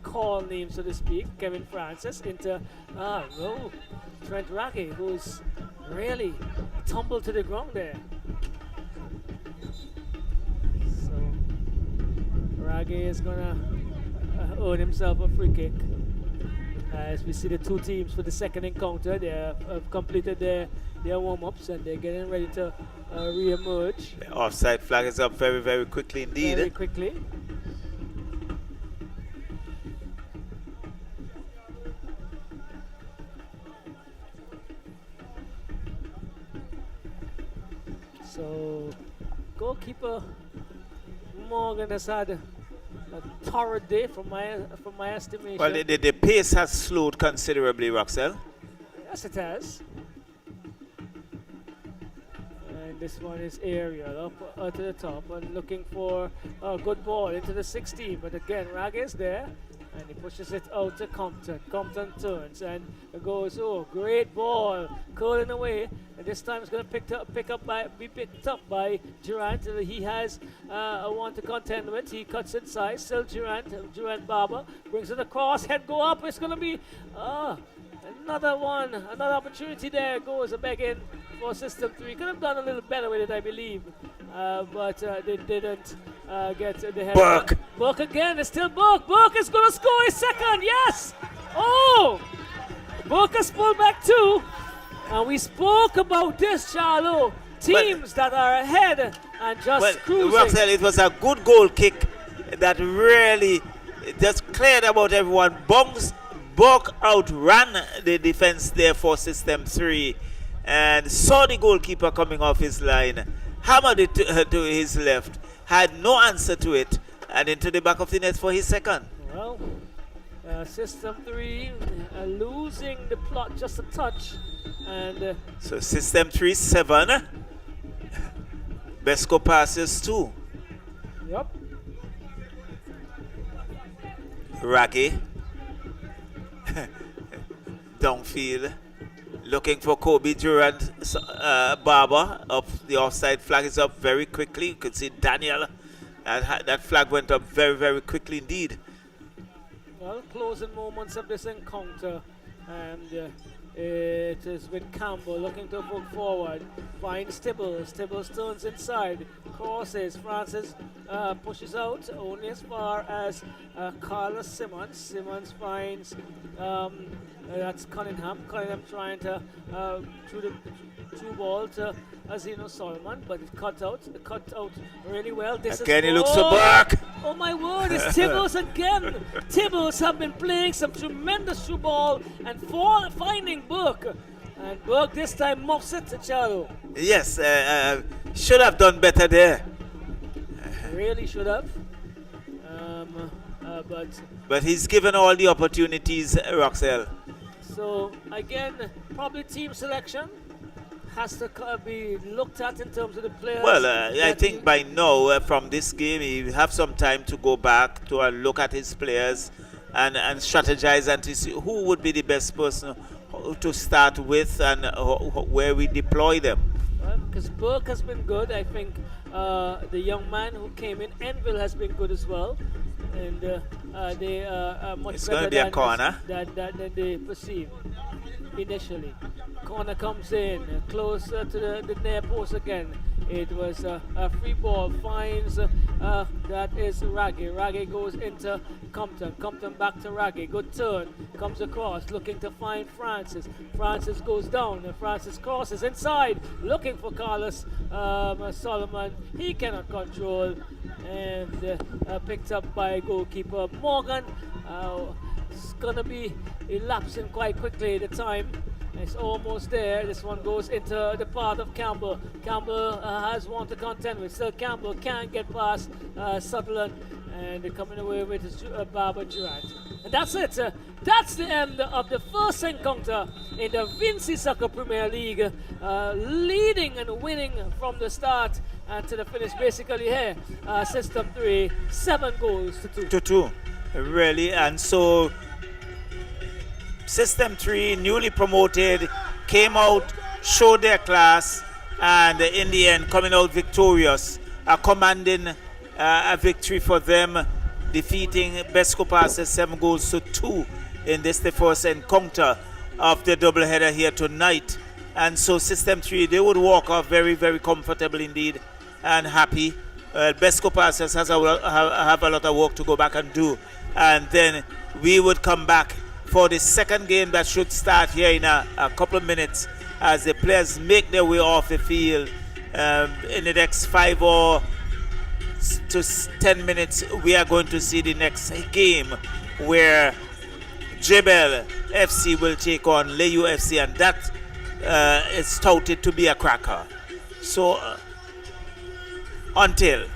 call name, so to speak, Kevin Francis, into Trent Raggy, who's really tumbled to the ground there. So Raggy is gonna earn himself a free kick. As we see the 2 teams for the second encounter, they have completed their warm-ups and they're getting ready to re-emerge. The offside flag is up very, very quickly indeed. Very quickly. So, goalkeeper Morgan has had a torrid day from my estimation. Well, the pace has slowed considerably, Roxelle. Yes, it has. And this one is aerial up to the top and looking for a good ball into the 16. But again, Rag is there. And he pushes it out to Compton. Compton turns and goes, oh, great ball, curling away. And this time it's going to be picked up by Durant. He has a one to contend with. He cuts inside, still Durant Barber brings it across, head go up. It's going to be another one, another opportunity there. Goes a begging for System 3. Could have done a little better with it, I believe. But they didn't get the head. Burke. Burke again. It's still Burke. Burke is going to score his second. Yes. Oh. Burke has pulled back too. And we spoke about this, Charlo. Teams that are ahead and just cruising. Roxelle, it was a good goal kick that really just cleared about everyone. Burke outran the defense there for System 3 and saw the goalkeeper coming off his line, hammered it to his left, had no answer to it, and into the back of the net for his second. Well, System 3 losing the plot just a touch. And so System 3 7, BESCO Pastures 2. Yep. Raggy downfield looking for Kobe Durant. Barber up, the offside flag is up very quickly. You can see Daniel, that flag went up very, very quickly indeed. Well, closing moments of this encounter, and it is with Campbell looking to move forward, finds Tibbles. Tibbles turns inside, crosses. Francis pushes out only as far as Carlos Simmons. Simmons finds that's Cunningham. Cunningham trying to through the through ball to Azino Solomon, but it cut out really well. This again, is he looks for Burke. Oh my word, it's Tibbles again. Tibbles have been playing some tremendous through ball and finding Burke. And Burke this time muffs it to Charo. Yes, should have done better there. Really should have. But he's given all the opportunities, Roxelle. So again, probably team selection has to be looked at in terms of the players. Well, I think by now from this game he will have some time to go back to look at his players and strategize and to see who would be the best person to start with and where we deploy them. Because Burke has been good. I think the young man who came in, Enville, has been good as well. And they are much it's better going to be a corner than they perceived initially. Corner comes in, closer to the near post again. It was a free ball, finds that is Raggy. Raggy goes into Compton. Compton back to Raggy. Good turn, comes across, looking to find Francis. Francis goes down, and Francis crosses inside, looking for Carlos Solomon. He cannot control, and picked up by goalkeeper Morgan. It's gonna be elapsing quite quickly the time. It's almost there. This one goes into the path of Campbell. Campbell has one to contend with. Still Campbell can't get past Sutherland, and they're coming away with his Barbara Durant. And that's it. That's the end of the first encounter in the VINCY Soccer Premier League, leading and winning from the start and to the finish. Basically here, System 3, 7 goals to 2. Really, and so System 3, newly promoted, came out, showed their class, and in the end coming out victorious, commanding a victory for them, defeating BESCO Pastures 7 goals to 2 in this the first encounter of the doubleheader here tonight. And so System 3, they would walk off very, very comfortable indeed and happy. BESCO Pastures have a lot of work to go back and do, and then we would come back for the second game that should start here in a couple of minutes as the players make their way off the field. In the next 5 or to 10 minutes, we are going to see the next game where Jebelle FC will take on Leu FC, and that is touted to be a cracker. So until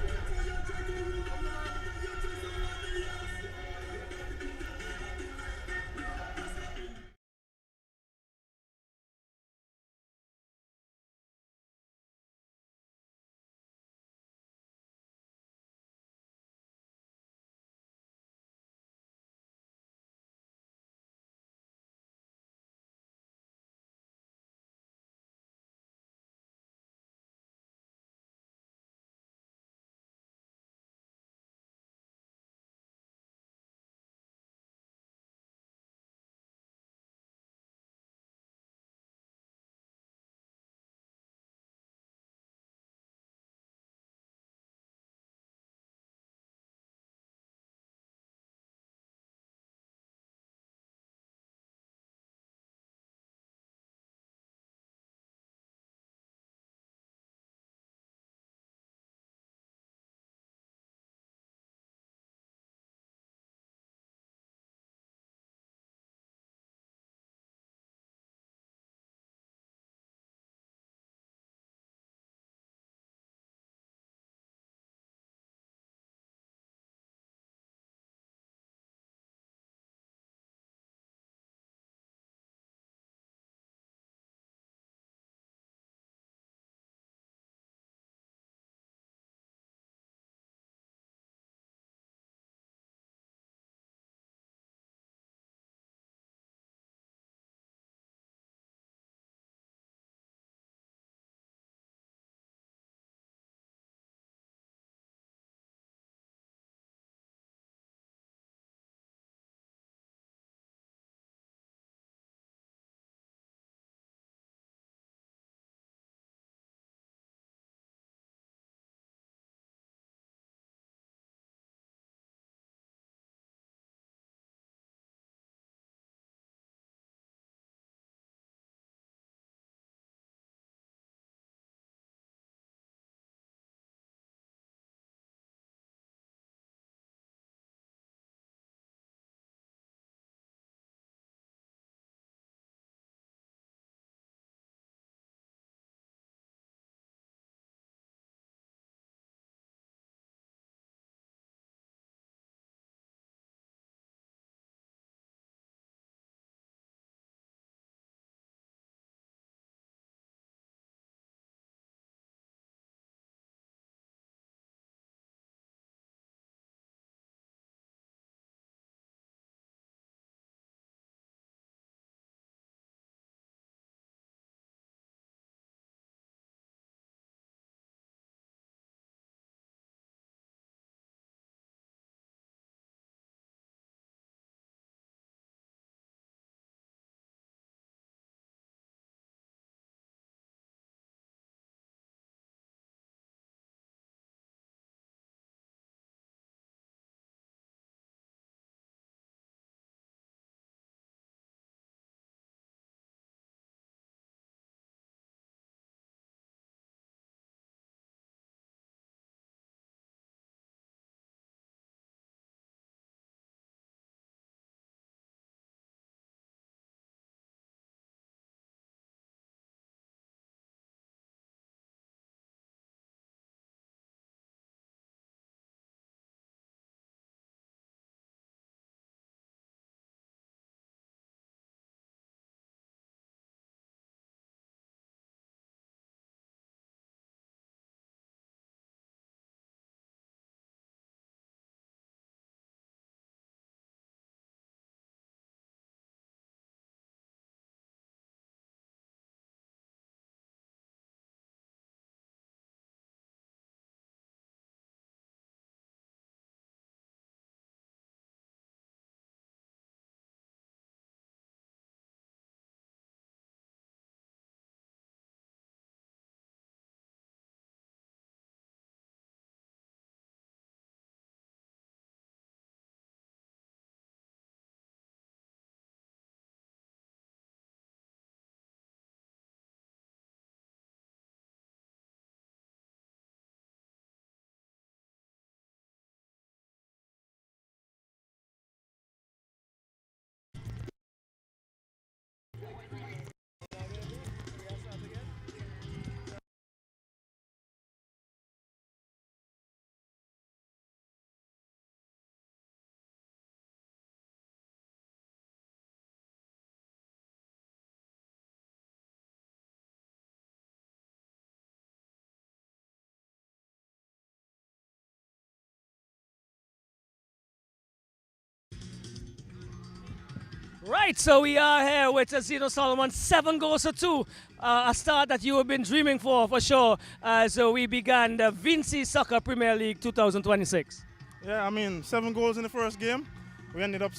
Right, so we are here with Zeno Solomon, 7 goals to 2. A start that you have been dreaming for sure, as we began the VINCY Soccer Premier League 2026. Yeah, I mean, 7 goals in the first game. We ended up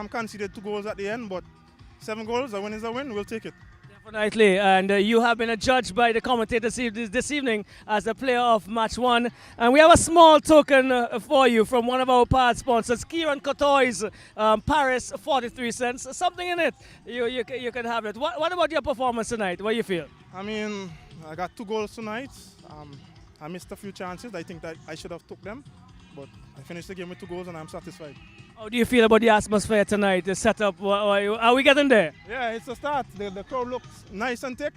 conceded 2 goals at the end, but 7 goals, a win is a win, we'll take it. Definitely, and you have been adjudged by the commentators this evening as the player of match 1. And we have a small token for you from one of our past sponsors, Kieran Cotoy's Paris 43 cents. Something in it, you can have it. What about your performance tonight? What do you feel? I mean, I got 2 goals tonight. I missed a few chances. I think that I should have took them, but I finished the game with 2 goals and I'm satisfied. How do you feel about the atmosphere tonight, the setup? Are we getting there? Yeah, it's a start. The crowd looks nice and thick,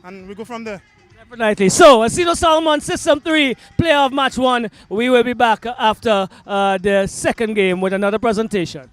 and we go from there. Definitely. So, Zeno Solomon, System 3, player of match 1. We will be back after the second game with another presentation.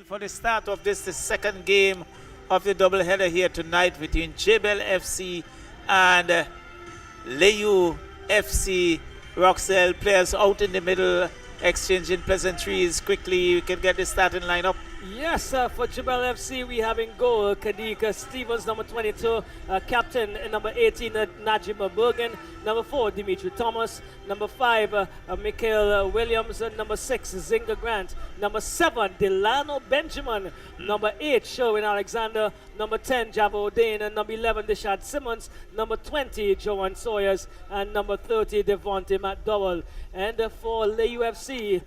For the start of this, the second game of the doubleheader here tonight between Jebelle FC and Leu FC. Roxelle, players out in the middle, exchanging pleasantries. Quickly, we can get the starting lineup. Yes, for Jebelle FC, we have in goal Kadika Stevens, number 22, captain number 18, Najib Bergen, number 4, Dimitri Thomas, number 5, Michael Williams, number 6, Zinga Grant, number 7, Delano Benjamin, number 8, Sherwin Alexander, number 10, Javo Dane, and number 11, Deshad Simmons, number 20, Joan Sawyers, and number 30, Devontae McDowell. And for Leu UFC,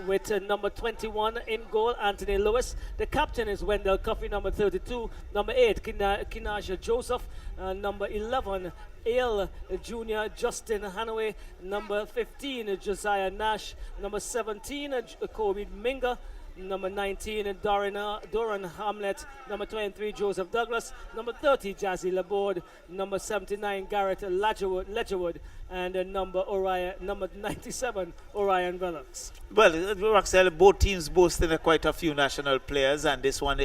with number 21 in goal, Anthony Lewis. The captain is Wendell Coffey, number 32. Number 8, Kinaja Joseph. Number 11, Ale Jr. Justin Hanaway. Number 15, Josiah Nash. Number 17, Kobe Minga. Number 19, Doran Hamlet. Number 23, Joseph Douglas. Number 30, Jazzy Laborde. Number 79, Garrett Ledgerwood. And number 97, Orion Velox. Well, Roxelle, both teams boasting quite a few national players, and this one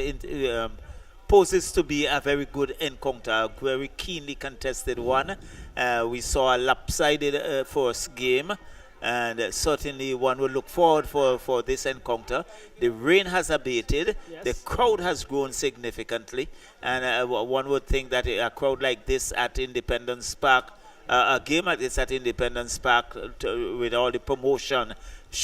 poses to be a very good encounter, a very keenly contested one. We saw a lopsided first game, and certainly one will look forward for this encounter. The rain has abated, yes. The crowd has grown significantly, and one would think that a crowd like this at Independence Park, a game like this at Independence Park with all the promotion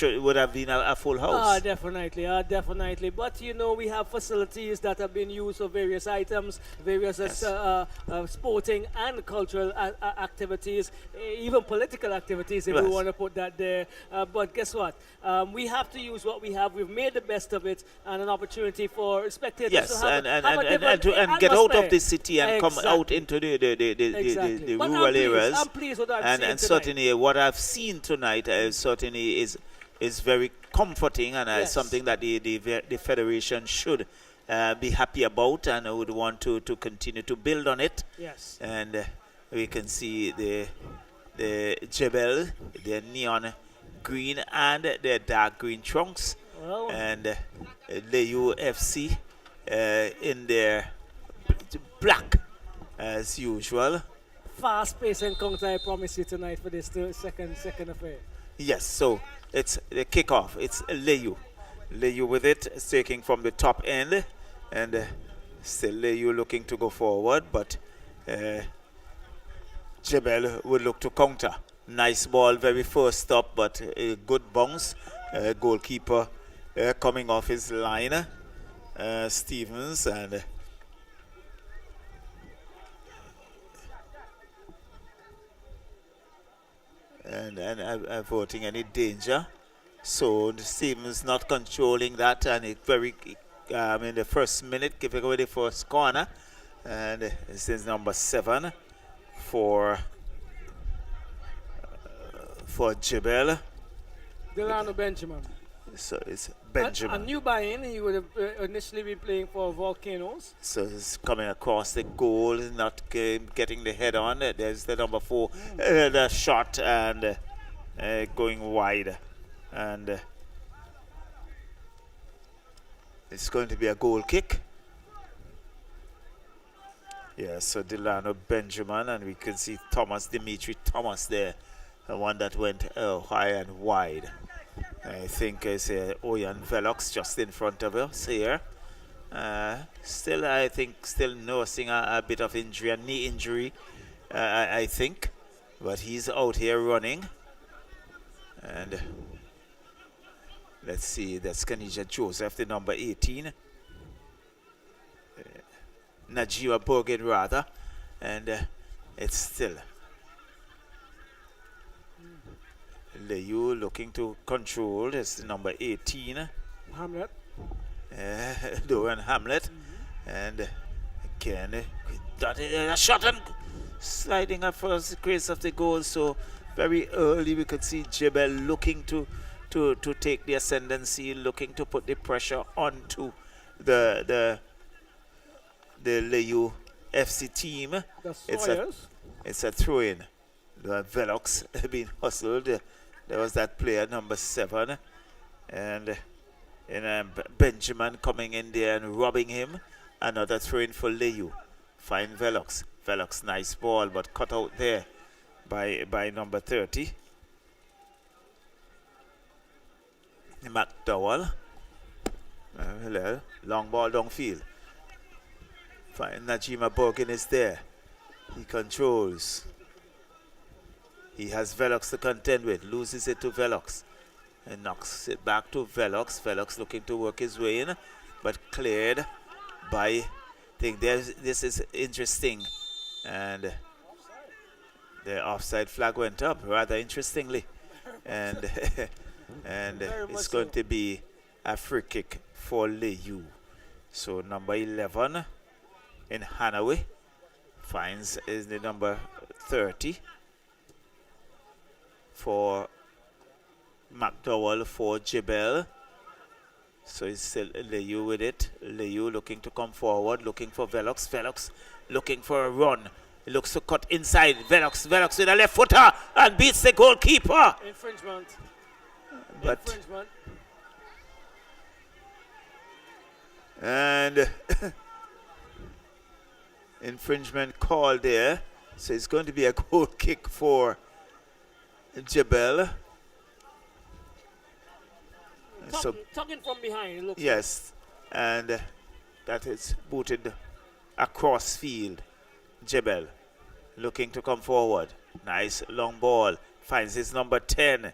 would have been a full house. Definitely. But you know, we have facilities that have been used for various items, various sporting and cultural activities, even political activities, if we want to put that there. But guess what? We have to use what we have. We've made the best of it, and an opportunity for spectators to have and get out of the city and come out into the rural areas. I'm pleased with what I've seen and certainly what I've seen tonight certainly is very comforting, and something that the federation should be happy about, and would want to continue to build on it. Yes. And we can see the Jebelle, their neon green and their dark green trunks, and Leu FC in their black as usual. Fast-paced encounter, I promise you, tonight for this second affair. Yes, so it's the kickoff. It's Leu with it, taking from the top end, and still Leu looking to go forward, but Jebelle would look to counter. Nice ball, very first stop, but a good bounce. Goalkeeper coming off his line, Stevens, and avoiding any danger. So Stevens not controlling that, and it very in the first minute giving away the first corner, and this is number 7 for Jebelle. Delano Benjamin. So it's Benjamin. A new buy-in. He would have initially been playing for Volcanoes. So it's coming across the goal, not getting the head on. There's the number 4, the shot, and going wide. And it's going to be a goal kick. Yeah, so Delano Benjamin, and we can see Dimitri Thomas there, the one that went high and wide. I think it's Oyan Velox just in front of us here. Still nursing a bit of injury, a knee injury, I think. But he's out here running. And let's see, that's Kanija Joseph, the number 18. Najima Borgin, rather. And it's still Leu looking to control. It's number 18. Hamlet. Doran Hamlet. And again, that is a shot and sliding up for the grace of the goal. So very early we could see Jebelle looking to take the ascendancy, looking to put the pressure onto the Leu FC team. It's a throw-in. The Velox being hustled. There was that player, number 7. And And Benjamin coming in there and robbing him. Another throw in for Leu. Fine Velox. Velox, nice ball, but cut out there by number 30. McDowell. Hello. Long ball downfield. Fine. Najima Borgin is there. He controls. He has Velox to contend with. Loses it to Velox. And knocks it back to Velox. Velox looking to work his way in, but cleared by, I think this is interesting. And the offside flag went up rather interestingly. And and it's going to be a free kick for Leu. So number 11 in Hanaway finds is the number 30 for McDowell for Jebelle. So it's still Leu with it. Leu looking to come forward, looking for Velox. Velox looking for a run. He looks to cut inside. Velox with a left footer and beats the goalkeeper. Infringement. But Infringement. And infringement call there. So it's going to be a goal kick for Jebelle. So tugging from behind, it looks yes, and that is booted across field. Jebelle looking to come forward. Nice long ball. Finds his number 10.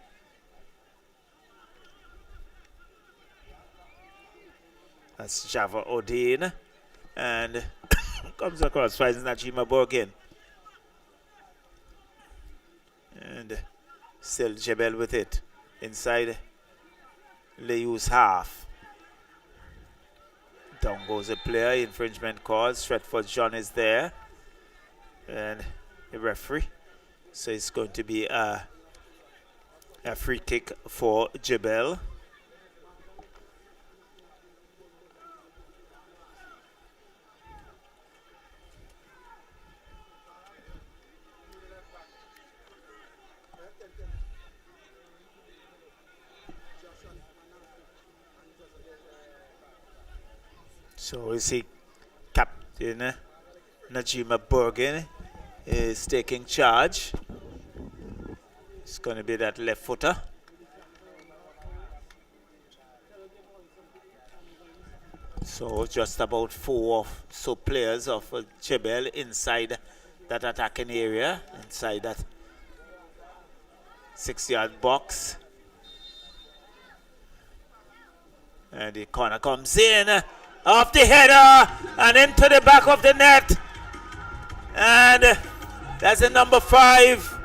That's Java Odin. And comes across, finds Najima Borgin. And still Jebelle with it. Inside Leu's half. Down goes a player. Infringement call. Stretford John is there. And the referee. So it's going to be a free kick for Jebelle. So we see Captain Najima Bergen is taking charge. It's going to be that left footer. So just about 4 players of Jebelle inside that attacking area, inside that 6-yard box. And the corner comes in. Off the header and into the back of the net. And that's the number 5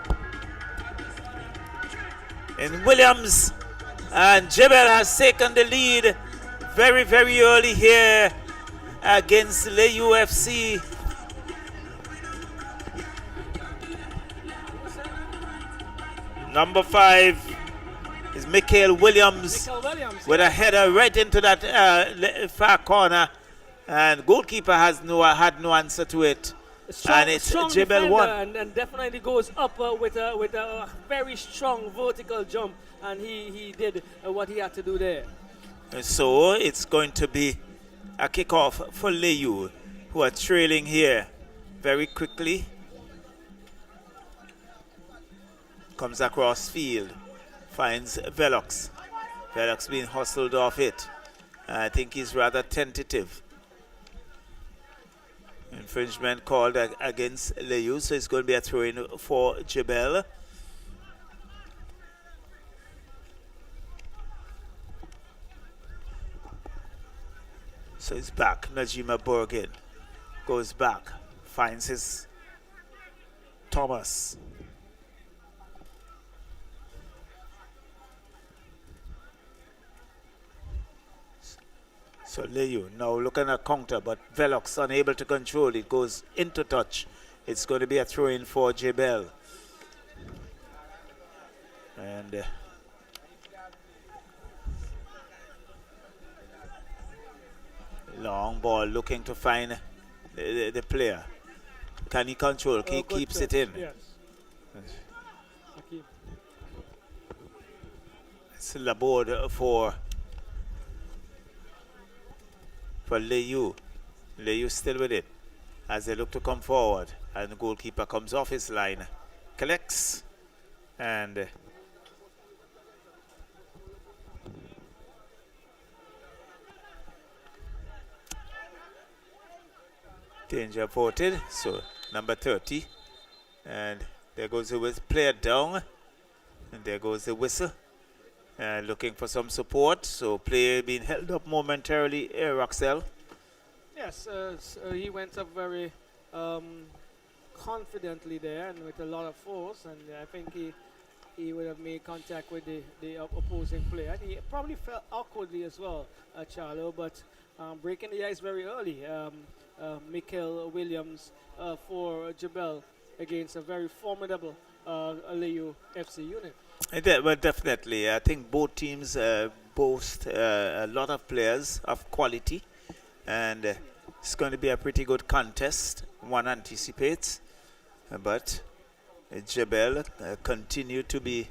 in Williams. And Jebelle has taken the lead very, very early here against Leu FC. Number 5 is Michael Williams with a header right into that far corner, and goalkeeper had no answer to it. And it's Jebelle 1. And definitely goes up with a very strong vertical jump, and he did what he had to do there. So it's going to be a kickoff for Leu, who are trailing here very quickly. Comes across field. Finds Velox. Velox being hustled off it. I think he's rather tentative. Infringement called against Leu, so it's going to be a throw-in for Jebelle. So he's back. Najima Borgin goes back. Finds his Thomas. So Leu now looking at counter, but Velox unable to control it, goes into touch. It's going to be a throw-in for Jebelle. And long ball looking to find the player. Can he control? He keeps it in. Yes. It's Laborde for for Leu. Leu still with it as they look to come forward. And the goalkeeper comes off his line, collects, and danger averted. So number 30. And there goes the whistle, player down. And there goes the whistle. Looking for some support. So player being held up momentarily, Roxelle. Yes, so he went up very confidently there and with a lot of force, and I think he would have made contact with the opposing player. And he probably felt awkwardly as well, Charlo, but breaking the ice very early. Mikel Williams for Jebelle against a very formidable Leu FC unit. Well, definitely. I think both teams boast a lot of players of quality, and it's going to be a pretty good contest, one anticipates. But Jebelle continue to be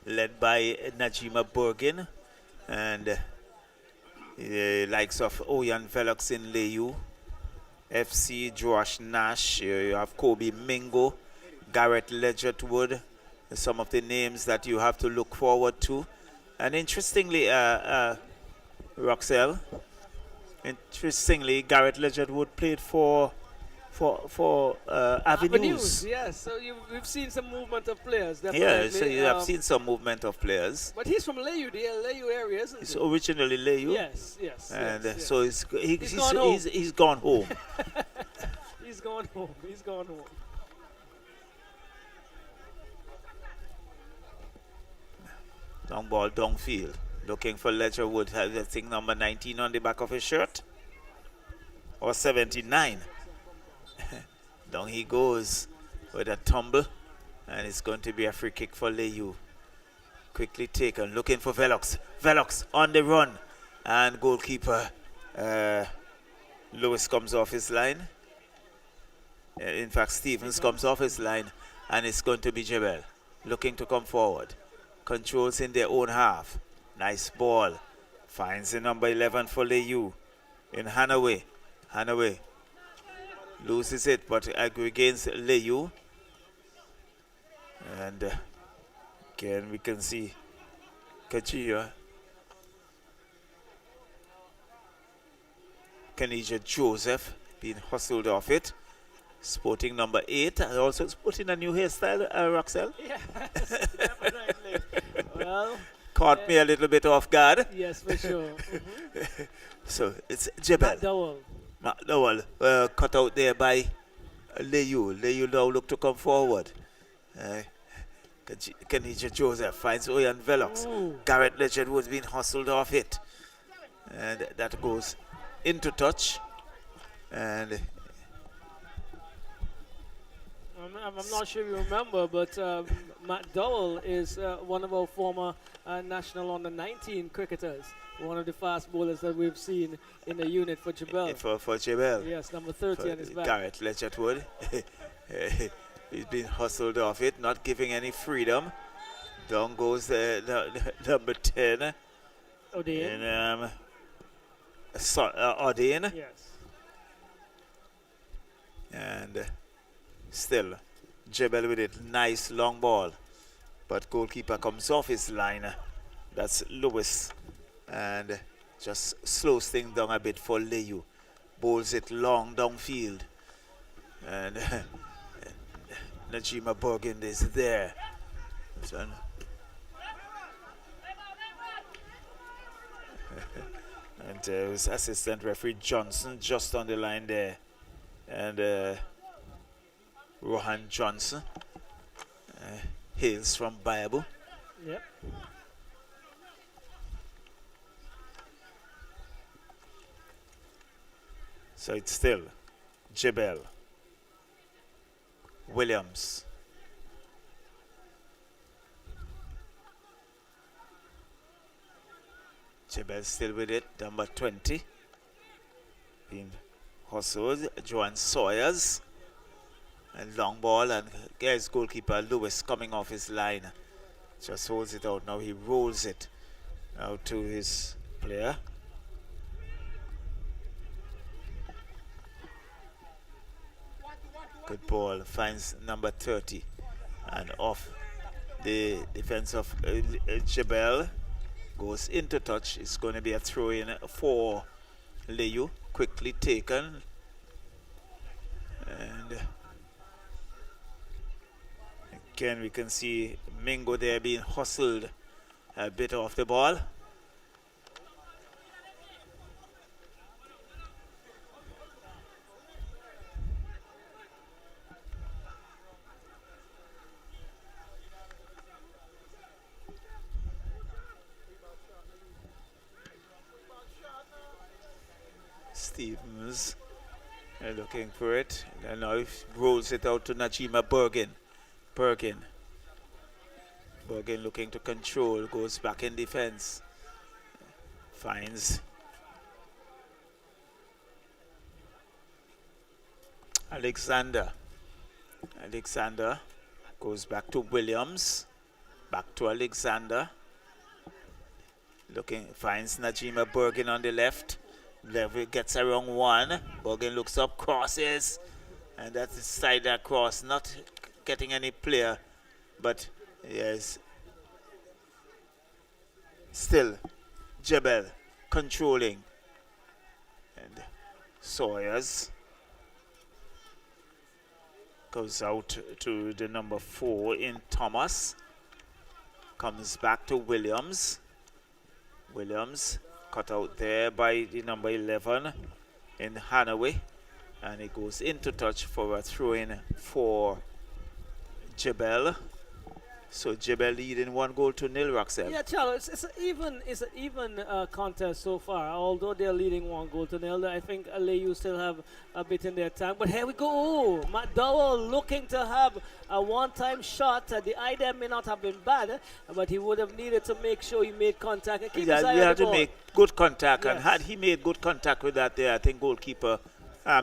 led by Najima Bergin, and the likes of Oyan Velox in Leu FC, Josh Nash, you have Kobe Mingo, Garrett Ledgerwood, some of the names that you have to look forward to. And interestingly, Roxelle, Garrett Ledgerwood played for Avenues. Yes, so we've seen some movement of players, definitely. Yeah, so you have seen some movement of players. But he's from Leu, the Leu area, isn't he? He's originally Leu. Yes. And yes. so he's gone home. He's gone home. He's gone home. Long ball, downfield. Looking for Ledgerwood. I think number 19 on the back of his shirt. Or 79. Down he goes with a tumble. And it's going to be a free kick for Leu. Quickly taken. Looking for Velox. Velox on the run. And goalkeeper Lewis comes off his line. In fact, Stevens comes off his line. And it's going to be Jebelle looking to come forward. Controls in their own half. Nice ball. Finds the number 11 for Leu in Hanaway. Hanaway loses it, but regains Leu. And again, we can see Kajia. Kenija Joseph being hustled off it. Sporting number 8, and also sporting a new hairstyle, Roxelle. Yes, definitely. Well, caught me a little bit off guard. Yes, for sure. So it's Jebelle. Matt Dowell, cut out there by Leu. Leu now look to come forward. Kenija Joseph finds Oyan Velox. Garrett Legend was being hustled off it. And that goes into touch. And I'm not sure you remember, but Matt Dowell is one of our former national under-19 cricketers. One of the fast bowlers that we've seen in the unit for Jebelle. For Jebelle. Yes, number 30 on his back. Garrett Ledgerwood. He's been hustled off it, not giving any freedom. Down goes number 10. Odean. Odean. Yes. And still, Jebelle with it. Nice long ball. But goalkeeper comes off his line. That's Lewis. And just slows things down a bit for Leu. Bowls it long downfield. And Najima Bergen is there. And his assistant referee Johnson just on the line there. And Rohan Johnson hails from Bible. Yep. So it's still Jebelle, Williams, Jebelle still with it, number 20, being hustled, Joan Sawyers, and long ball, and there's goalkeeper Lewis coming off his line, just holds it out. Now he rolls it out to his player. Good ball, finds number 30. And off the defense of Jebelle. Goes into touch. It's going to be a throw in for Leu. Quickly taken. And again, we can see Mingo there being hustled a bit off the ball. Stevens looking for it, and now he rolls it out to Najima Bergen. Bergen looking to control, goes back in defense, finds Alexander goes back to Williams, back to Alexander, finds Najima Bergen on the left. Level gets around one. Bergen looks up, crosses, and that's the side that cross. Not getting any player, but yes, still Jebelle controlling, and Sawyers goes out to the number 4 in Thomas. Comes back to Williams. Cut out there by the number 11 in Hanaway, and it goes into touch for a throw-in for Jebelle. So Jebelle leading 1-0, Roxelle. Yeah, Charles, it's an even contest so far. Although they're leading 1-0, I think Leu still have a bit in their tank. But here we go. McDowell looking to have a one-time shot. The idea may not have been bad, but he would have needed to make sure he made contact and keep his eye on the ball. He had to make good contact, yes. And had he made good contact with that there, I think goalkeeper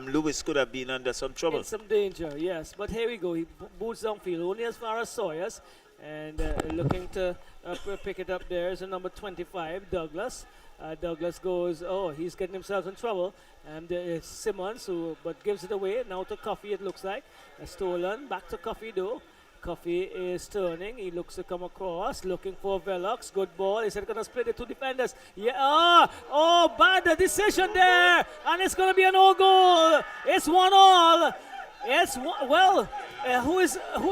Lewis could have been under some trouble. In some danger, yes. But here we go. He boots downfield, only as far as Sawyers. And looking to pick it up there is a number 25, Douglas. Douglas goes, he's getting himself in trouble. And it's Simmons but gives it away. Now to Coffee, it looks like. Stolen, back to Coffee though. Coffee is turning. He looks to come across, looking for Velox. Good ball. Is it going to split the two defenders? Yeah. Bad decision there. And it's going to be a no goal. It's 1-1. Yes, who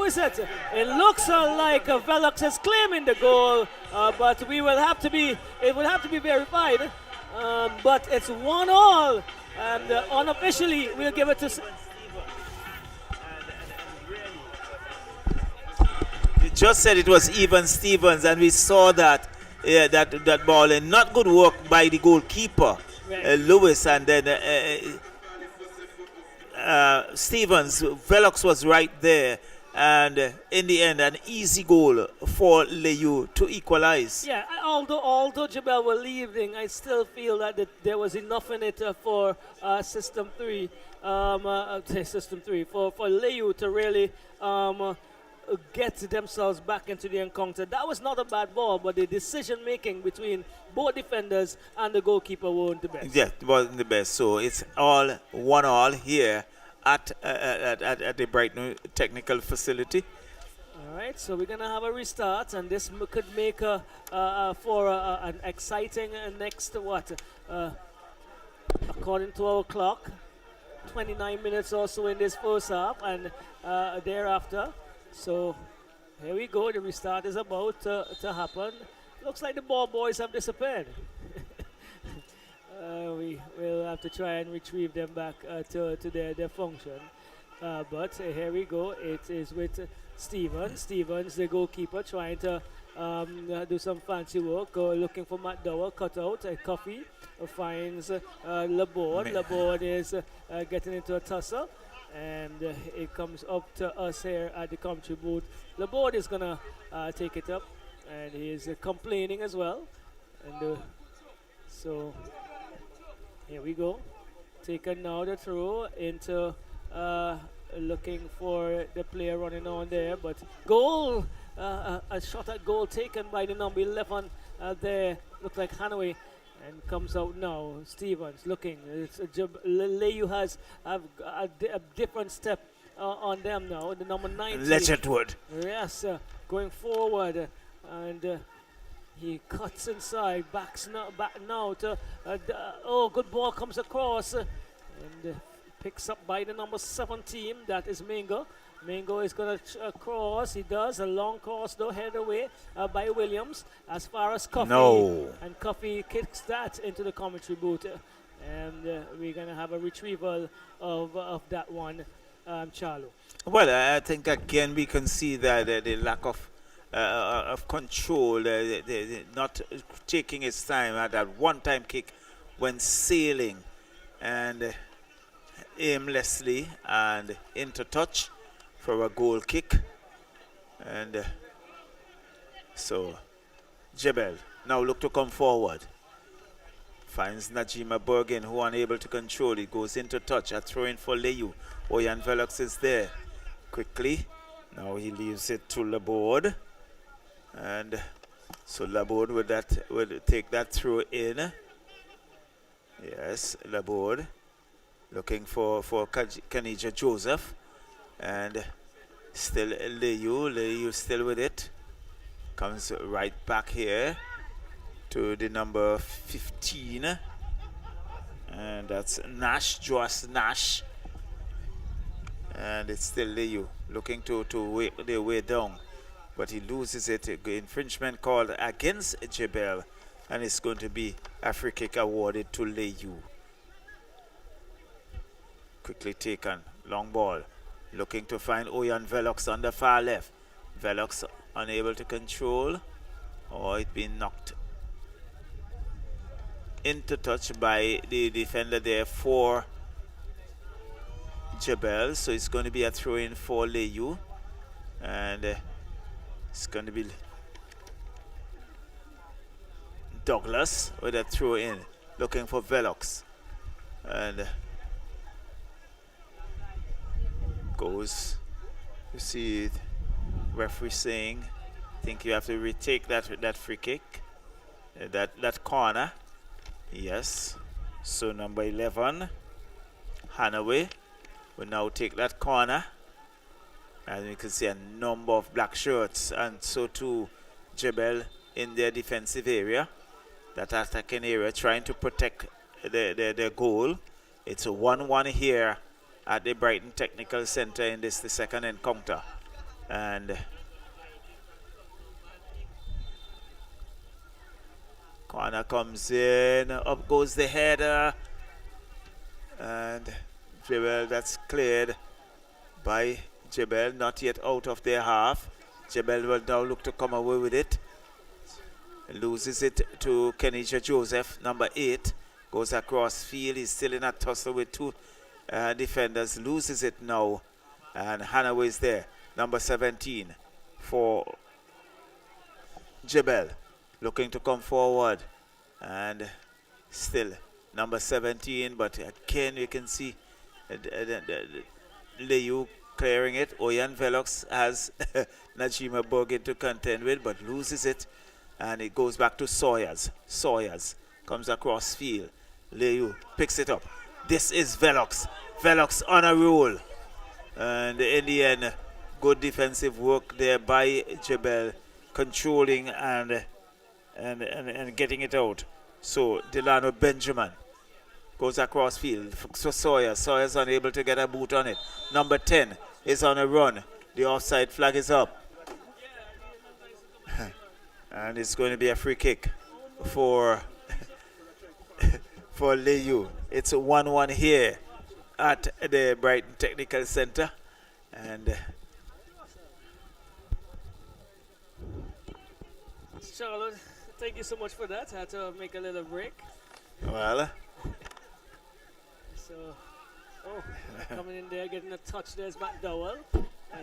is it? It looks like Velox is claiming the goal, but it will have to be verified. But it's 1-1, and unofficially we'll give it to. You just said it was even Stevens, and we saw that that ball, and not good work by the goalkeeper, right. Lewis, and then. Stevens, Velox was right there, and in the end, an easy goal for Leu to equalize. Yeah, although Jebelle were leaving, I still feel that there was enough in it for System 3, for Leu to really get themselves back into the encounter. That was not a bad ball, but the decision making between both defenders and the goalkeeper weren't the best. Yeah, it wasn't the best. So it's all 1-1 here at the Brighton technical facility. All right, so we're gonna have a restart, and this could make for an exciting next according to our clock, 29 minutes or so in this first half, and thereafter. So here we go. The restart is about to happen. Looks like the ball boys have disappeared. We will have to try and retrieve them back to their function. But here we go. It is with Stevens. Stevens, the goalkeeper, trying to do some fancy work. Looking for McDowell. Cut out. Coffee finds Laborde. Laborde is getting into a tussle. And it comes up to us here at the commentary booth. Laborde is going to take it up. And he is complaining as well. And so here we go. Taken now the throw into looking for the player running on there. But goal, a shot at goal taken by the number 11 there. Looks like Hanaway. And comes out now. Stevens looking. Leu has a different step on them now. The number 19. Legendwood. Yes, going forward. And he cuts inside, back now to, good ball comes across. And picks up by the number 17, that is Mingo. Mingo is going to cross. He does a long cross, though, headed away by Williams as far as Coffee. No. And Coffee kicks that into the commentary booth. And we're going to have a retrieval of that one, Charlo. Well, I think again we can see that the lack of control, not taking his time at that one-time kick when sailing and aimlessly and into touch for a goal kick. And so Jebelle now look to come forward. Finds Najima Bergen, who unable to control it, goes into touch. A throw in for Leu. Oyan Velox is there. Quickly. Now he leaves it to Laborde. And so Laborde would take that throw in. Yes, Laborde looking for Kanija Joseph. And still Leu still with it. Comes right back here to the number 15. And that's Nash, Joas Nash. And it's still Leu looking to weigh the way down. But he loses it. Infringement called against Jebelle. And it's going to be a free kick awarded to Leu. Quickly taken. Long ball. Looking to find Oyan Velox on the far left. Velox unable to control. Or it being knocked into touch by the defender there for Jebelle. So it's going to be a throw in for Leu. And it's going to be Douglas with a throw in. Looking for Velox. And goes, you see it, referee saying, I think you have to retake that free kick, that corner. Yes. So number 11, Hanaway, will now take that corner. And you can see a number of black shirts, and so too Jebelle in their defensive area, that attacking area, trying to protect their goal. It's a 1-1 here at the Brighton Technical Center in the second encounter. And corner comes in, up goes the header, and Jebelle, that's cleared by Jebelle, not yet out of their half. Jebelle will now look to come away with it. Loses it to Kenisha Joseph, number 8. Goes across field. He's still in a tussle with two defenders. Loses it now. And Hanaway is there. Number 17 for Jebelle. Looking to come forward. And still number 17. But again, you can see Leu clearing it. Oyan Velox has Najima Bergen to contend with, but loses it. And it goes back to Sawyers. Sawyers comes across field. Leu picks it up. This is Velox. Velox on a roll. And in the end, good defensive work there by Jebelle, controlling and getting it out. So Delano Benjamin goes across field for Sawyers. Sawyers unable to get a boot on it. Number 10 is on a run. The offside flag is up. And it's going to be a free kick for Leu. It's a 1-1 here at the Brighton Technical Center. And Charlotte, thank you so much for that. I had to make a little break. well, So, coming in there, getting a touch. There's McDowell.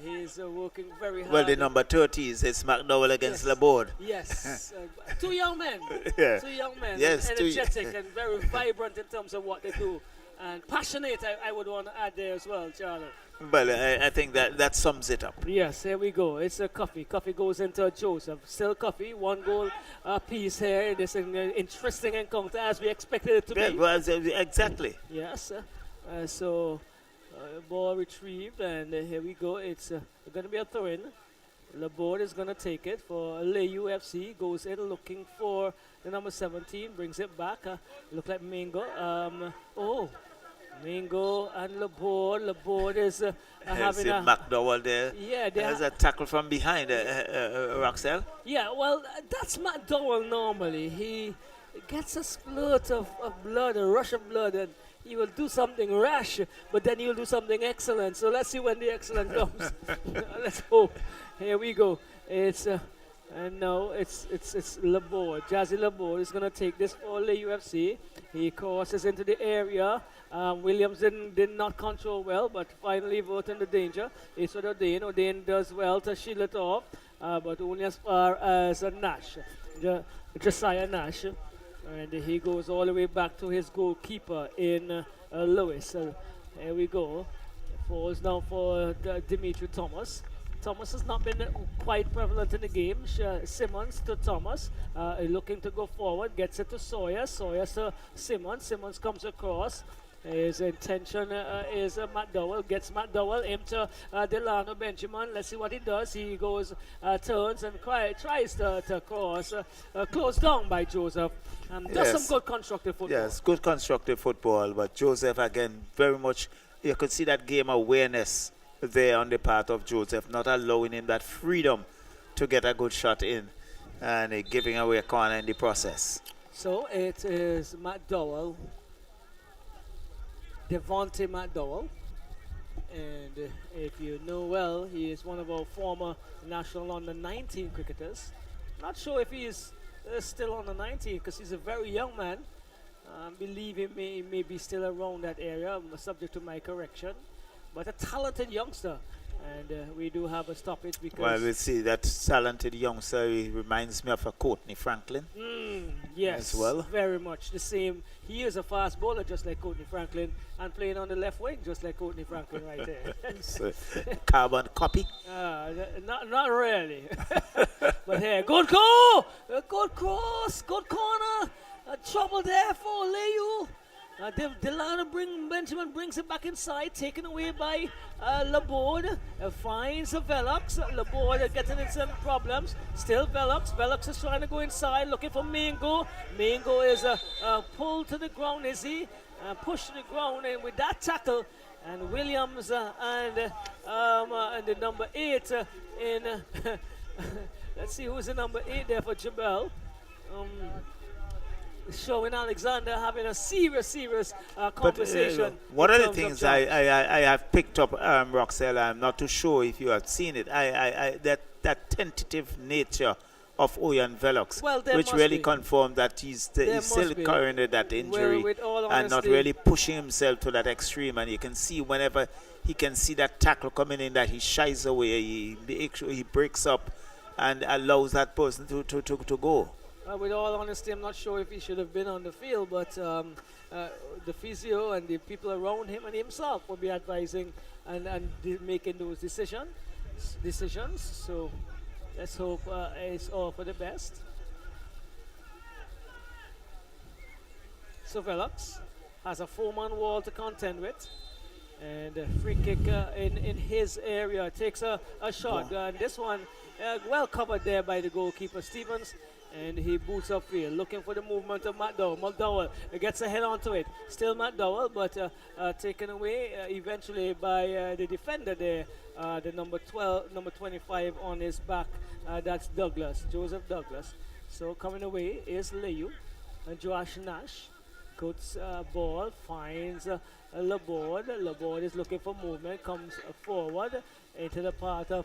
He's working very hard. well, the number 30 is McDowell against Laborde. Yes. Two young men. Yeah. Two young men. Yes, energetic and very vibrant in terms of what they do. And passionate, I would want to add there as well, Charlotte. Well, I think that sums it up. Yes, here we go. It's a Coffee. Coffee goes into Joseph. Still Coffee. 1 goal piece here. This is an interesting encounter as we expected it to be. Well, exactly. Yes. So Ball retrieved, and here we go. It's going to be a throw-in. Laborde is going to take it for Leu FC. Goes in looking for the number 17. Brings it back. Look like Mingo. Mingo and Laborde. Laborde is having a... McDowell there. Yeah, there's a tackle from behind Roxelle. Yeah, well, that's McDowell normally. He gets a splurt of blood, a rush of blood, and he will do something rash, but then he will do something excellent. So let's see when the excellent comes. Let's hope. Here we go. It's and now it's Laborde. Jazzy Laborde is going to take this for the UFC. He crosses into the area. Williams did not control well, but finally avoiding the danger. It's with O'Dane. O'Dane does well to shield it off, but only as far as Nash, Josiah Nash. And he goes all the way back to his goalkeeper in Lewis. Here we go. Falls down for Dimitri Thomas. Thomas has not been quite prevalent in the game. Simmons to Thomas, looking to go forward, gets it to Sawyer. Sawyer to Simmons. Simmons comes across. His intention is McDowell, gets McDowell into Delano Benjamin. Let's see what he does. He goes, turns and tries to cross, closed down by Joseph. Does some good constructive football. Yes, good constructive football, but Joseph again, very much, you could see that game awareness there on the part of Joseph, not allowing him that freedom to get a good shot in and giving away a corner in the process. So it is McDowell, Devontae McDowell, and if you know well, he is one of our former national under 19 cricketers. Not sure if he is still on the 19 because he's a very young man. I believe he may be still around that area, subject to my correction. But a talented youngster, and we do have a stoppage because... Well, we'll see, that talented youngster reminds me of a Courtney Franklin. Yes, as well. Very much the same. He is a fast bowler just like Courtney Franklin and playing on the left wing just like Courtney Franklin right there. So, carbon copy? Not really. But here, good goal! Good cross, good corner. Trouble there for Leu. Delano Benjamin brings it back inside, taken away by Laborde. Finds Velox. Laborde getting in some problems. Still Velox. Velox is trying to go inside, looking for Mingo. Mingo is pulled to the ground, is he? Pushed to the ground, and with that tackle, and Williams and the number 8 in. Let's see who's the number 8 there for Jebelle. Showing Alexander having a serious conversation. One of the things I have picked up, Roxelle, I'm not too sure if you have seen it, that tentative nature of Oyan Velox, which really confirmed that he's still carrying that injury and not really pushing himself to that extreme. And you can see whenever he can see that tackle coming in that he shies away, he breaks up and allows that person to go. With all honesty, I'm not sure if he should have been on the field, but the physio and the people around him and himself will be advising and making those decisions. So let's hope it's all for the best. So Velox has a 4-man wall to contend with. And a free kick in his area takes a shot. And this one well covered there by the goalkeeper Stevens. And he boots upfield, looking for the movement of McDowell. McDowell gets a head onto it. Still McDowell, but taken away eventually by the defender there, the number 25 on his back. That's Douglas, Joseph Douglas. So coming away is Leu and Josh Nash. Good ball, finds Laborde. Laborde is looking for movement, comes forward into the part of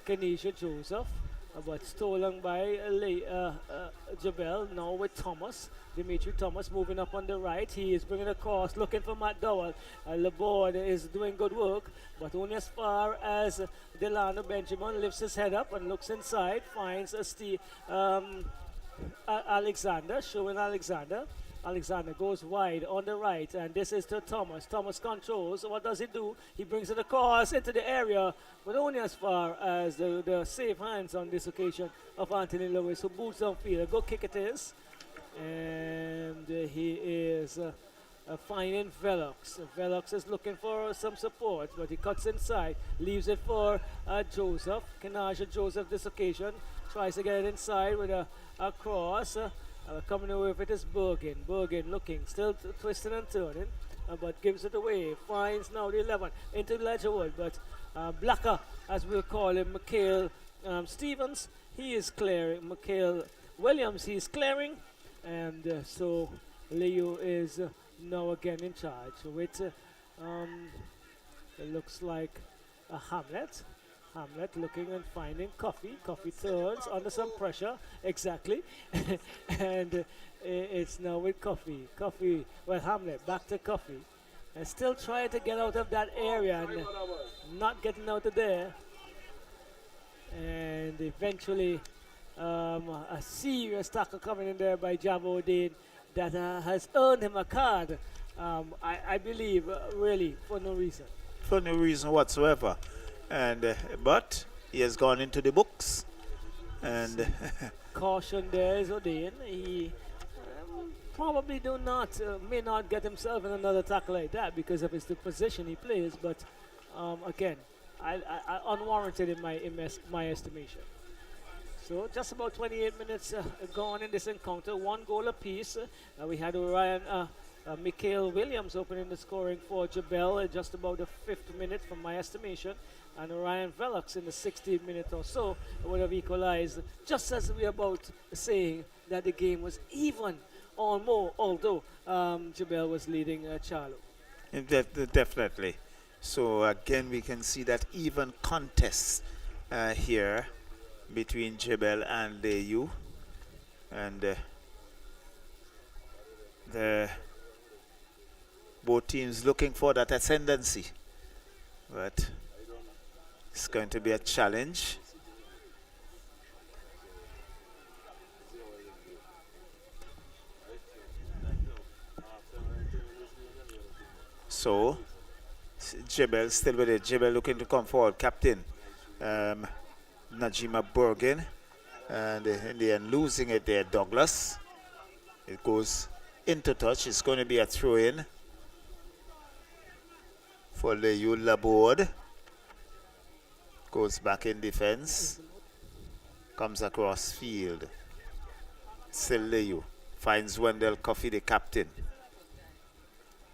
Kenesha Joseph. But stolen by Jebelle, now with Thomas. Dimitri Thomas moving up on the right. He is bringing across, looking for Macdowell. Laborde is doing good work, but only as far as Delano Benjamin lifts his head up and looks inside, finds Alexander, showing Alexander. Alexander goes wide on the right, and this is to Thomas. Thomas controls. What does he do? He brings it across into the area, but only as far as the safe hands on this occasion of Anthony Lewis, who boots downfield. A good kick it is. And he is finding Velox. Velox is looking for some support, but he cuts inside, leaves it for Joseph. Kenaja Joseph this occasion tries to get it inside with a cross. Coming away with it is Bergen. Bergen looking, still twisting and turning, but gives it away. Finds now the 11 into Ledgerwood, but Blacker, as we'll call him, Mikhail Stevens, he is clearing. Mikhail Williams, he is clearing, and so Leu is now again in charge with it looks like a Hamlet. Hamlet looking and finding Coffee. Coffee turns under some pressure, exactly. And it's now with Coffee. Coffee, well, Hamlet back to Coffee. And still trying to get out of that area and not getting out of there. And eventually a serious tackle coming in there by Jabodin that has earned him a card, I believe, really, for no reason. For no reason whatsoever. And but he has gone into the books. And caution there is Odean. He probably may not get himself in another tackle like that because of the position he plays. But again, I unwarranted in my estimation. So just about 28 minutes gone in this encounter. 1 goal apiece. We had Orion Mikhail Williams opening the scoring for Jebelle just about the 5th minute from my estimation. And Orion Velox in the 16th minute or so would have equalized, just as we are about saying that the game was even or more, although Jebelle was leading Charlo. Definitely. So again, we can see that even contest here between Jebelle and Leu, and both teams looking for that ascendancy, but it's going to be a challenge. So Jebelle still with it. Jebelle looking to come forward. Captain Najima Bergen, and in the end losing it there, Douglas. It goes into touch. It's going to be a throw-in for Leu. Laborde goes back in defense, comes across field. Still Leu finds Wendell Coffey, the captain.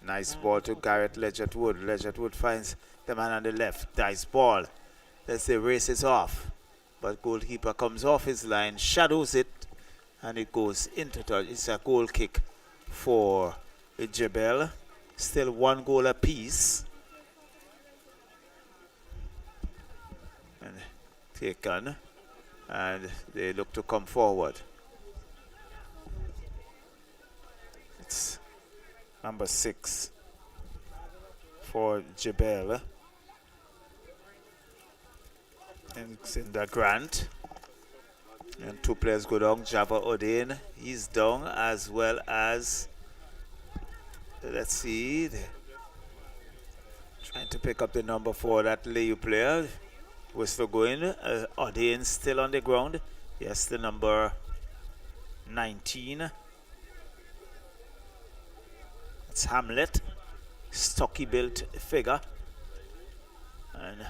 Nice ball to Garrett Ledgerwood. Ledgerwood finds the man on the left. Nice ball. Let's say races off, but goalkeeper comes off his line, shadows it, and it goes into touch. It's a goal kick for Jebelle. Still 1 goal apiece. And taken, and they look to come forward. It's number 6 for Jebelle. And Cinder Grant. And 2 players go down. Java Odean, he's down, as well as, let's see, trying to pick up the number for that Leu player. We're still going. Odean still on the ground. Yes, the number 19. It's Hamlet. Stocky built figure. And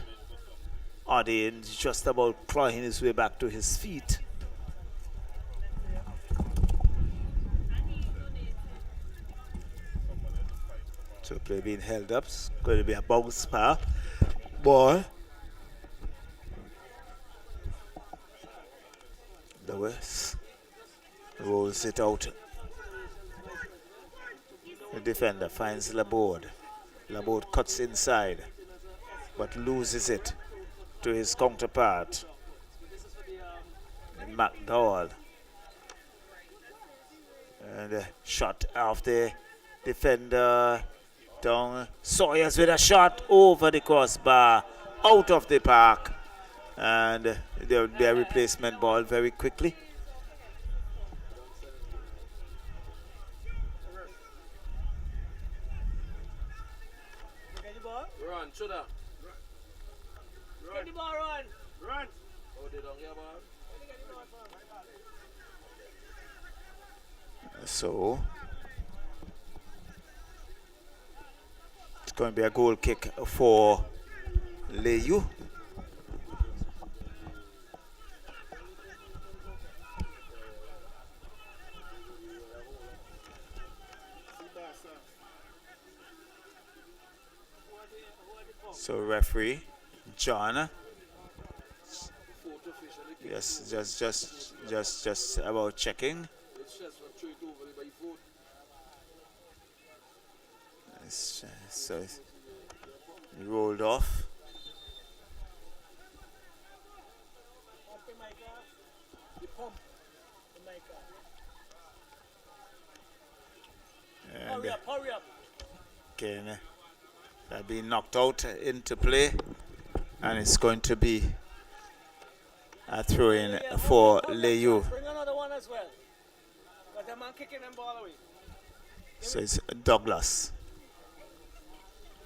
Odean just about clawing his way back to his feet. So play being held up. It's going to be a bounce pass ball. The West rolls it out. The defender finds Laborde. Laborde cuts inside, but loses it to his counterpart, McDowell. And a shot off the defender down. Sawyers with a shot over the crossbar, out of the park. And there will be a replacement ball very quickly. Run, shoulda. Get the ball, run. Run. Oh, they don't get ball. So going to be a goal kick for Leu. So referee John, yes, just about checking. So he rolled off. And hurry up. again, that being knocked out into play, and it's going to be a throw in for Leu. Bring another one as well. But the man kicking them ball away. So it's Douglas.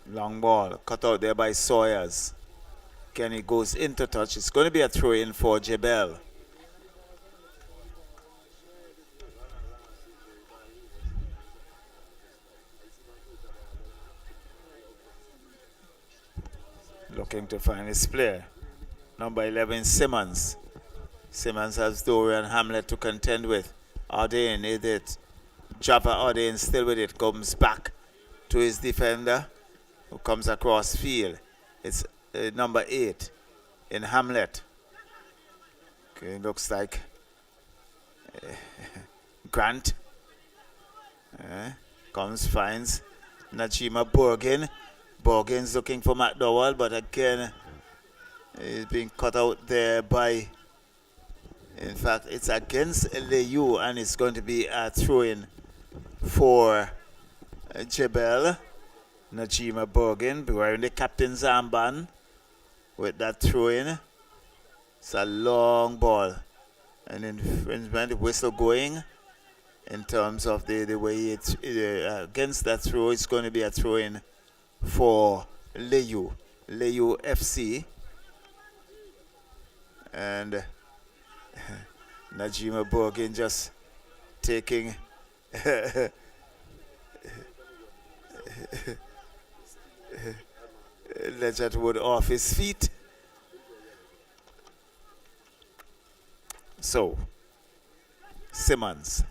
Long ball cut out there by Sawyers. Kenny goes into touch. It's going to be a throw in for Jebelle. Looking to find his player. Number 11, Simmons. Simmons has Dory and Hamlet to contend with. Ardain is it. Java Ardain still with it. Comes back to his defender, who comes across field. It's number 8 in Hamlet. Okay, looks like Grant. Comes, finds Najima Borgin. Borgin's looking for McDowell, but again, he's being cut out there by, in fact, it's against Leu, and it's going to be a throw-in for Jebelle. Najima Borgin wearing the captain's armband with that throw-in. It's a long ball. An infringement, whistle going in terms of the way it's against that throw. It's going to be a throw-in for Leu FC. And Najima Borgin just taking Legend Wood off his feet. So Simmons.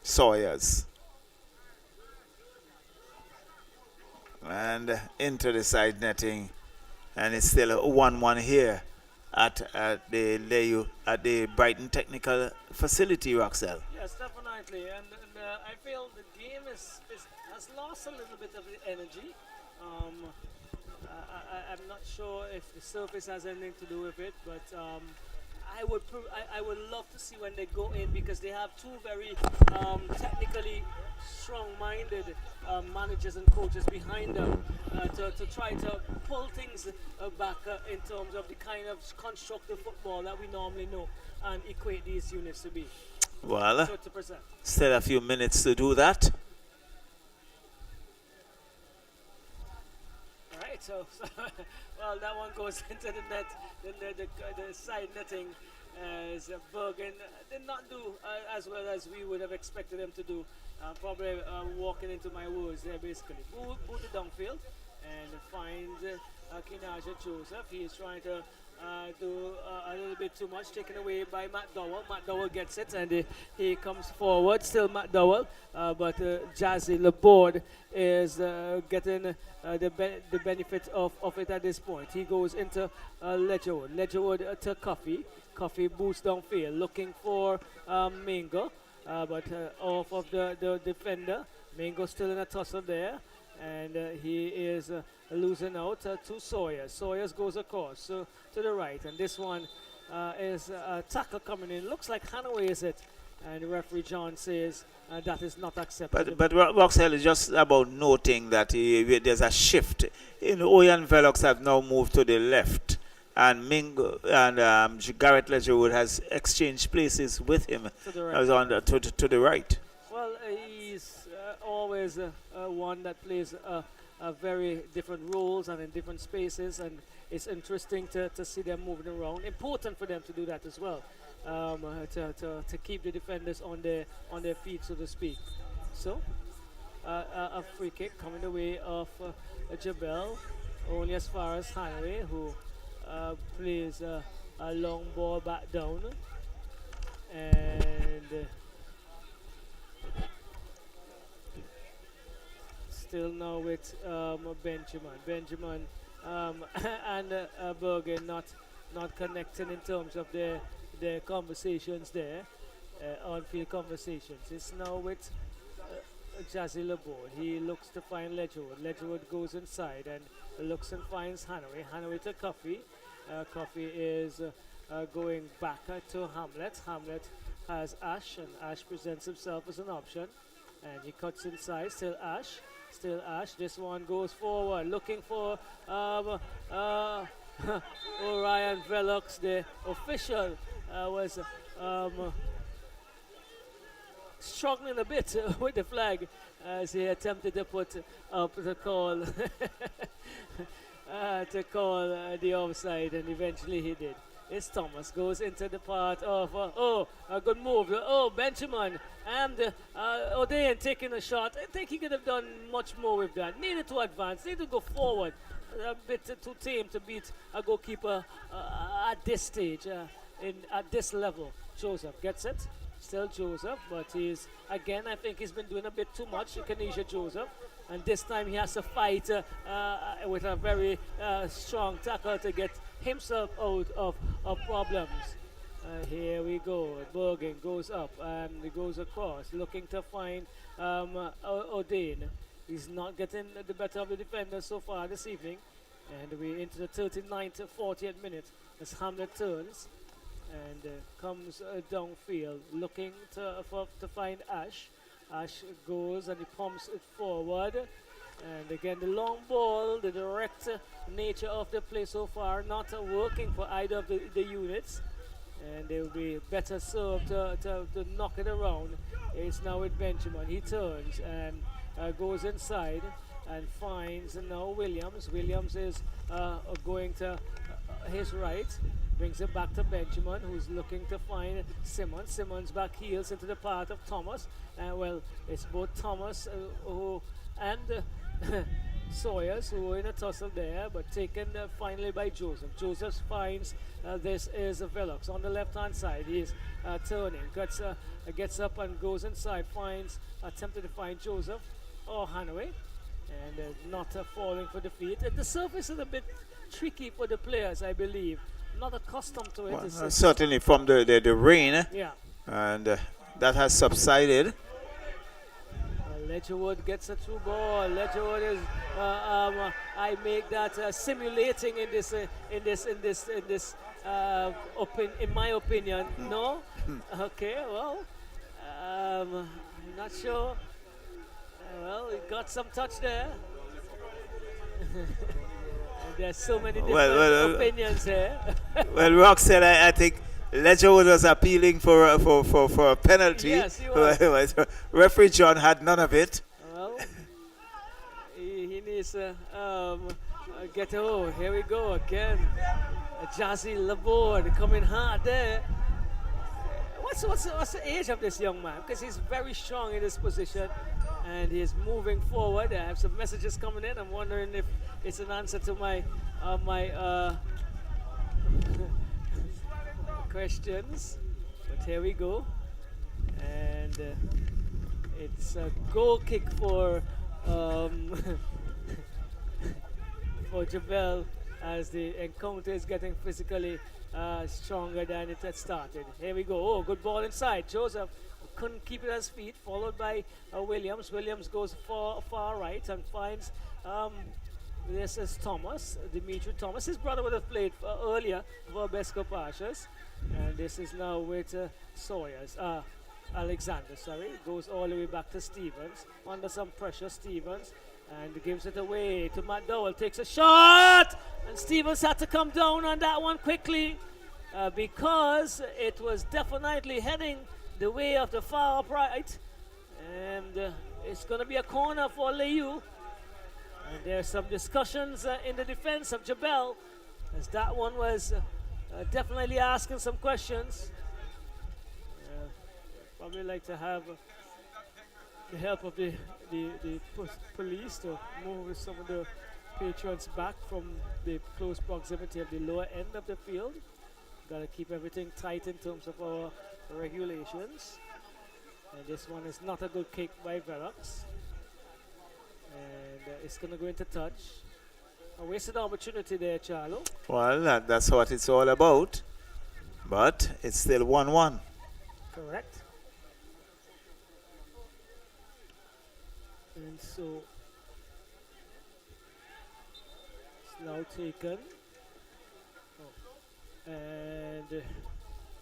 Sawyers. And into the side netting. And it's still a 1-1 here at the Brighton Technical Facility, Roxelle. Yes, definitely. And I feel the game has lost a little bit of the energy. I'm not sure if the surface has anything to do with it, but I would love to see when they go in, because they have two very technically strong-minded managers and coaches behind them to try to pull things back in terms of the kind of constructive football that we normally know and equate these units to be. Well, 30%. Still a few minutes to do that. Alright, so well, that one goes into the net, the side netting, as Bergen did not do as well as we would have expected them to do. Probably walking into my words there, basically. Boot it downfield and find Kinaja Joseph. He is trying to do a little bit too much, taken away by McDowell. McDowell gets it and he comes forward, still McDowell, but Jazzy Laborde is getting the benefit of it at this point. He goes into Ledgerwood. Ledgerwood to Coffee. Coffee boots downfield, looking for Mingo, but off of the defender. Mingo still in a tussle there, and he is losing out to Sawyers. Sawyers goes across to the right, and this one is a tackle coming in. Looks like Hanaway is it, and the referee John says that is not acceptable. But Roxelle is just about noting that there's a shift. Oyan Velox have now moved to the left, and Mingo and Garrett Ledgerwood has exchanged places with him. To the right. As on to the right. Well, he's always one that plays very different roles and in different spaces, and it's interesting to see them moving around. Important for them to do that as well, to keep the defenders on their feet, so to speak. So, a free kick coming the way of Jebelle, only as far as Henry, who plays a long ball back down. And still now with Benjamin and Bergen not connecting in terms of their conversations there, on-field conversations. It's now with Jazzy Laborde. He looks to find Ledgerwood. Ledgerwood goes inside and looks and finds Hanaway. Hanaway to Coffey. Coffey is going back to Hamlet. Hamlet has Ash, and Ash presents himself as an option. And he cuts inside. Still Ash. Still Ash. This one goes forward, looking for Orion Velox. The official was struggling a bit with the flag as he attempted to put up the call the offside, and eventually he did. It's Thomas goes into the part of a good move. Benjamin and Odean taking a shot. I think he could have done much more with that. Needed to advance, needed to go forward. A bit too tame to beat a goalkeeper at this stage, at this level. Joseph gets it. Still Joseph, but he's, again, I think he's been doing a bit too much, Kanisha Joseph. And this time he has to fight with a very strong tackle to get himself out of problems. Here we go. Bergen goes up and he goes across, looking to find O'Dane. He's not getting the better of the defenders so far this evening. And we're into the 39th to 40th minute as Hamlet turns and comes downfield, looking to find Ash. Ash goes and he pumps it forward. And again, the long ball, the direct nature of the play so far, not working for either of the units. And they will be better served to knock it around. It's now with Benjamin. He turns and goes inside and finds now Williams. Williams is going to his right. Brings it back to Benjamin, who's looking to find Simmons. Simmons back heels into the path of Thomas. Well, it's both Thomas and Sawyers who are in a tussle there, but taken finally by Joseph. Joseph finds this is Velox on the left-hand side. He is turning, gets up and goes inside, attempted to find Joseph or Hanaway, and not falling for defeat. The surface is a bit tricky for the players, I believe. Not accustomed to it. Well, certainly from the rain, yeah, and that has subsided. Ledgerwood gets a through ball. Ledgerwood is I make that simulating in my opinion. No? Okay, well, I'm not sure. Well, he got some touch there. There's so many different opinions here. Well, Rock said I think Ledgerwood was appealing for a penalty. Yes, he was. Referee John had none of it. Well, he needs to get here we go again. Jazzy Laborde coming hard there. What's the age of this young man? Because he's very strong in this position and he's moving forward. I have some messages coming in. I'm wondering if it's an answer to my questions. But here we go. And it's a goal kick for Jebelle as the encounter is getting physically stronger than it had started. Here we go. Oh, good ball inside. Joseph couldn't keep it at his feet, followed by Williams. Williams goes far right and finds this is Thomas, Dimitri Thomas. His brother would have played earlier for BESCO Pastures. And this is now with Sawyers. Alexander, sorry. Goes all the way back to Stevens. Under some pressure, Stevens. And gives it away to Matt Dowell. Takes a shot! And Stevens had to come down on that one quickly because it was definitely heading the way of the far right. And it's going to be a corner for Leu. And there's some discussions in the defense of Jebelle, as that one was definitely asking some questions. Probably like to have the help of the police to move some of the patrons back from the close proximity of the lower end of the field. Got to keep everything tight in terms of our regulations. And this one is not a good kick by Velox. And it's going to go into touch. A wasted opportunity there, Charlo. Well, that's what it's all about. But it's still 1-1. Correct. And so it's now taken. And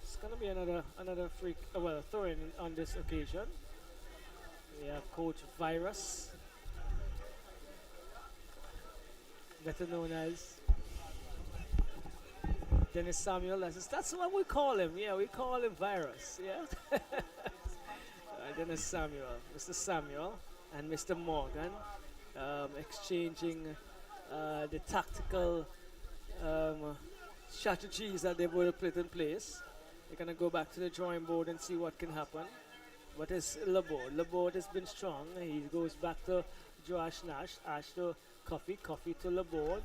it's going to be another freak, well, a throw-in on this occasion. We have Coach Virus, better known as Dennis Samuel. That's what we call him. Yeah, we call him Virus. Yeah. Dennis Samuel, Mr. Samuel, and Mr. Morgan exchanging the tactical strategies that they would have put in place. They're going to go back to the drawing board and see what can happen. What is Laborde? Laborde has been strong. He goes back to Josh Nash. Ash to Coffee. Coffee to Laborde.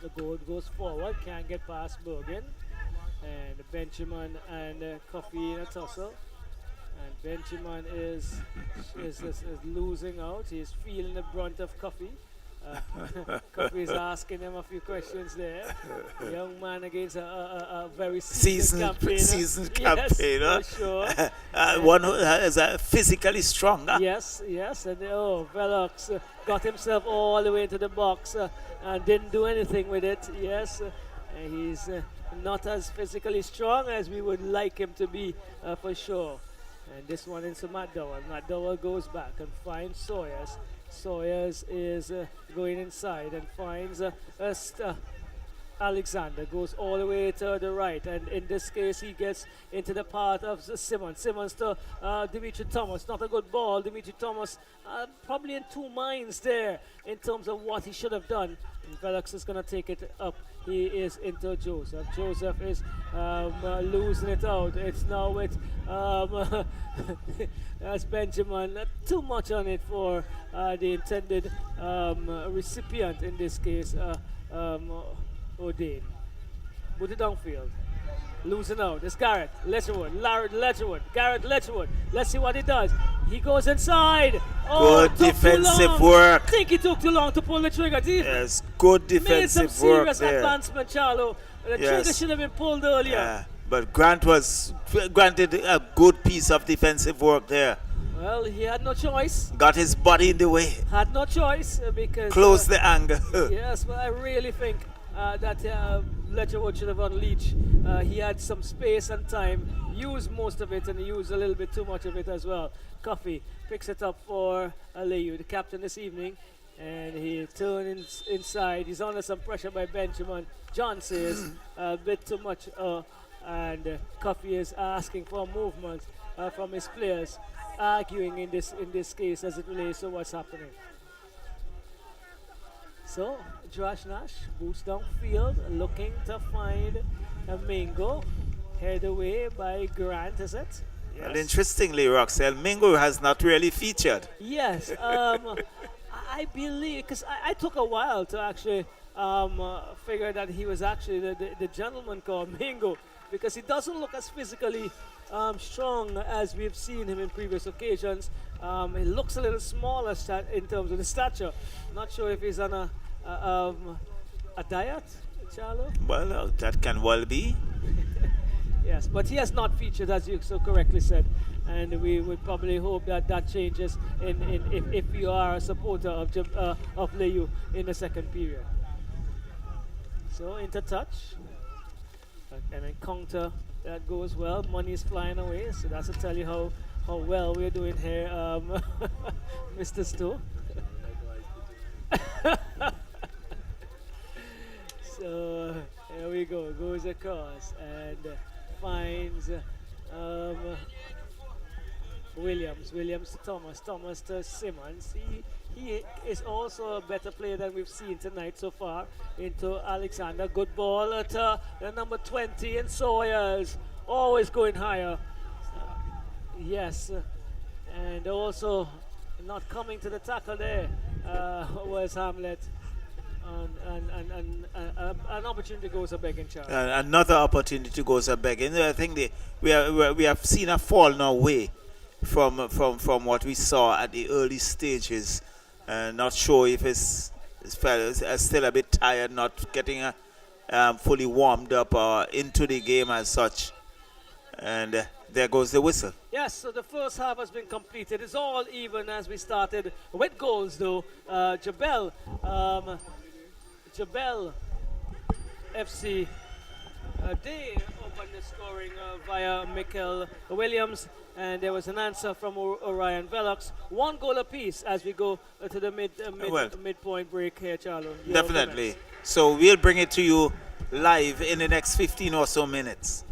Laborde goes forward. Can't get past Bergen. And Benjamin and Coffee in a tussle. And Benjamin is losing out. He's feeling the brunt of Coffee. Coffee is asking him a few questions there. A young man against a very seasoned campaigner. Seasoned campaigner. Yes, for sure. One who is physically strong. Yes. And Velox got himself all the way into the box and didn't do anything with it. Yes, he's not as physically strong as we would like him to be for sure. And this one into Matt Dowell. Matt Dowell goes back and finds Sawyers. Sawyers is going inside and finds Alexander, goes all the way to the right, and in this case he gets into the path of Simmons. Simmons to Dimitri Thomas. Not a good ball. Dimitri Thomas probably in two minds there in terms of what he should have done. And Velox is going to take it up. He is into Joseph. Joseph is losing it out. It's now with that's Benjamin. Not too much on it for the intended recipient in this case, O'Dane. Put it downfield. Losing out. It's Garrett Letcherwood. Garrett Letcherwood. Let's see what he does. He goes inside. Oh, good defensive work. I think he took too long to pull the trigger. Yes, good defensive made some work serious there. Advancement, Charlo. The trigger should have been pulled earlier. Yeah, but Grant was granted a good piece of defensive work there. Well, he had no choice. Got his body in the way. Had no choice because... Close the angle. Yes, but I really think that Letcherwood should have unleashed. He had some space and time, used most of it, and he used a little bit too much of it as well. Coffee picks it up for Leu, the captain this evening, and he turns inside. He's under some pressure by Benjamin. John says a bit too much, and Coffee is asking for movement from his players, arguing in this case as it relates to what's happening. So, Josh Nash boots downfield, looking to find a Mingo. Head away by Grant, is it? Yes. Well, interestingly, Roxelle, Mingo has not really featured. Yes, I believe, because I took a while to actually figure that he was actually the gentleman called Mingo, because he doesn't look as physically strong as we've seen him in previous occasions. He looks a little smaller in terms of the stature. Not sure if he's on a diet, Charlo? Well, that can well be. Yes, but he has not featured, as you so correctly said, and we would probably hope that changes if you are a supporter of Leu in the second period. So into touch, an encounter that goes well. Money is flying away, so that's to tell you how well we're doing here, Mr. Stowe. So here we go, goes across and finds Williams to Thomas to Simmons. he is also a better player than we've seen tonight so far. Into Alexander, good ball at the number 20, and Sawyers always going higher. Yes, and also not coming to the tackle there was Hamlet. And an opportunity goes a begging, Charles. Another opportunity goes a begging. I think we have seen a fall away from what we saw at the early stages. Not sure if his fellows are still a bit tired, not getting fully warmed up into the game as such. And there goes the whistle. Yes, so the first half has been completed. It's all even as we started with goals, though. Jebelle FC, they opened the scoring via Mikel Williams, and there was an answer from Orion Velox. 1 goal apiece as we go to the midpoint break here, Charlo. Definitely. So we'll bring it to you live in the next 15 or so minutes.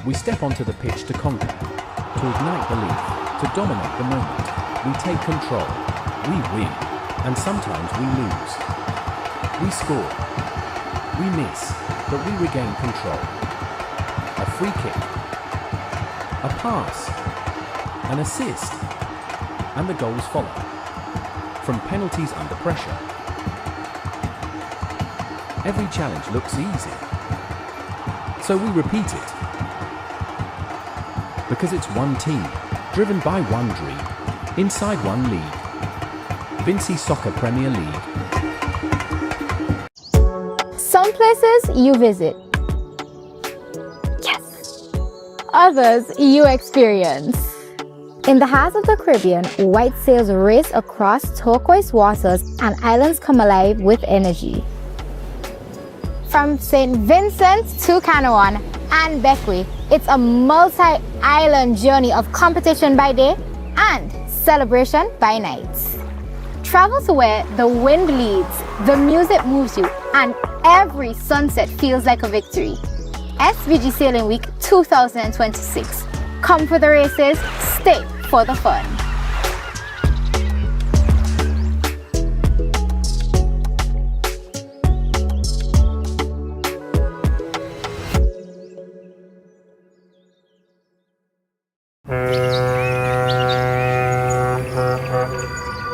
We step onto the pitch to conquer, to ignite belief, to dominate the moment. We take control, we win, and sometimes we lose. We score, we miss, but we regain control. A free kick, a pass, an assist, and the goals follow. From penalties under pressure. Every challenge looks easy, so we repeat it. Because it's one team, driven by one dream, inside one league. VINCY Soccer Premier League. Some places you visit. Yes. Others you experience. In the heart of the Caribbean, white sails race across turquoise waters and islands come alive with energy. From St. Vincent to Canoan and Bequia, it's a multi-island journey of competition by day and celebration by night. Travel to where the wind leads, the music moves you, and every sunset feels like a victory. SVG Sailing Week 2026. Come for the races, stay for the fun.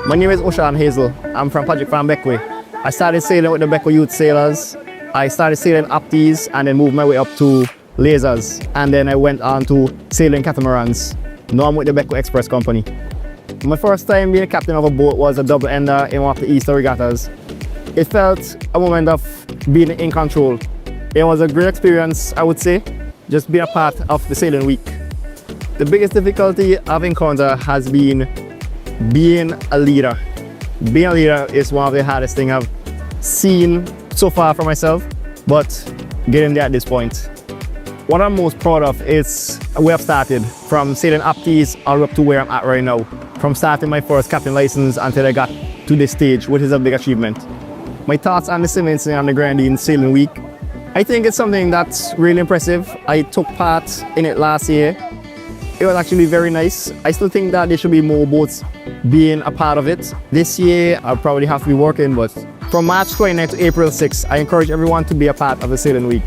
My name is Oshan Hazel. I'm from Project Farm Bequia. I started sailing with the Bequia Youth Sailors. I started sailing Apties and then moved my way up to lasers. And then I went on to sailing catamarans. Now I'm with the Bequia Express Company. My first time being a captain of a boat was a double ender in one of the Easter regattas. It felt a moment of being in control. It was a great experience, I would say, just being a part of the sailing week. The biggest difficulty I've encountered has been being a leader. Being a leader is one of the hardest things I've seen so far for myself, but getting there at this point. What I'm most proud of is where I've started, from sailing Apties all up to where I'm at right now. From starting my first captain license until I got to this stage, which is a big achievement. My thoughts on the St. Vincent and the Grenadines Sailing Week. I think it's something that's really impressive. I took part in it last year. It was actually very nice. I still think that there should be more boats being a part of it. This year, I'll probably have to be working, but from March 29th to April 6th, I encourage everyone to be a part of the Sailing Week.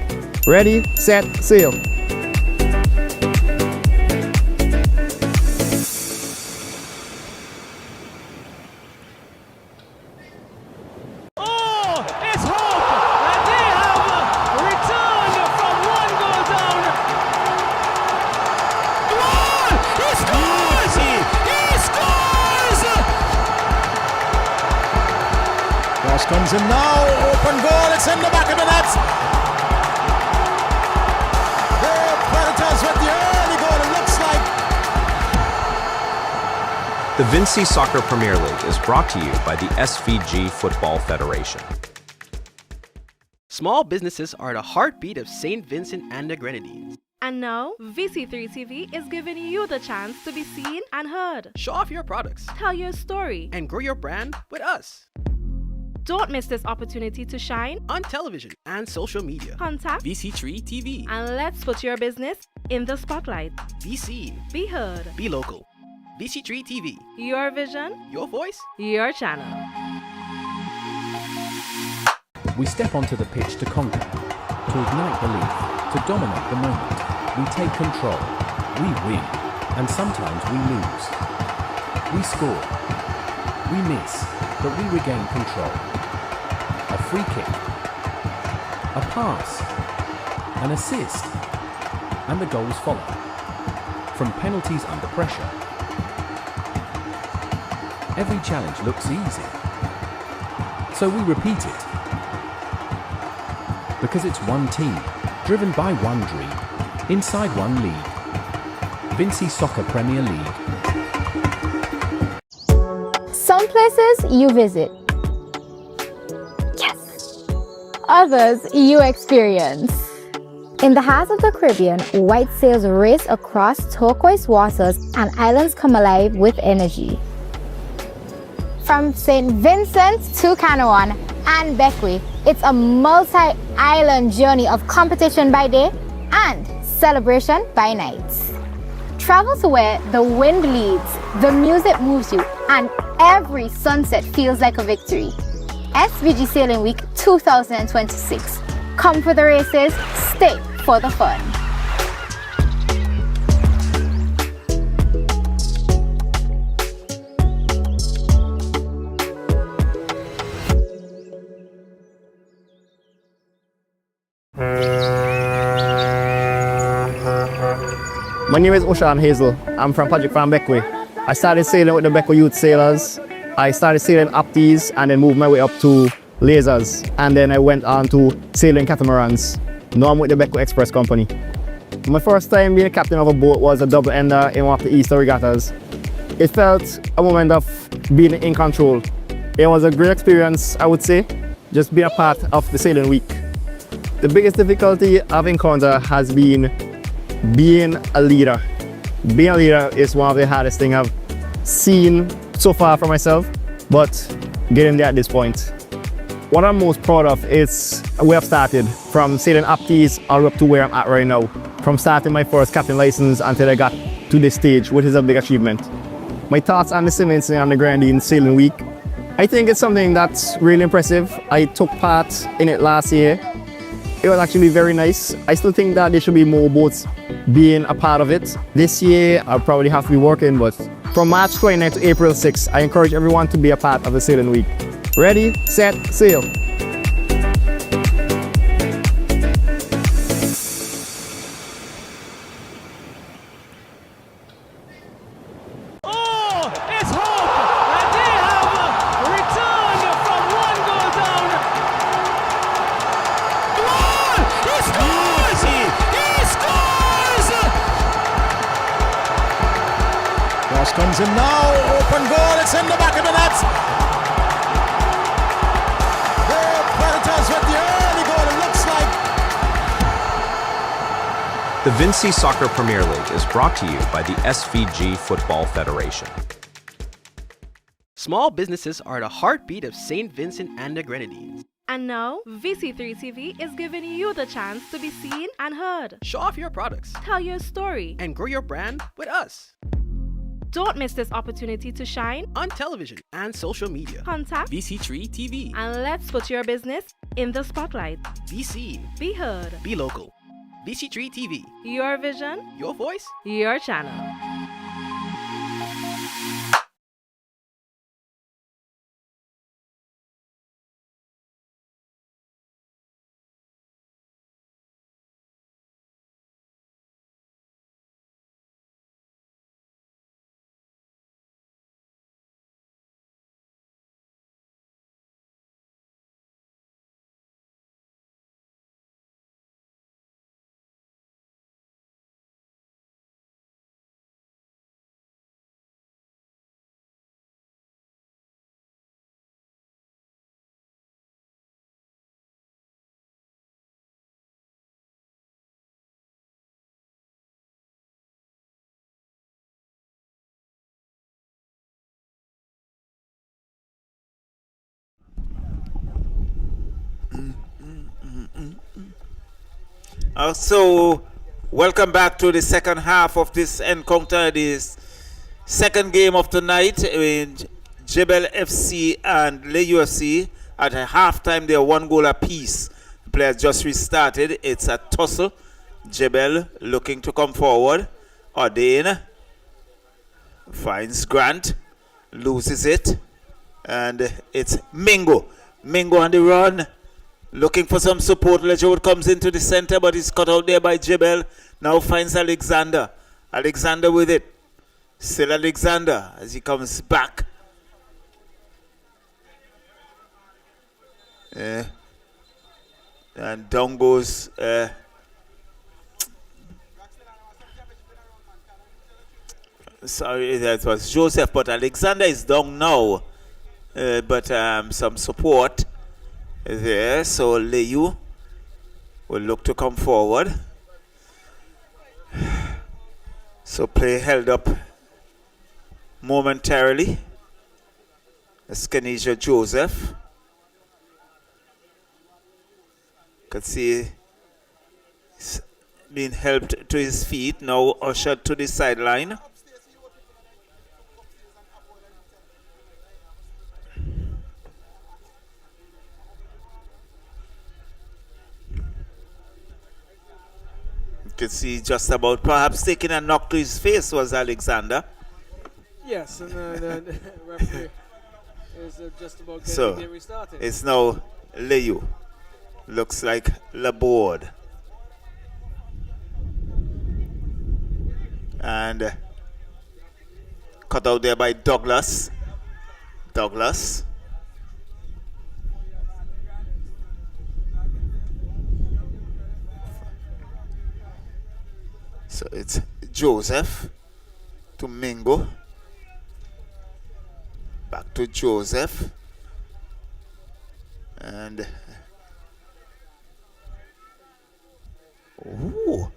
Ready, set, sail. Comes in now, open goal, it's in the back of the net. The Predators with the early goal, it looks like. The VINCY Soccer Premier League is brought to you by the SVG Football Federation. Small businesses are the heartbeat of St. Vincent and the Grenadines. And now, VC3 TV is giving you the chance to be seen and heard. Show off your products. Tell your story. And grow your brand with us. Don't miss this opportunity to shine on television and social media. Contact VC3 TV. And let's put your business in the spotlight. Be seen. Be heard. Be local. VC3 TV. Your vision. Your voice. Your channel. We step onto the pitch to conquer, to ignite belief, to dominate the moment. We take control. We win. And sometimes we lose. We score. We miss. But we regain control. A free kick, a pass, an assist, and the goals follow. From penalties under pressure. Every challenge looks easy, so we repeat it. Because it's one team, driven by one dream, inside one league. VINCY Soccer Premier League. Some places you visit. Yes. Others you experience. In the heart of the Caribbean, white sails race across turquoise waters and islands come alive with energy. From St. Vincent to Canoan and Bequia, it's a multi-island journey of competition by day and celebration by night. Travel to where the wind leads, the music moves you, and every sunset feels like a victory. SVG Sailing Week 2026. Come for the races, stay for the fun. My name is Oshan Hazel. I'm from Project Farm Beckway. I started sailing with the Beckway Youth Sailors. I started sailing Apties and then moved my way up to lasers. And then I went on to sailing catamarans. Now I'm with the Beckway Express Company. My first time being a captain of a boat was a double ender in one of the Easter regattas. It felt a moment of being in control. It was a great experience, I would say, just being a part of the sailing week. The biggest difficulty I've encountered has been being a leader. Being a leader is one of the hardest things I've seen so far for myself, but getting there at this point. What I'm most proud of is where I've started, from sailing Apties all the way up to where I'm at right now. From starting my first captain license until I got to this stage, which is a big achievement. My thoughts on the St. Vincent and the Grenadines Sailing Week. I think it's something that's really impressive. I took part in it last year. It was actually very nice. I still think that there should be more boats being a part of it. This year, I'll probably have to be working, but from March 29th to April 6th, I encourage everyone to be a part of the Sailing Week. Ready, set, sail. Comes in now, open goal, it's in the back of the net. The Predators with the early goal, it looks like. The VINCY Soccer Premier League is brought to you by the SVG Football Federation. Small businesses are the heartbeat of St. Vincent and the Grenadines. And now, VC3 TV is giving you the chance to be seen and heard. Show off your products. Tell your story. And grow your brand with us. Don't miss this opportunity to shine on television and social media. Contact VC3 TV. And let's put your business in the spotlight. Be seen. Be heard. Be local. VC3 TV. Your vision. Your voice. Your channel. So, welcome back to the second half of this encounter. This second game of the night in Jebelle FC and Leu FC. At a halftime, they are 1 goal apiece. The players just restarted. It's a tussle. Jebelle looking to come forward. Ordain finds Grant, loses it, and it's Mingo. Mingo on the run. Looking for some support. Lejoud comes into the center, but he's cut out there by Jebelle. Now finds Alexander. Alexander with it. Still Alexander as he comes back. And down goes sorry, that was Joseph, but Alexander is down now. But some support there, so Leu will look to come forward. So play held up momentarily. Eskenesia Joseph. Could see being helped to his feet, now ushered to the sideline. You can see just about perhaps taking a knock to his face was Alexander. Yes, and the referee is just about getting So the game restarted. it's now Leu. Looks like Laborde. And cut out there by Douglas. So it's Joseph to Mingo. Back to Joseph. And ooh,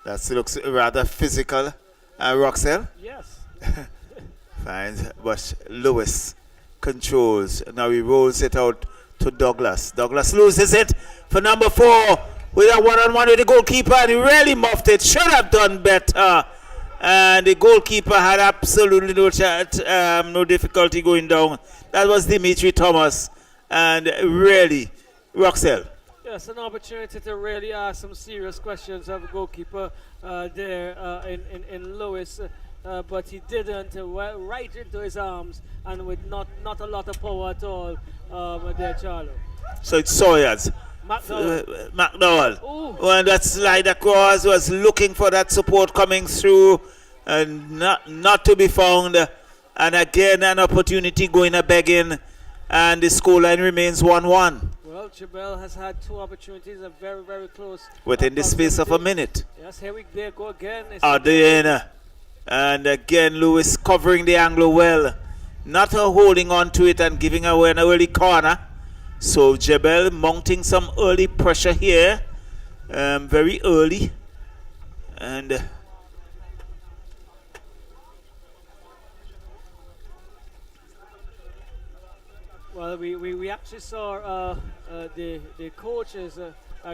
that looks rather physical. Roxelle? Yes. Fine, but Lewis controls. Now he rolls it out to Douglas. Douglas loses it for number 4 with a one-on-one with the goalkeeper, and he really muffed it. Should have done better. And the goalkeeper had absolutely no difficulty going down. That was Dimitri Thomas. And really, Roxelle. Yes, an opportunity to really ask some serious questions of the goalkeeper there in Lewis, but he didn't. Right into his arms, and with not a lot of power at all there, Charlo. So it's Sawyers. McDowell. When that slide across was looking for that support coming through, and not to be found. And again, an opportunity going a begging, and the scoreline remains 1-1. Well, Jebelle has had 2 opportunities, and very, very close. Within the space of a minute. Yes, here we go again. And again, Lewis covering the angle well. Not holding on to it and giving away an early corner. So Jebelle mounting some early pressure here. Very early. And well, we actually saw the coaches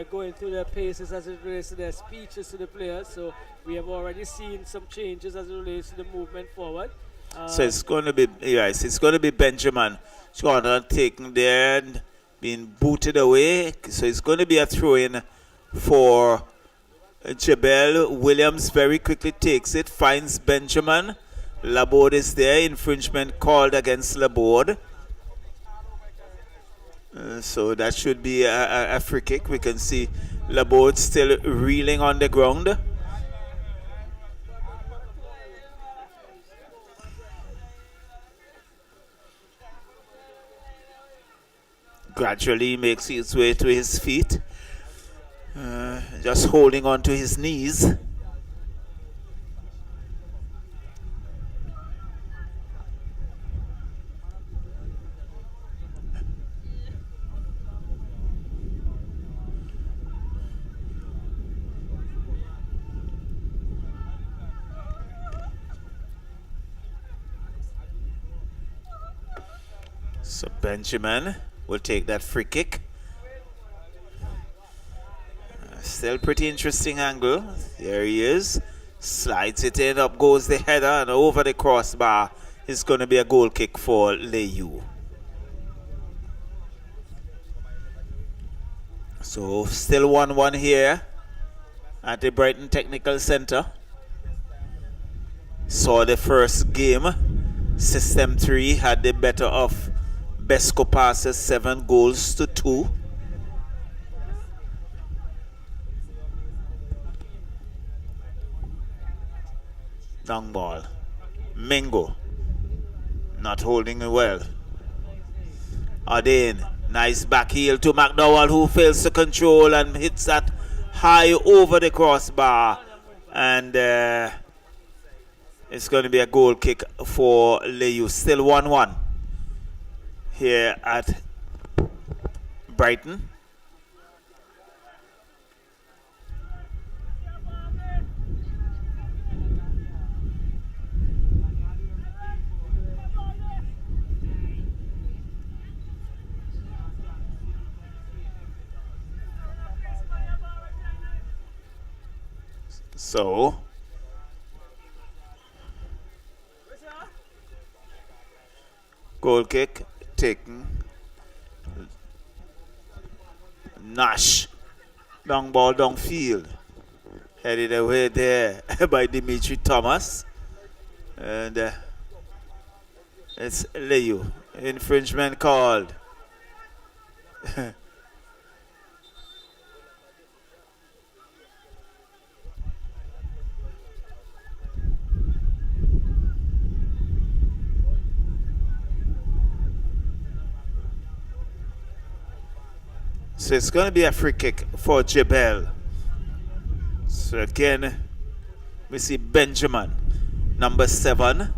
going through their paces as it relates to their speeches to the players. So we have already seen some changes as it relates to the movement forward. So it's going to be it's going to be Benjamin. It's going to taken there and being booted away. So it's going to be a throw-in for Jebelle. Williams very quickly takes it, finds Benjamin. Laborde is there. Infringement called against Laborde. So that should be a free kick. We can see Laborde still reeling on the ground. Gradually makes his way to his feet. Just holding on to his knees. So Benjamin will take that free kick. Still pretty interesting angle. There he is. Slides it in, up goes the header, and over the crossbar. It's going to be a goal kick for Leu. So still 1-1 here at the Brighton Technical Centre. Saw the first game. System 3 had the better of BESCO Pastures 7-2. Long ball. Mingo. Not holding it well. Adain. Nice back heel to McDowell, who fails to control and hits that high over the crossbar. And it's going to be a goal kick for Leu. Still 1-1 here at Brighton. So, goal kick taken. Nash. Long ball downfield. Headed away there by Dimitri Thomas. And it's Leu. Infringement called. So it's going to be a free kick for Jebelle. So again, we see Benjamin, number 7.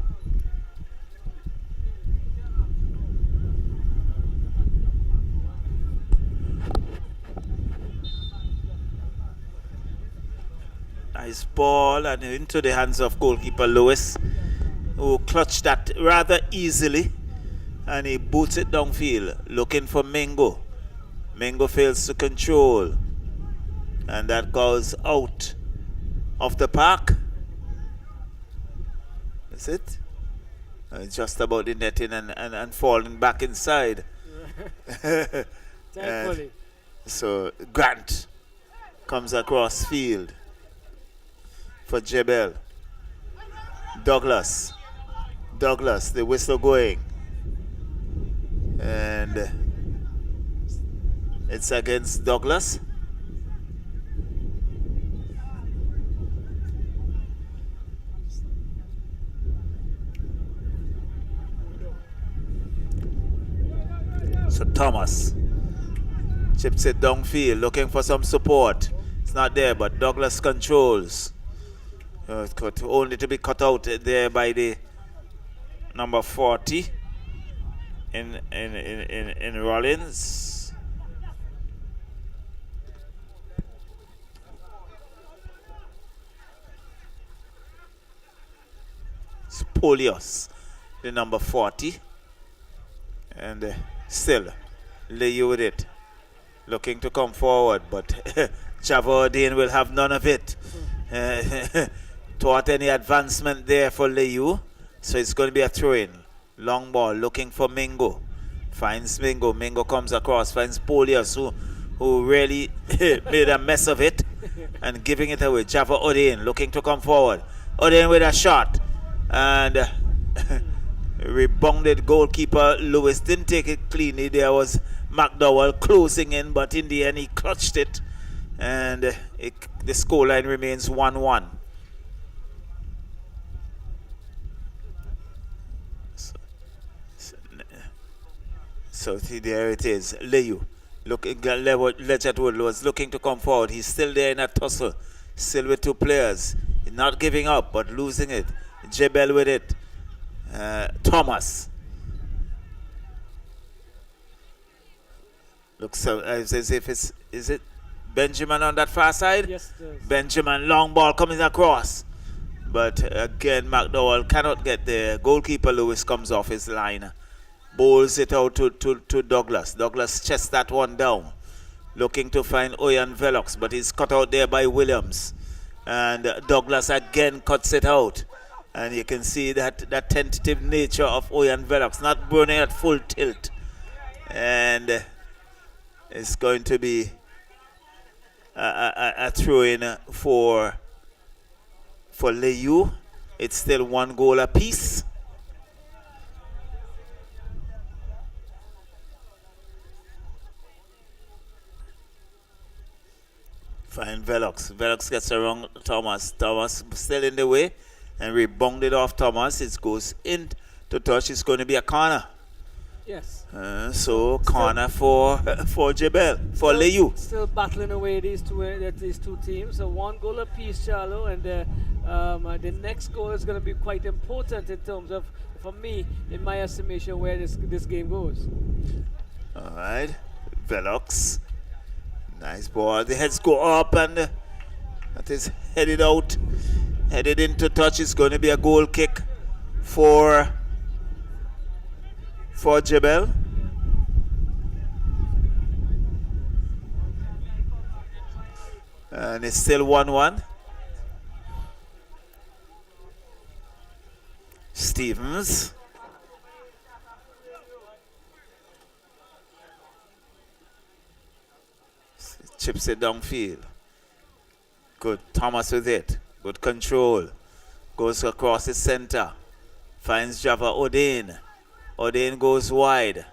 Nice ball and into the hands of goalkeeper Lewis, who clutched that rather easily, and he boots it downfield, looking for Mingo. Mingo fails to control, and that goes out of the park. Is it? Just about the netting and falling back inside. Thankfully. So Grant comes across field for Jebelle. Douglas, the whistle going. And it's against Douglas. So Thomas chips it downfield, looking for some support. It's not there, but Douglas controls. It's got only to be cut out there by the number 40 in Rollins. It's Polios, the number 40. And still, Leu with it. Looking to come forward, but Javardine will have none of it. Thought any advancement there for Leu. So it's going to be a throw-in. Long ball, looking for Mingo. Finds Mingo. Mingo comes across, finds Polios, who really made a mess of it and giving it away. Java Odin looking to come forward. Odin with a shot. And rebounded goalkeeper Lewis didn't take it cleanly. There was McDowell closing in, but in the end he clutched it. And the scoreline remains 1-1. So there it is. Leu. Legend was looking to come forward. He's still there in a tussle. Still with 2 players. He's not giving up, but losing it. Jebelle with it. Thomas. Looks as if is it Benjamin on that far side? Yes, it is. Benjamin, long ball coming across. But again, McDowell cannot get there. Goalkeeper Lewis comes off his line. Bowls it out to Douglas. Douglas chests that one down. Looking to find Oyan Velox, but he's cut out there by Williams. And Douglas again cuts it out. And you can see that tentative nature of Oyan Velox, not burning at full tilt. And it's going to be a throw-in for Leu. It's still 1 goal apiece. Fine Velox. Velox gets around Thomas. Thomas still in the way and rebounded off Thomas. It goes in to touch. It's going to be a corner. Yes. So corner for Jebelle, for Leu. Still battling away these two teams. So 1 goal apiece, Charlo, and the next goal is going to be quite important in terms of, for me, in my estimation, where this game goes. All right, Velox. Nice ball. The heads go up and that is headed out. Headed into touch. It's going to be a goal kick for Jebelle. And it's still 1-1. Stevens. Chips it downfield. Good. Thomas with it. Good control. Goes across the center. Finds Java Odin. Odin goes wide.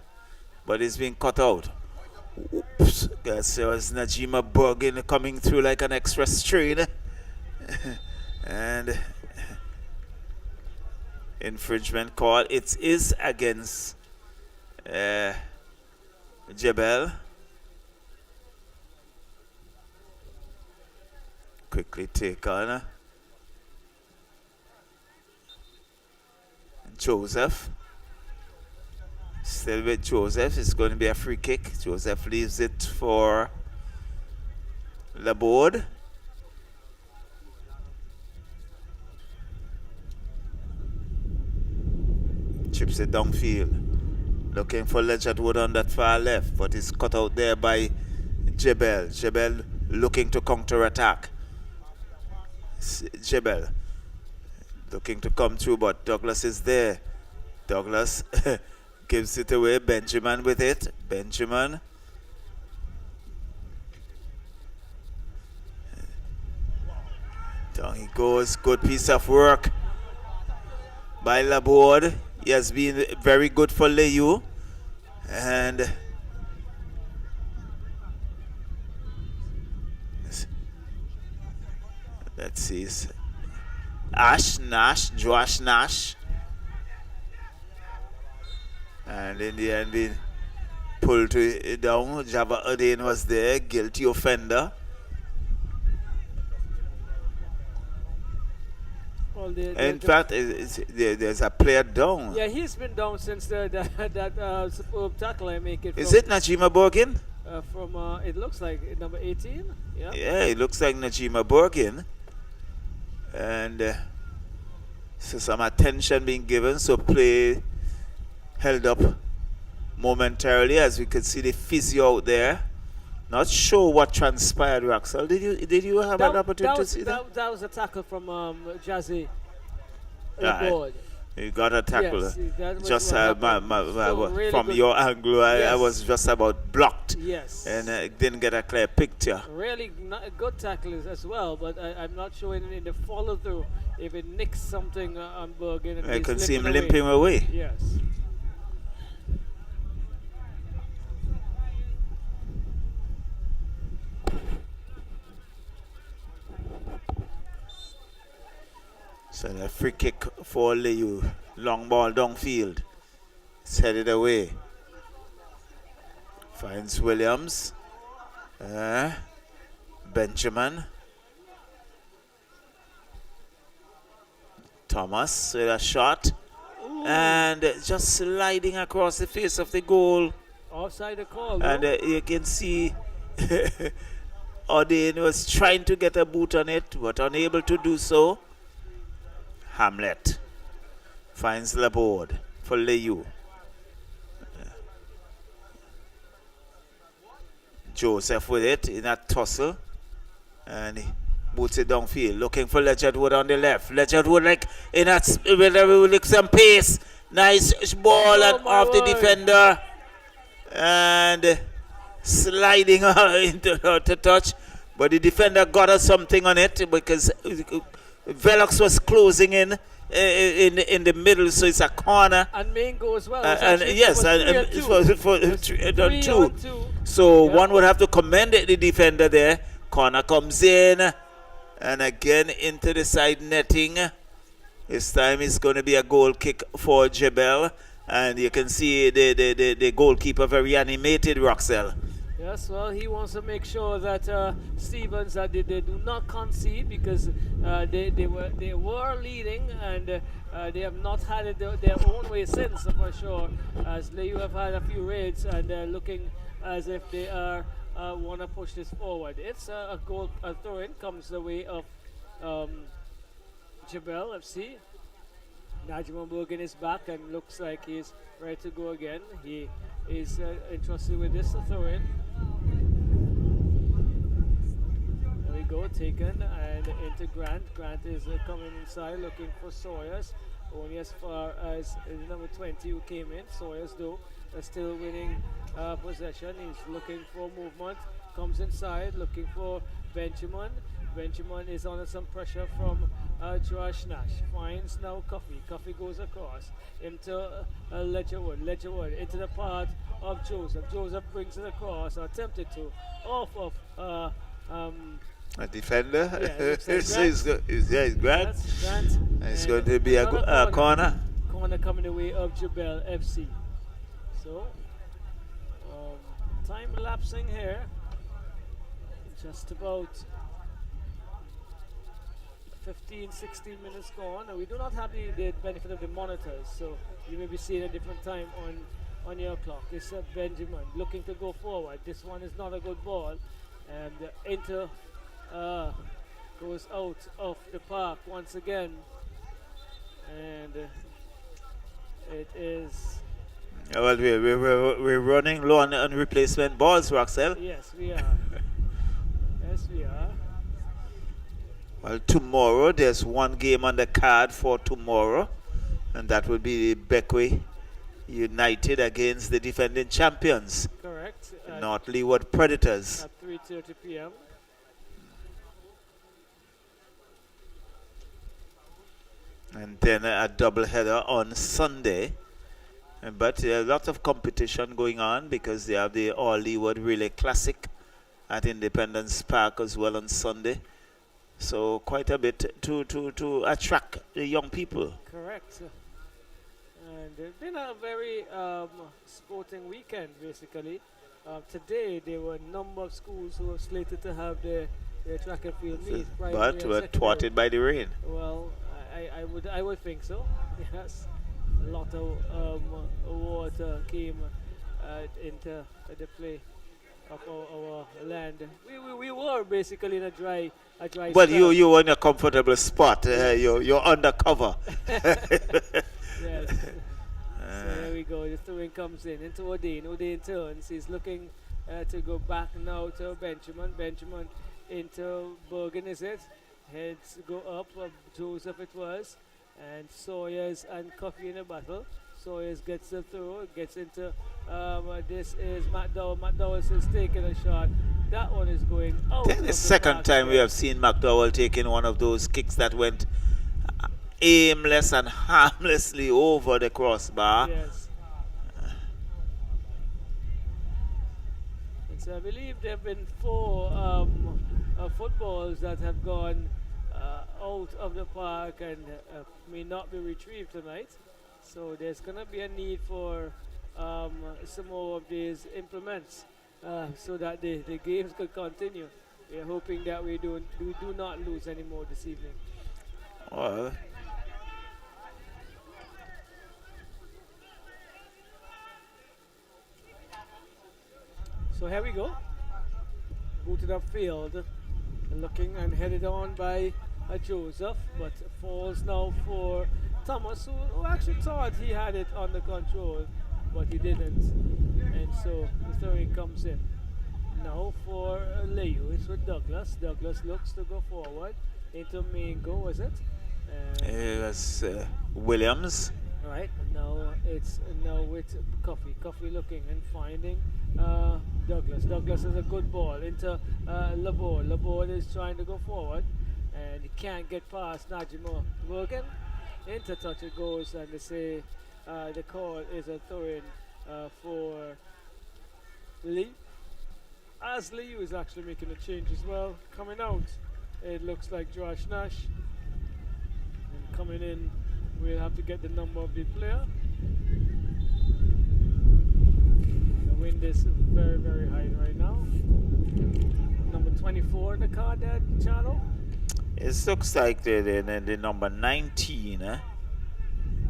But it's being cut out. Oops. Guess there was Najima Bergen coming through like an express train. And infringement call. It is against Jebelle. Quickly take on Joseph. Still with Joseph. It's going to be a free kick. Joseph leaves it for Laborde. Chips it downfield. Looking for Ledgerwood on that far left, but it's cut out there by Jebelle. Jebelle looking to counter-attack. Jebelle looking to come through, but Douglas is there. Douglas gives it away. Benjamin with it. Benjamin. Down he goes. Good piece of work by Laborde. He has been very good for Leu. And let's see. Josh Nash. And in the end, being pulled down. Java Odin was there, guilty offender. Well, in fact, there's a player down. Yeah, he's been down since that superb tackle I make it. Is it Najima Borgin? From it looks like number 18. Yeah. Yeah, it looks like Najima Borgin. And so some attention being given. So play held up momentarily, as we could see the physio out there. Not sure what transpired, Roxel. Did you have an opportunity to see that? That was a tackle from Jazzy. Right. You got a tackle. Yes, just really from your angle, I was just about blocked. Yes. And didn't get a clear picture. Really good tackle as well, but I'm not sure in the follow through if it nicks something on Bergen. I can see him limping away. Yes. So the free kick for Leu. Long ball downfield. It's headed away. Finds Williams. Benjamin. Thomas with a shot. Ooh. And just sliding across the face of the goal. Offside the call. And you can see Odin was trying to get a boot on it, but unable to do so. Hamlet finds Laborde for Leu. Joseph with it in a tussle. And he boots it downfield. Looking for Ledgerwood on the left. Ledgerwood like in a with some pace. Nice ball and off the defender. And sliding into the touch. But the defender got us something on it because Velox was closing in the middle, so it's a corner. And Mango as well. And yes, for 2. So one would have to commend the defender there. Corner comes in, and again into the side netting. This time it's going to be a goal kick for Jebelle, and you can see the goalkeeper very animated, Roxel. Yes, well, he wants to make sure that Stevens they do not concede because they were leading and they have not had it their own way since, for sure. As Leu have had a few raids and they're looking as if they are want to push this forward. It's a goal, a throw-in comes the way of Jebelle FC. Najim Bergen is back and looks like he's ready to go again. He is entrusted with this throw-in. There we go, taken and into Grant. Grant is coming inside looking for Sawyers. only as far as number 20 who came in. Sawyers, though, still winning possession. He's looking for movement. Comes inside, looking for Benjamin. Benjamin is under some pressure from Josh Nash. Finds now Coffee. Coffee goes across into Ledgerwood. Ledgerwood into the path of Joseph. Joseph brings it across, attempted to, off of a defender. Yeah, it's Grant. Grant. It's going to be a corner. Corner coming the way of Jebelle FC. So, time lapsing here. Just about 15, 16 minutes gone. And we do not have the benefit of the monitors, so you may be seeing a different time on your clock. This is Benjamin looking to go forward. This one is not a good ball. And Inter goes out of the park once again. And it is... Well, we're running low on replacement balls, Roxel. Yes, we are. Yes, we are. Well, tomorrow there's one game on the card for tomorrow, and that will be Beckwith United against the defending champions. Correct. North Leeward Predators. At 3:30 p.m. And then a double header on Sunday. But there are lots of competition going on because they have the All Leeward Relay Classic at Independence Park as well on Sunday. So quite a bit to attract the young people. Correct. And it's been a very sporting weekend, basically. Today, there were a number of schools who were slated to have their track and field meet. But were thwarted by the rain. Well, I would think so. Yes, a lot of water came into the play of our land. We were basically in a dry Well, spell. you were in a comfortable spot. You're under cover. Yes. So there we go. The throwing comes in into O'Dane. O'Dane turns. He's looking to go back now to Benjamin. Benjamin into Bergen, is it? Heads go up. Joseph it was. And Sawyers and Coffee in a battle. Sawyers gets the throw. Gets into this is McDowell. McDowell is taking a shot. That one is going out. Then the second time we have seen McDowell taking one of those kicks that went aimless and harmlessly over the crossbar. Yes. And so I believe there have been 4 footballs that have gone out of the park and may not be retrieved tonight. So there's going to be a need for some more of these implements so that the games could continue. We are hoping that we do not lose any more this evening. Well, so here we go. Booted up field, looking and headed on by Joseph, but falls now for Thomas, who actually thought he had it under control, but he didn't. And so the throwing comes in. Now for Leu, it's with Douglas. Douglas looks to go forward into Mingo, was it? It was Williams. Right, now it's now with Coffee. Coffee looking and finding Douglas. Douglas has a good ball into Laborde. Laborde is trying to go forward and he can't get past Najimo Morgan. Into touch it goes, and they say the call is a throw-in for Lee. As Lee is actually making a change as well. Coming out, it looks like Josh Nash. And coming in, we'll have to get the number of the player. The wind is very, very high right now. Number 24 in the card there, Chano. It looks like the number 19, eh?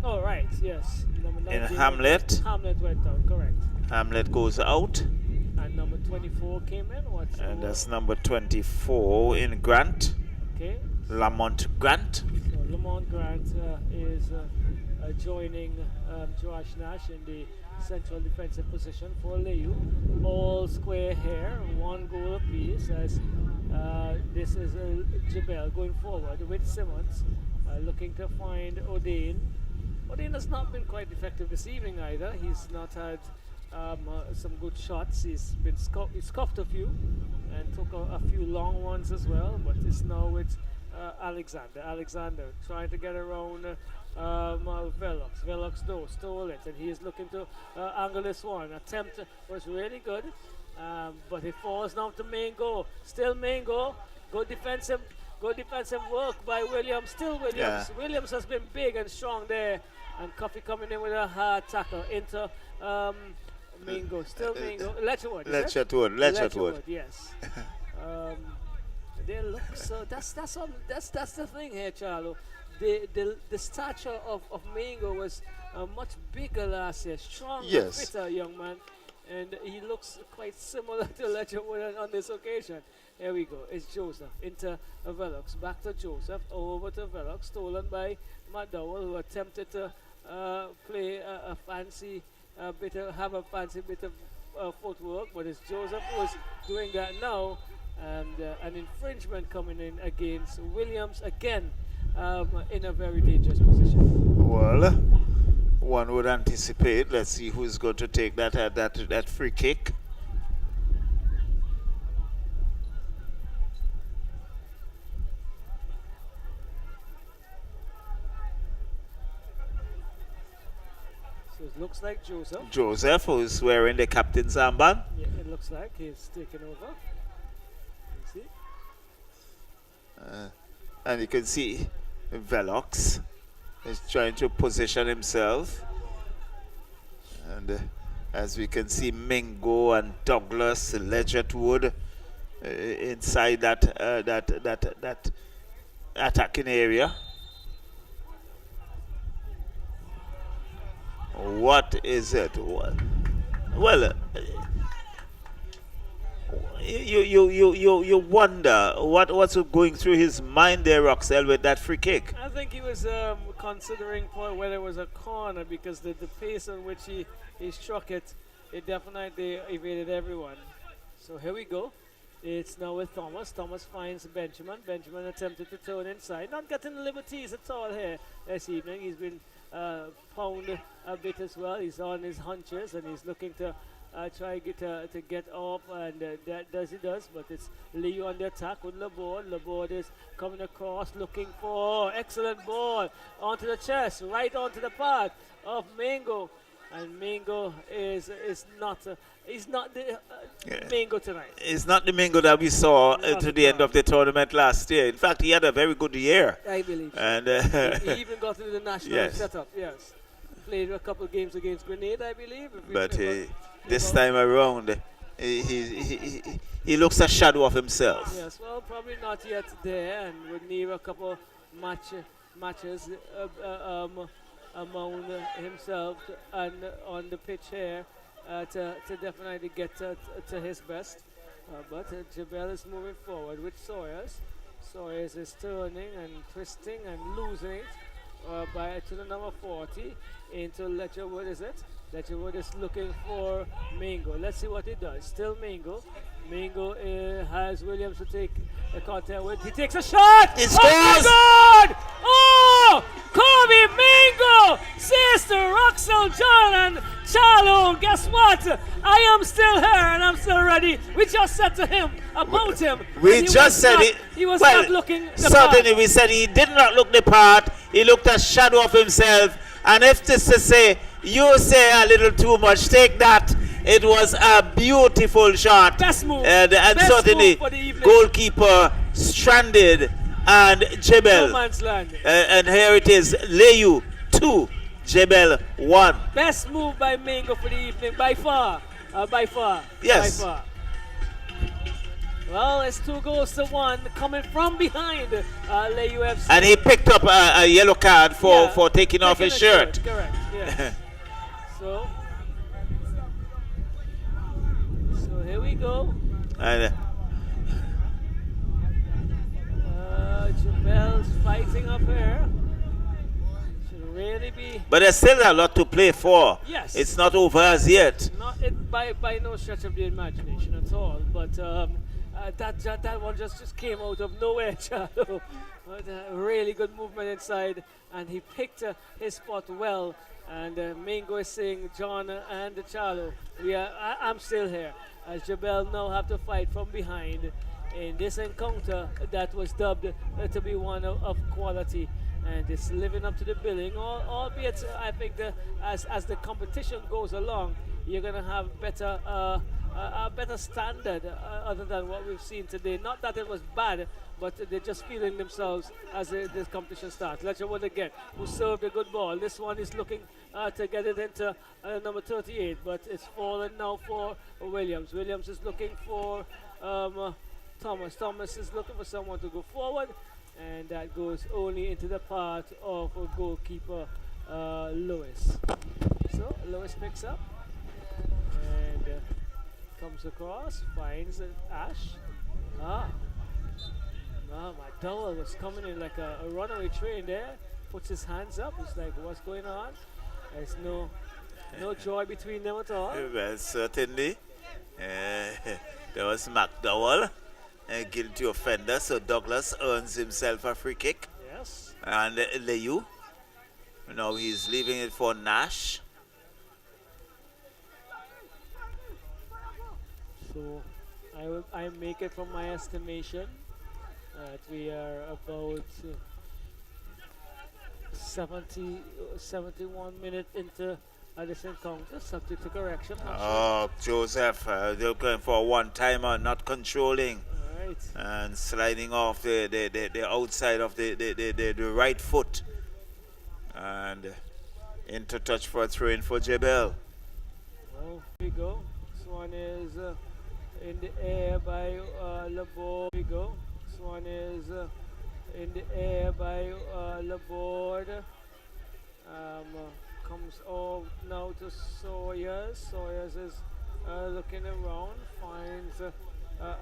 Oh, right, yes. Number 19 in Hamlet. Hamlet went out, correct. Hamlet goes out. And number 24 came in. And that's number 24 in Grant. Okay. Lamont Grant. So Lamont Grant is joining Josh Nash in the central defensive position for Leu. All square here, 1 goal apiece as this is Jebelle going forward with Simmons looking to find O'Dane. Odin has not been quite effective this evening either. He's not had some good shots. He's been he scuffed a few and took a few long ones as well. But it's now with Alexander. Alexander trying to get around Velox. Velox though stole it, and he is looking to angle this one. Attempt was really good, but it falls now to Mango. Still Mango. Good defensive work by Williams. Still Williams. Yeah. Williams has been big and strong there. And Coffee coming in with a hard tackle into Mingo. Still Mingo. Letcherwood. Letcherwood. Yes. They look so. That's the thing here, Charlo. The stature of Mingo was much bigger last year. Stronger, fitter young man, and he looks quite similar to Letcherwood on this occasion. Here we go. It's Joseph into Velox. Back to Joseph. Over to Velox. Stolen by McDowell, who attempted to play a fancy bit of footwork, but it's Joseph who is doing that now, and an infringement coming in against Williams again, in a very dangerous position. Well, one would anticipate. Let's see who's going to take that free kick. So it looks like Joseph. Joseph, who's wearing the captain's armband. Yeah, it looks like he's taken over. You see? And you can see Velox is trying to position himself. And as we can see, Mingo and Douglas, Ledgerwood inside that attacking area. What is it? Well, you wonder what's going through his mind there, Roxelle, with that free kick. I think he was considering whether it was a corner, because the pace on which he struck it definitely evaded everyone. So here we go. It's now with Thomas. Thomas finds Benjamin. Benjamin attempted to turn inside. Not getting the liberties at all here this evening. He's been pounded a bit as well. He's on his hunches and he's looking to try to get off, and that does he does. But it's Leu on the attack with Laborde. Laborde is coming across looking for excellent ball onto the chest, right onto the path of Mingo. And Mingo is not he's not the Mingo tonight. It's not the Mingo that we saw to the end of the tournament last year. In fact, he had a very good year. I believe. And he even got into the national setup. Yes, played a couple of games against Grenada, I believe. But this time around, he looks a shadow of himself. Yes, well, probably not yet there, and would need a couple matches among himself and on the pitch here to definitely get to his best. But Jebelle is moving forward with Sawyers. Sawyers is turning and twisting and losing it to the number 40 into Letcherwood, is it? Letcherwood is looking for Mingo. Let's see what he does. Still Mingo. Mingo has Williams to take a contact with. He takes a shot! It scores! Oh my God! Oh! Kobe Mingo says to Roxelle, John and Charlo, guess what? I am still here and I'm still ready. We just said to him about him. We just said it. He was not looking the certainly part. We said he did not look the part. He looked a shadow of himself. And if this to say, you say a little too much, take that. It was a beautiful shot. Best move. And Best certainly, move for the evening. goalkeeper stranded and Jebelle. No man's land. And here it is, Leu 2, Jebelle 1. Best move by Mingo for the evening, by far. Yes. By far. Well, it's 2-1 coming from behind Leu FC. And he picked up a yellow card for taking off his shirt. Correct, yeah. So here we go. And Jebelle's fighting up here. Should really be. But there's still a lot to play for. Yes. It's not over as yet. Not by no stretch of the imagination at all. But that one just came out of nowhere, Charlo. But, really good movement inside, and he picked his spot well. And Mingo is saying, John and Charlo, I'm still here. As Jebelle now have to fight from behind in this encounter that was dubbed to be one of quality. And it's living up to the billing, albeit I think as the competition goes along, you're going to have a better standard other than what we've seen today. Not that it was bad, but they're just feeling themselves as this competition starts. Let's show what they get. Who served a good ball. This one is looking to get it into number 38, but it's fallen now for Williams. Williams is looking for Thomas. Thomas is looking for someone to go forward, and that goes only into the part of goalkeeper Lewis. So Lewis picks up and comes across, finds Ash. My Dowell was coming in like a runaway train there, puts his hands up. He's like, what's going on? There's no joy between them at all. Well, certainly. There was McDowell, a guilty offender, so Douglas earns himself a free kick. Yes. And Leu, now he's leaving it for Nash. So I make it from my estimation that we are about 71 minutes into this encounter, subject to correction. Joseph, they're going for a one-timer, not controlling. Right. And sliding off the outside of the right foot. And into touch for a throw-in for Jebelle. Oh, here we go. This one is in the air by Laborde. Here we go. This one is in the air by Laborde. Comes out now to Sawyers. Sawyers is looking around, finds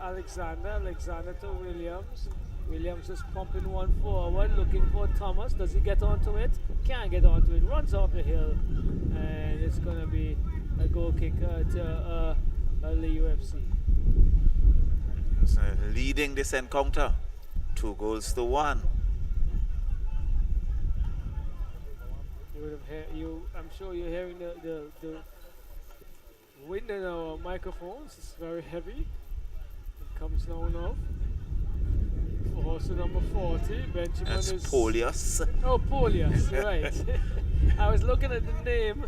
Alexander. Alexander to Williams. Williams is pumping one forward, looking for Thomas. Does he get onto it? Can't get onto it. Runs off the hill, and it's going to be a goal kick to Leu FC. Leading this encounter, 2-1. I'm sure you're hearing the wind in our microphones. It's very heavy. It comes down now. Also number 40, Benjamin That's is... Polius. Oh, Polius, right. I was looking at the name.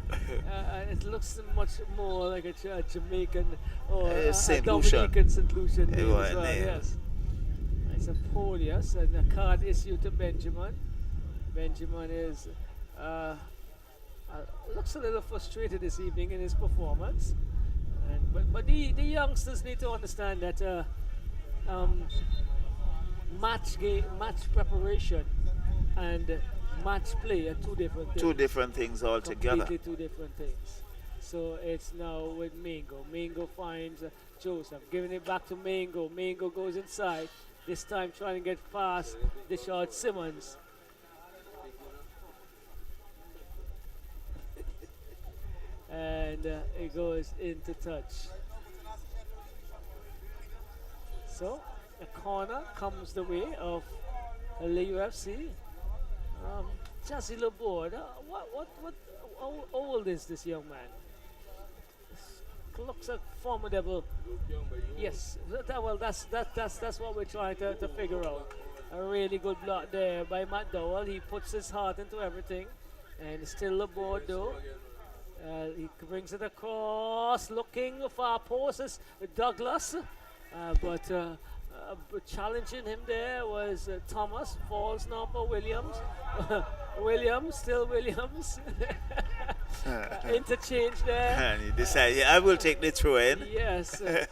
It looks much more like a Jamaican or a Dominican St. Lucian name as well, yes. It's a Polius, and a card issued to Benjamin. Benjamin is... looks a little frustrated this evening in his performance. But the youngsters need to understand that match preparation and match play are two different things. Two different things altogether. Completely two different things. So it's now with Mingo. Mingo finds Joseph, giving it back to Mingo. Mingo goes inside, this time trying to get past the short Simmons. And it goes into touch. So a corner comes the way of Leu FC. Jazzy Laborde, how old is this young man? Looks like formidable. Yes, that's what we're trying to figure out. A really good block there by McDowell. He puts his heart into everything, and still Laborde though. He brings it across, looking for our posts with Douglas, but challenging him there was Thomas. Falls now for Williams. Williams, still Williams. Interchange there. And he decided, I will take the throw in. Yes, and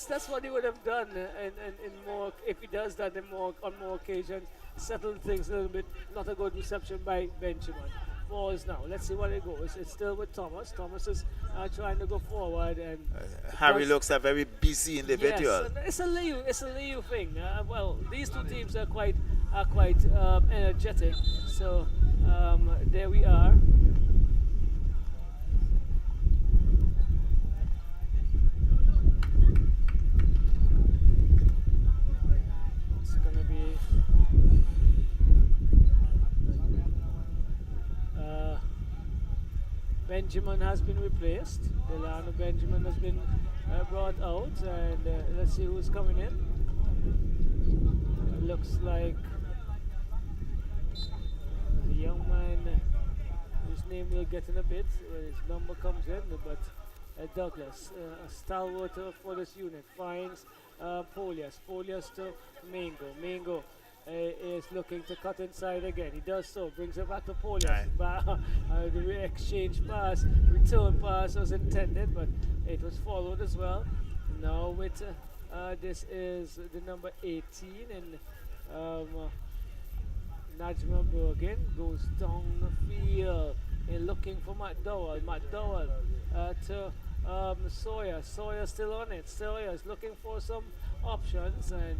that's what he would have done, in more, if he does that on more occasions, settle things a little bit. Not a good reception by Benjamin. Falls now. Let's see what it goes. It's still with Thomas. Thomas is trying to go forward, and Harry looks a very busy individual. Yes, it's a Leu thing. Well, these two teams are quite energetic. So there we are. It's gonna be Benjamin has been replaced. Delano Benjamin has been brought out, and let's see who's coming in. Looks like a young man whose name we'll get in a bit when his number comes in, but Douglas, a stalwart for this unit, finds Polias to Mingo is looking to cut inside again. He does so, brings it back to Polias. The exchange pass, return pass was intended, but it was followed as well. Now with this is the number 18, and Najma Bergen goes down the field and looking for Matt Dowell. To Sawyer. Sawyer still on it. Sawyer is looking for some options, and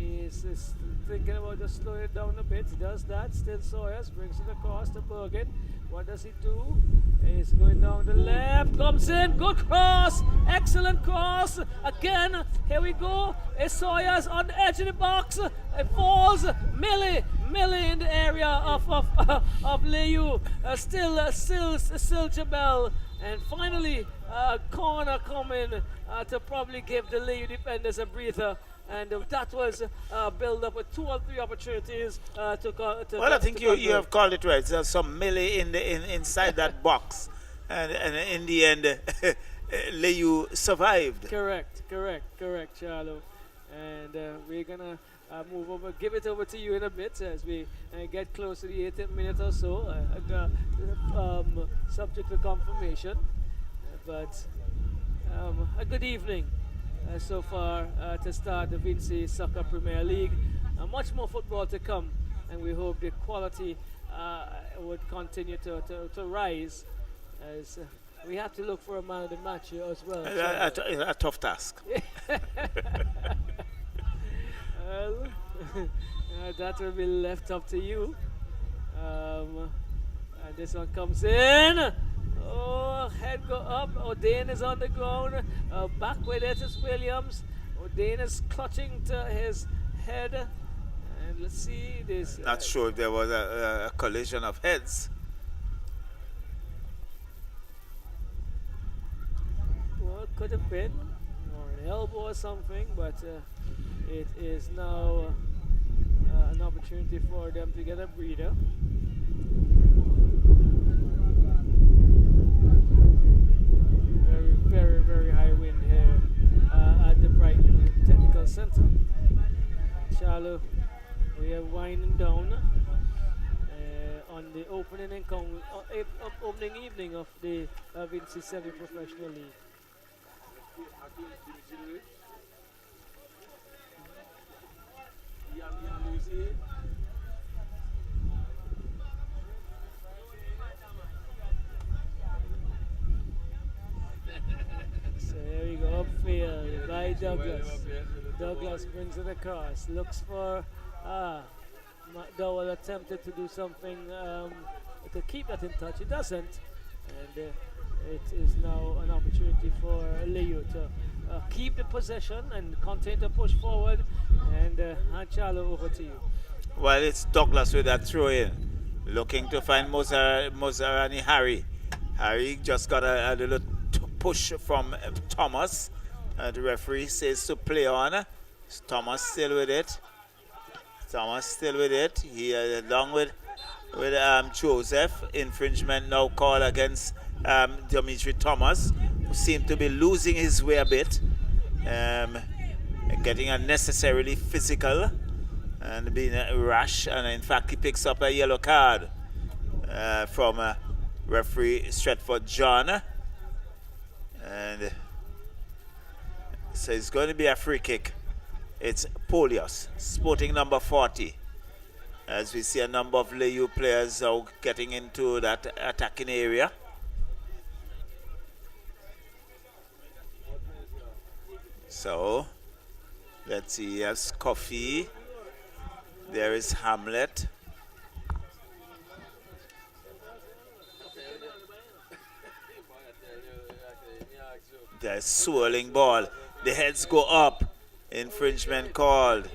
is thinking about just slowing it down a bit. He does that. Still Sawyers brings it across to Bergen. What does he do? He's going down the left. Comes in. Good cross. Excellent cross. Again. Here we go. It's Sawyers on the edge of the box. It falls. Millie in the area of Leu. Still Jebelle. And finally, corner coming to probably give the Leu defenders a breather. And that was build up with 2 or 3 opportunities to well, I think you have called it right. There's some melee inside that box, and in the end, Leu survived. Correct, Charlo. And we're gonna move over, give it over to you in a bit as we get close to the 18th minute or so. Subject to confirmation, but a good evening. So far to start the VINCY Soccer Premier League. Much more football to come, and we hope the quality would continue to rise, as we have to look for a man of the match here as well. A tough task. Well, that will be left up to you. And this one comes in. Oh, head go up. O'Dane is on the ground. Back with it is Williams. O'Dane is clutching to his head. And let's see this. Not sure if there was a collision of heads. Well, it could have been. Or an elbow or something. But it is now an opportunity for them to get a breather. Very, very high wind here at the Brighton Technical Center. Charlo, we are winding down on the opening evening of the VINCY Semi-Professional League. So here we go, upfield by Douglas. Douglas brings it across, looks for Dowell attempted to do something to keep that in touch. He doesn't, and it is now an opportunity for Leu to keep the possession and continue to push forward. And Charlo, over to you. Well, it's Douglas with that throw in, looking to find Mozarani Harry. Harry just got a little push from Thomas. The referee says to play on. Thomas still with it. He along with Joseph. Infringement now called against Dimitri Thomas, who seemed to be losing his way a bit, getting unnecessarily physical and being rash. And in fact, he picks up a yellow card from referee Stretford John. And so it's going to be a free kick. It's Polios, sporting number 40. As we see a number of Leu players now getting into that attacking area. So, let's see, yes, Coffee. There is Hamlet. There's swirling ball. The heads go up. Infringement called.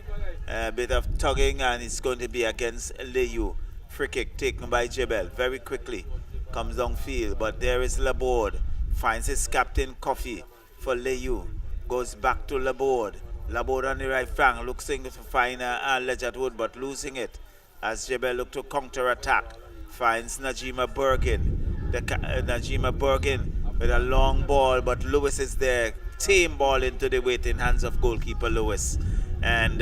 A bit of tugging, and it's going to be against Leu. Free kick taken by Jebelle very quickly. Comes downfield, but there is Laborde. Finds his captain Coffee for Leu. Goes back to Laborde. Laborde on the right flank, looking to find Legend Wood, but losing it. As Jebelle look to counter-attack. Finds Najima Bergin. Najima Bergin with a long ball, but Lewis is there. Team ball into the waiting hands of goalkeeper Lewis. And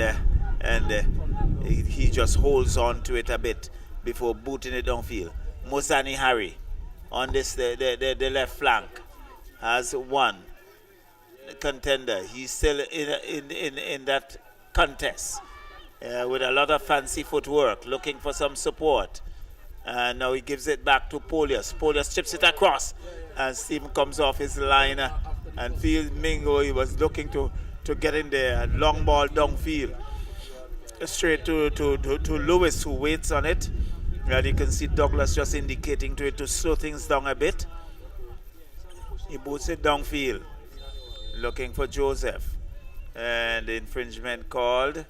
he just holds on to it a bit before booting it downfield. Mozani Harry on this the left flank has one contender. He's still in that contest with a lot of fancy footwork, looking for some support. And now he gives it back to Polius. Polius chips it across, and Stephen comes off his line and feels Mingo. He was looking to get in there. Long ball downfield, straight to Lewis, who waits on it. And you can see Douglas just indicating to it to slow things down a bit. He boots it downfield, looking for Joseph. And the infringement called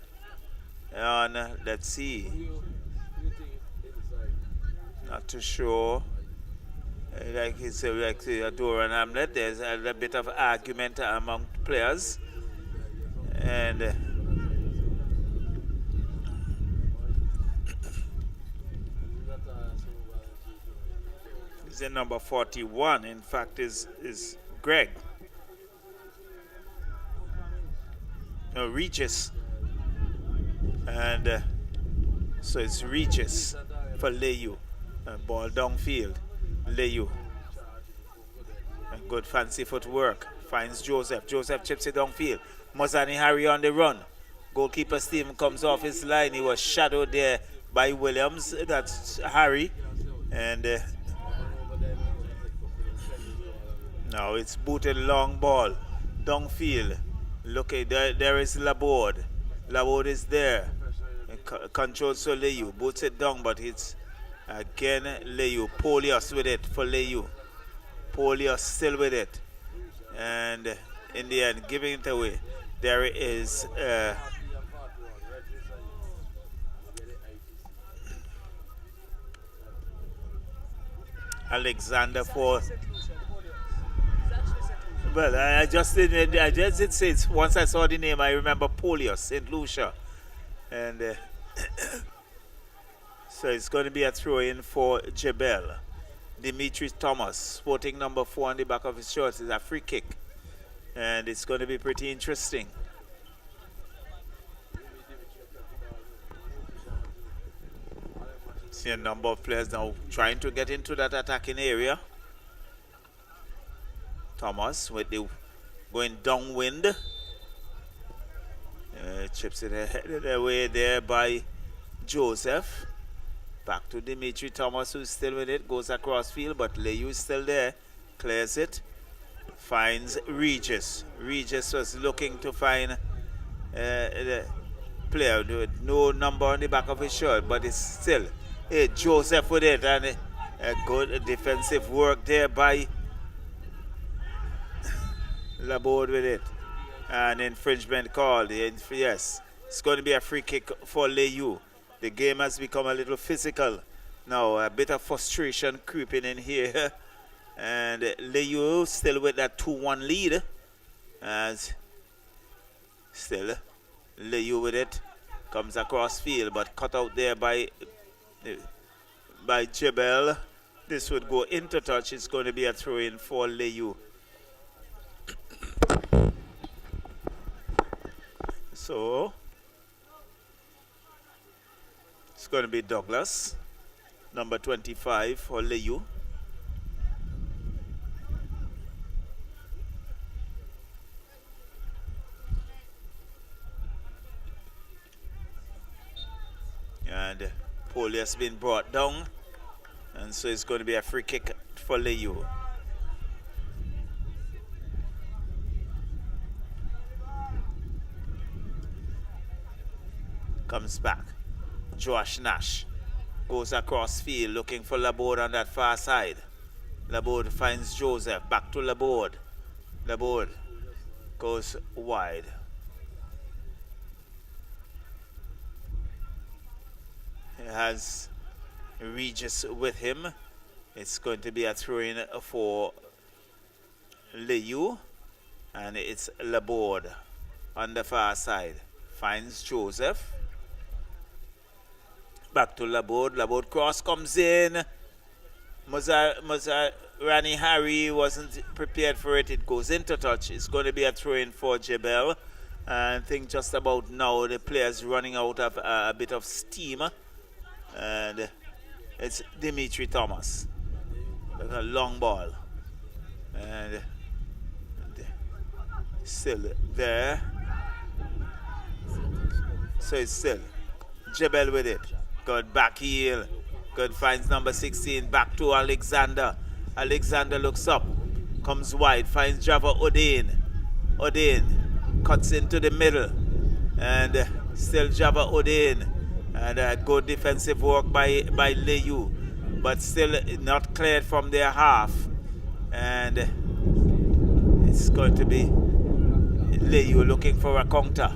on, let's see. Not too sure. Like it's like Dora and Hamlet, there's a bit of argument among players. And in number 41, in fact, is Greg. No, Regis. And so it's Regis for Leu. Ball downfield. Leu. And good fancy footwork. Finds Joseph. Joseph chips it downfield. Mozani Harry on the run. Goalkeeper Stephen comes off his line. He was shadowed there by Williams. That's Harry. And now it's booted long ball downfield. Look at there is Laborde. Laborde is there. Controls for Leu. Boots it down, but it's again Leu. Polius with it for Leu. Polius still with it. And in the end, giving it away. There is Alexander for. Well, I just did say it. Once I saw the name, I remember Polius, St. Lucia. And so it's going to be a throw-in for Jebelle. Dimitri Thomas, sporting number 4 on the back of his shorts, is a free kick. And it's going to be pretty interesting. See a number of players now trying to get into that attacking area. Thomas with the going downwind. Chips it headed away there by Joseph. Back to Dimitri Thomas, who's still with it. Goes across field, but Leu is still there. Clears it. Finds Regis. Regis was looking to find the player with no number on the back of his shirt, but it's still Joseph with it. And a good defensive work there by Laborde with it. An infringement called. Yes, it's going to be a free kick for Leu. The game has become a little physical now. A bit of frustration creeping in here. And Leu still with that 2-1 lead. As still Leu with it. Comes across field, but cut out there by Jebelle. This would go into touch. It's going to be a throw-in for Leu. So it's going to be Douglas, number 25 for Leu. And Poli has been brought down, and so it's going to be a free kick for Leu. Comes back. Josh Nash goes across field looking for Laborde on that far side. Laborde finds Joseph. Back to Laborde. Laborde goes wide. He has Regis with him. It's going to be a throw-in for Leu, and it's Laborde on the far side. Finds Joseph. Back to Laborde. Laborde cross comes in. Rani Harry wasn't prepared for it. It goes into touch. It's going to be a throw-in for Jebelle. And I think just about now the player's running out of a bit of steam. And it's Dimitri Thomas. That's a long ball. And still there. So it's still Jebelle with it. Good back heel. Good, finds number 16. Back to Alexander. Alexander looks up. Comes wide. Finds Java Odin. Odin cuts into the middle. And still Java Odin. And good defensive work by Leu. But still not cleared from their half. And it's going to be Leu looking for a counter.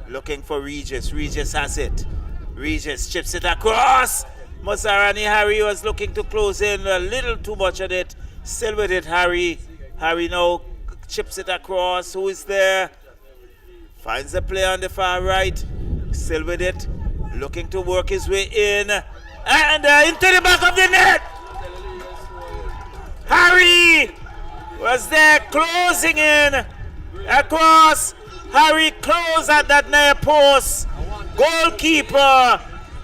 Looking for Regis. Regis has it. Regis chips it across. Rani Harry was looking to close in a little too much of it. Still with it, Harry. Harry now chips it across. Who is there? Finds the player on the far right. Still with it. Looking to work his way in. And into the back of the net. Harry was there closing in. Across. Harry closed at that near post. Goalkeeper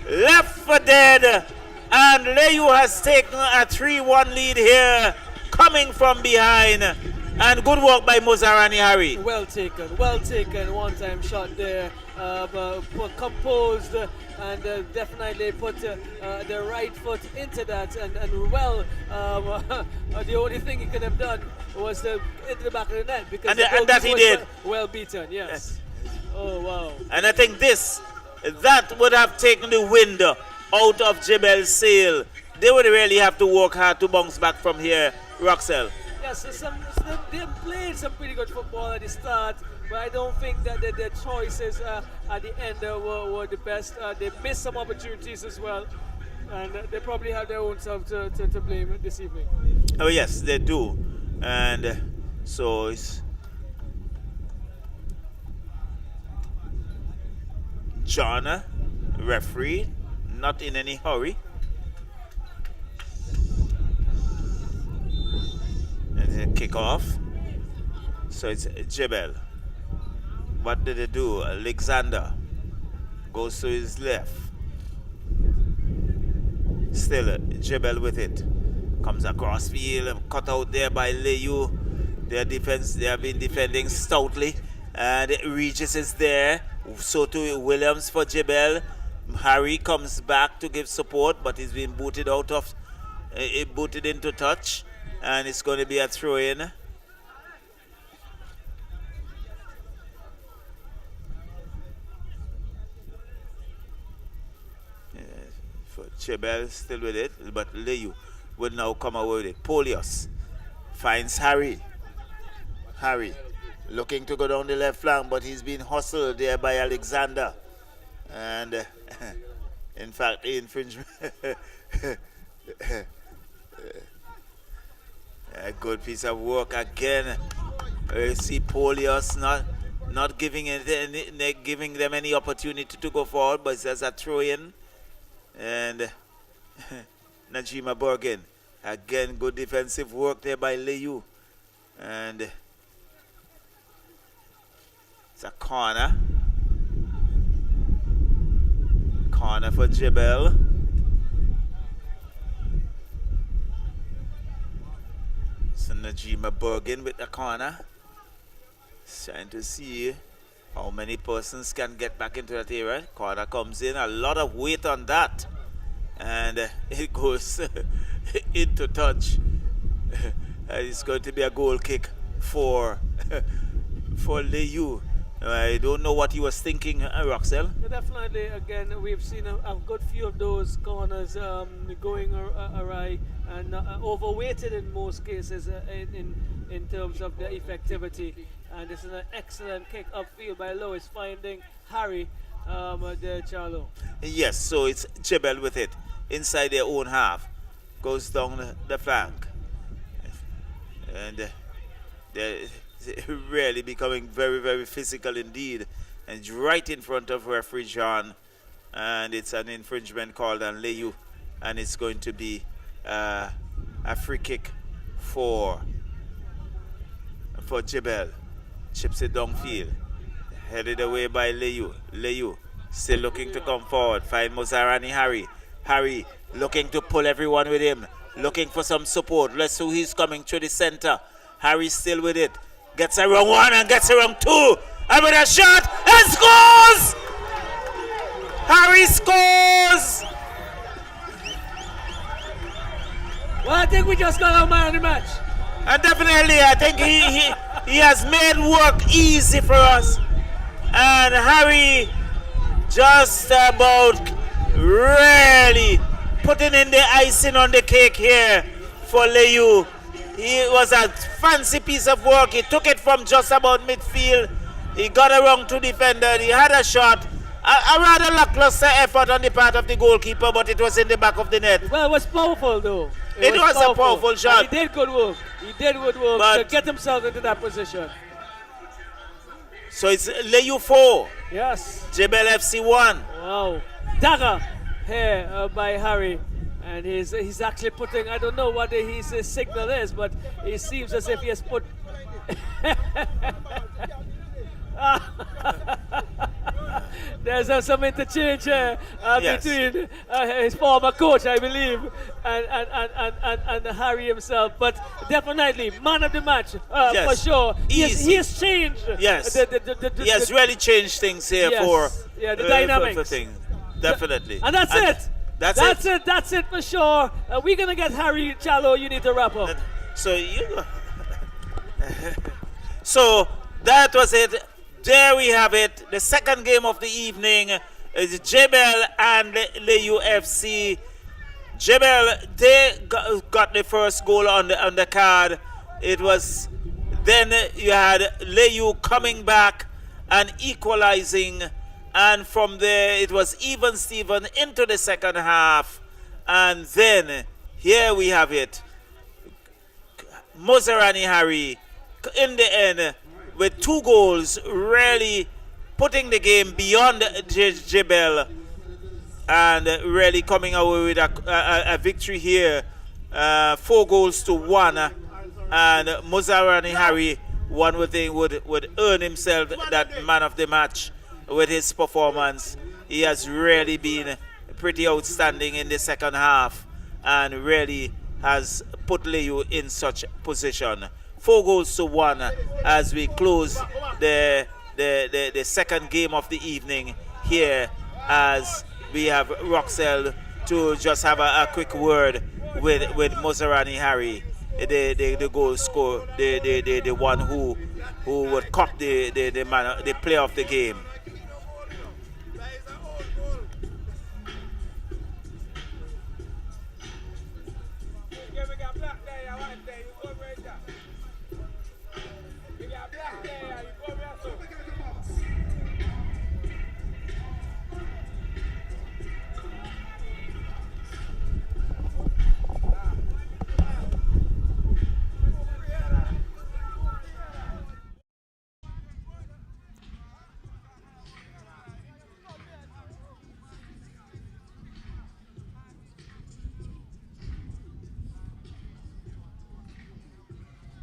left for dead. And Leu has taken a 3-1 lead here. Coming from behind. And good work by Rani Harry. Well taken. One-time shot there. Composed and definitely put the right foot into that, and the only thing he could have done was into the back of the net, because and that he did. Well beaten, yes. Oh wow. And I think that would have taken the wind out of Jebelle's sail. They would really have to work hard to bounce back from here, Roxelle. Yes, they played some pretty good football at the start, but I don't think that their choices at the end were the best. They missed some opportunities as well, and they probably have their own self to blame this evening. Oh yes, they do. And so it's John, referee, not in any hurry. And then kick off. So it's Jebelle. What did they do? Alexander goes to his left. Still Jebelle with it. Comes across field, cut out there by Leu. Their defense, they have been defending stoutly. And Regis is there. So to Williams for Jebelle. Harry comes back to give support, but he's been booted booted into touch. And it's going to be a throw-in. For Jebelle still with it, but Leu will now come away with it. Polios finds Harry. Harry looking to go down the left flank, but he's been hustled there by Alexander. And in fact, the infringement. A good piece of work again. You see Polios not giving them any opportunity to go forward, but there's a throw-in. And Najima Bergen, again, good defensive work there by Leu. And it's a corner. Corner for Jebelle. So Najima Bergen with the corner. Trying to see how many persons can get back into that area. Corner comes in, a lot of weight on that. And it goes into touch. It's going to be a goal kick for Leu. I don't know what he was thinking, Roxelle. Definitely, again, we've seen a good few of those corners going awry and overweighted in most cases in terms of their effectivity. And this is an excellent kick upfield by Lois, finding Harry there, Charlo. Yes, so it's Jebelle with it inside their own half. goes down the flank. And they're really becoming very, very physical indeed. And right in front of referee John. And it's an infringement called on Leu. And it's going to be a free kick for Jebelle. Chips it downfield. Headed away by Leu. Leu still looking to come forward. Find Mozarani Harry. Harry looking to pull everyone with him. Looking for some support. Let's see who he's coming through the center. Harry still with it. Gets around one and gets around two. And with a shot and scores! Harry scores! Well, I think we just got our man of the match. And definitely, I think he has made work easy for us. And Harry just about really putting in the icing on the cake here for Leu. It was a fancy piece of work. He took it from just about midfield. He got around two defenders. He had a shot. A rather lackluster effort on the part of the goalkeeper, but it was in the back of the net. Well, it was powerful, though. It was a powerful shot. And he did good work. He did good work to get himself into that position. So it's Leu 4. Yes. Jebelle FC 1. Wow. Dagger here by Harry. And he's actually putting, I don't know what his signal is, but it seems as if he has put... There's some interchange between his former coach, I believe, and Harry himself. But definitely, man of the match, for sure. He has changed. Yes. He has really changed things here for the dynamics. For things. Definitely. And that's it. That's it for sure. We're going to get Harry Challo. You need to wrap up. So that was it. There we have it. The second game of the evening is Jebelle and Leu FC. Jebelle, they got the first goal on the card. It was then you had Leu coming back and equalizing, and from there it was even Steven into the second half. And then here we have it. Mozarani Harry in the end with 2 goals, really putting the game beyond Jebelle and really coming away with a victory here, 4 goals to 1. And Mozarani Harry, one would think, would earn himself that man of the match with his performance. He has really been pretty outstanding in the second half and really has put Leu in such position. 4 goals to 1 as we close the second game of the evening here, as we have Roxelle to just have a quick word with Mozarani Harry, the goal scorer, the one who would cut the player of the game.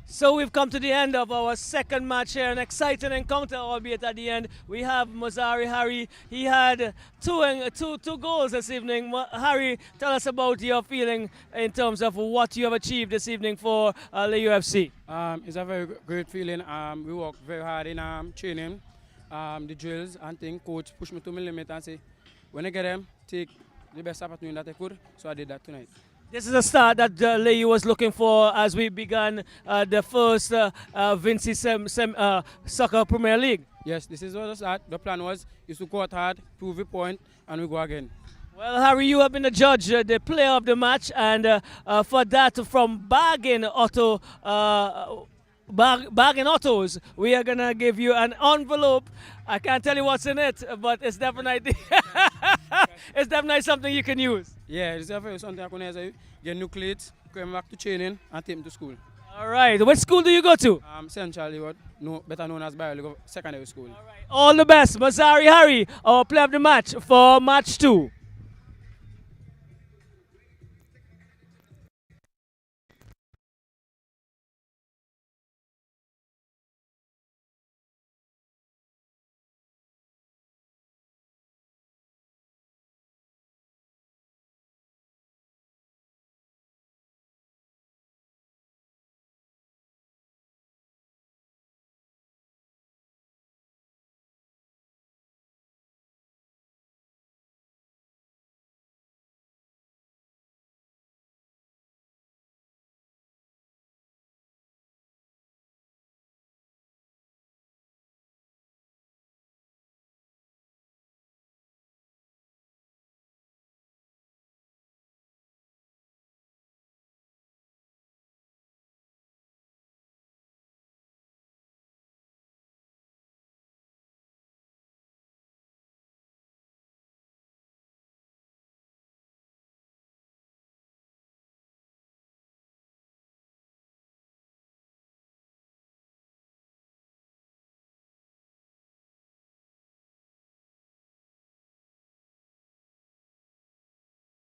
So we've come to the end of our second match here, an exciting encounter, albeit at the end. We have Mozarani Harry. He had two goals this evening. Harry, tell us about your feeling in terms of what you have achieved this evening for Leu FC. It's a very great feeling. We worked very hard in training, the drills and things. Coach pushed me to my limit and say, when I get them, take the best opportunity that I could. So I did that tonight. This is a start that Leu was looking for as we began the first VINCY Soccer Premier League. Yes, this is what the start. The plan was to go out hard, prove a point, and we go again. Well, Harry, you have been the judge, the player of the match, and for that, from Bargain Autos, we are going to give you an envelope. I can't tell you what's in it, but it's definitely, it's definitely something you can use. Yeah, this is something I can say. Get new cleats, come back to training, and take him to school. All right. What school do you go to? Central, better known as Biological Secondary School. All the best, Mazari Harry, our player of the match for match 2.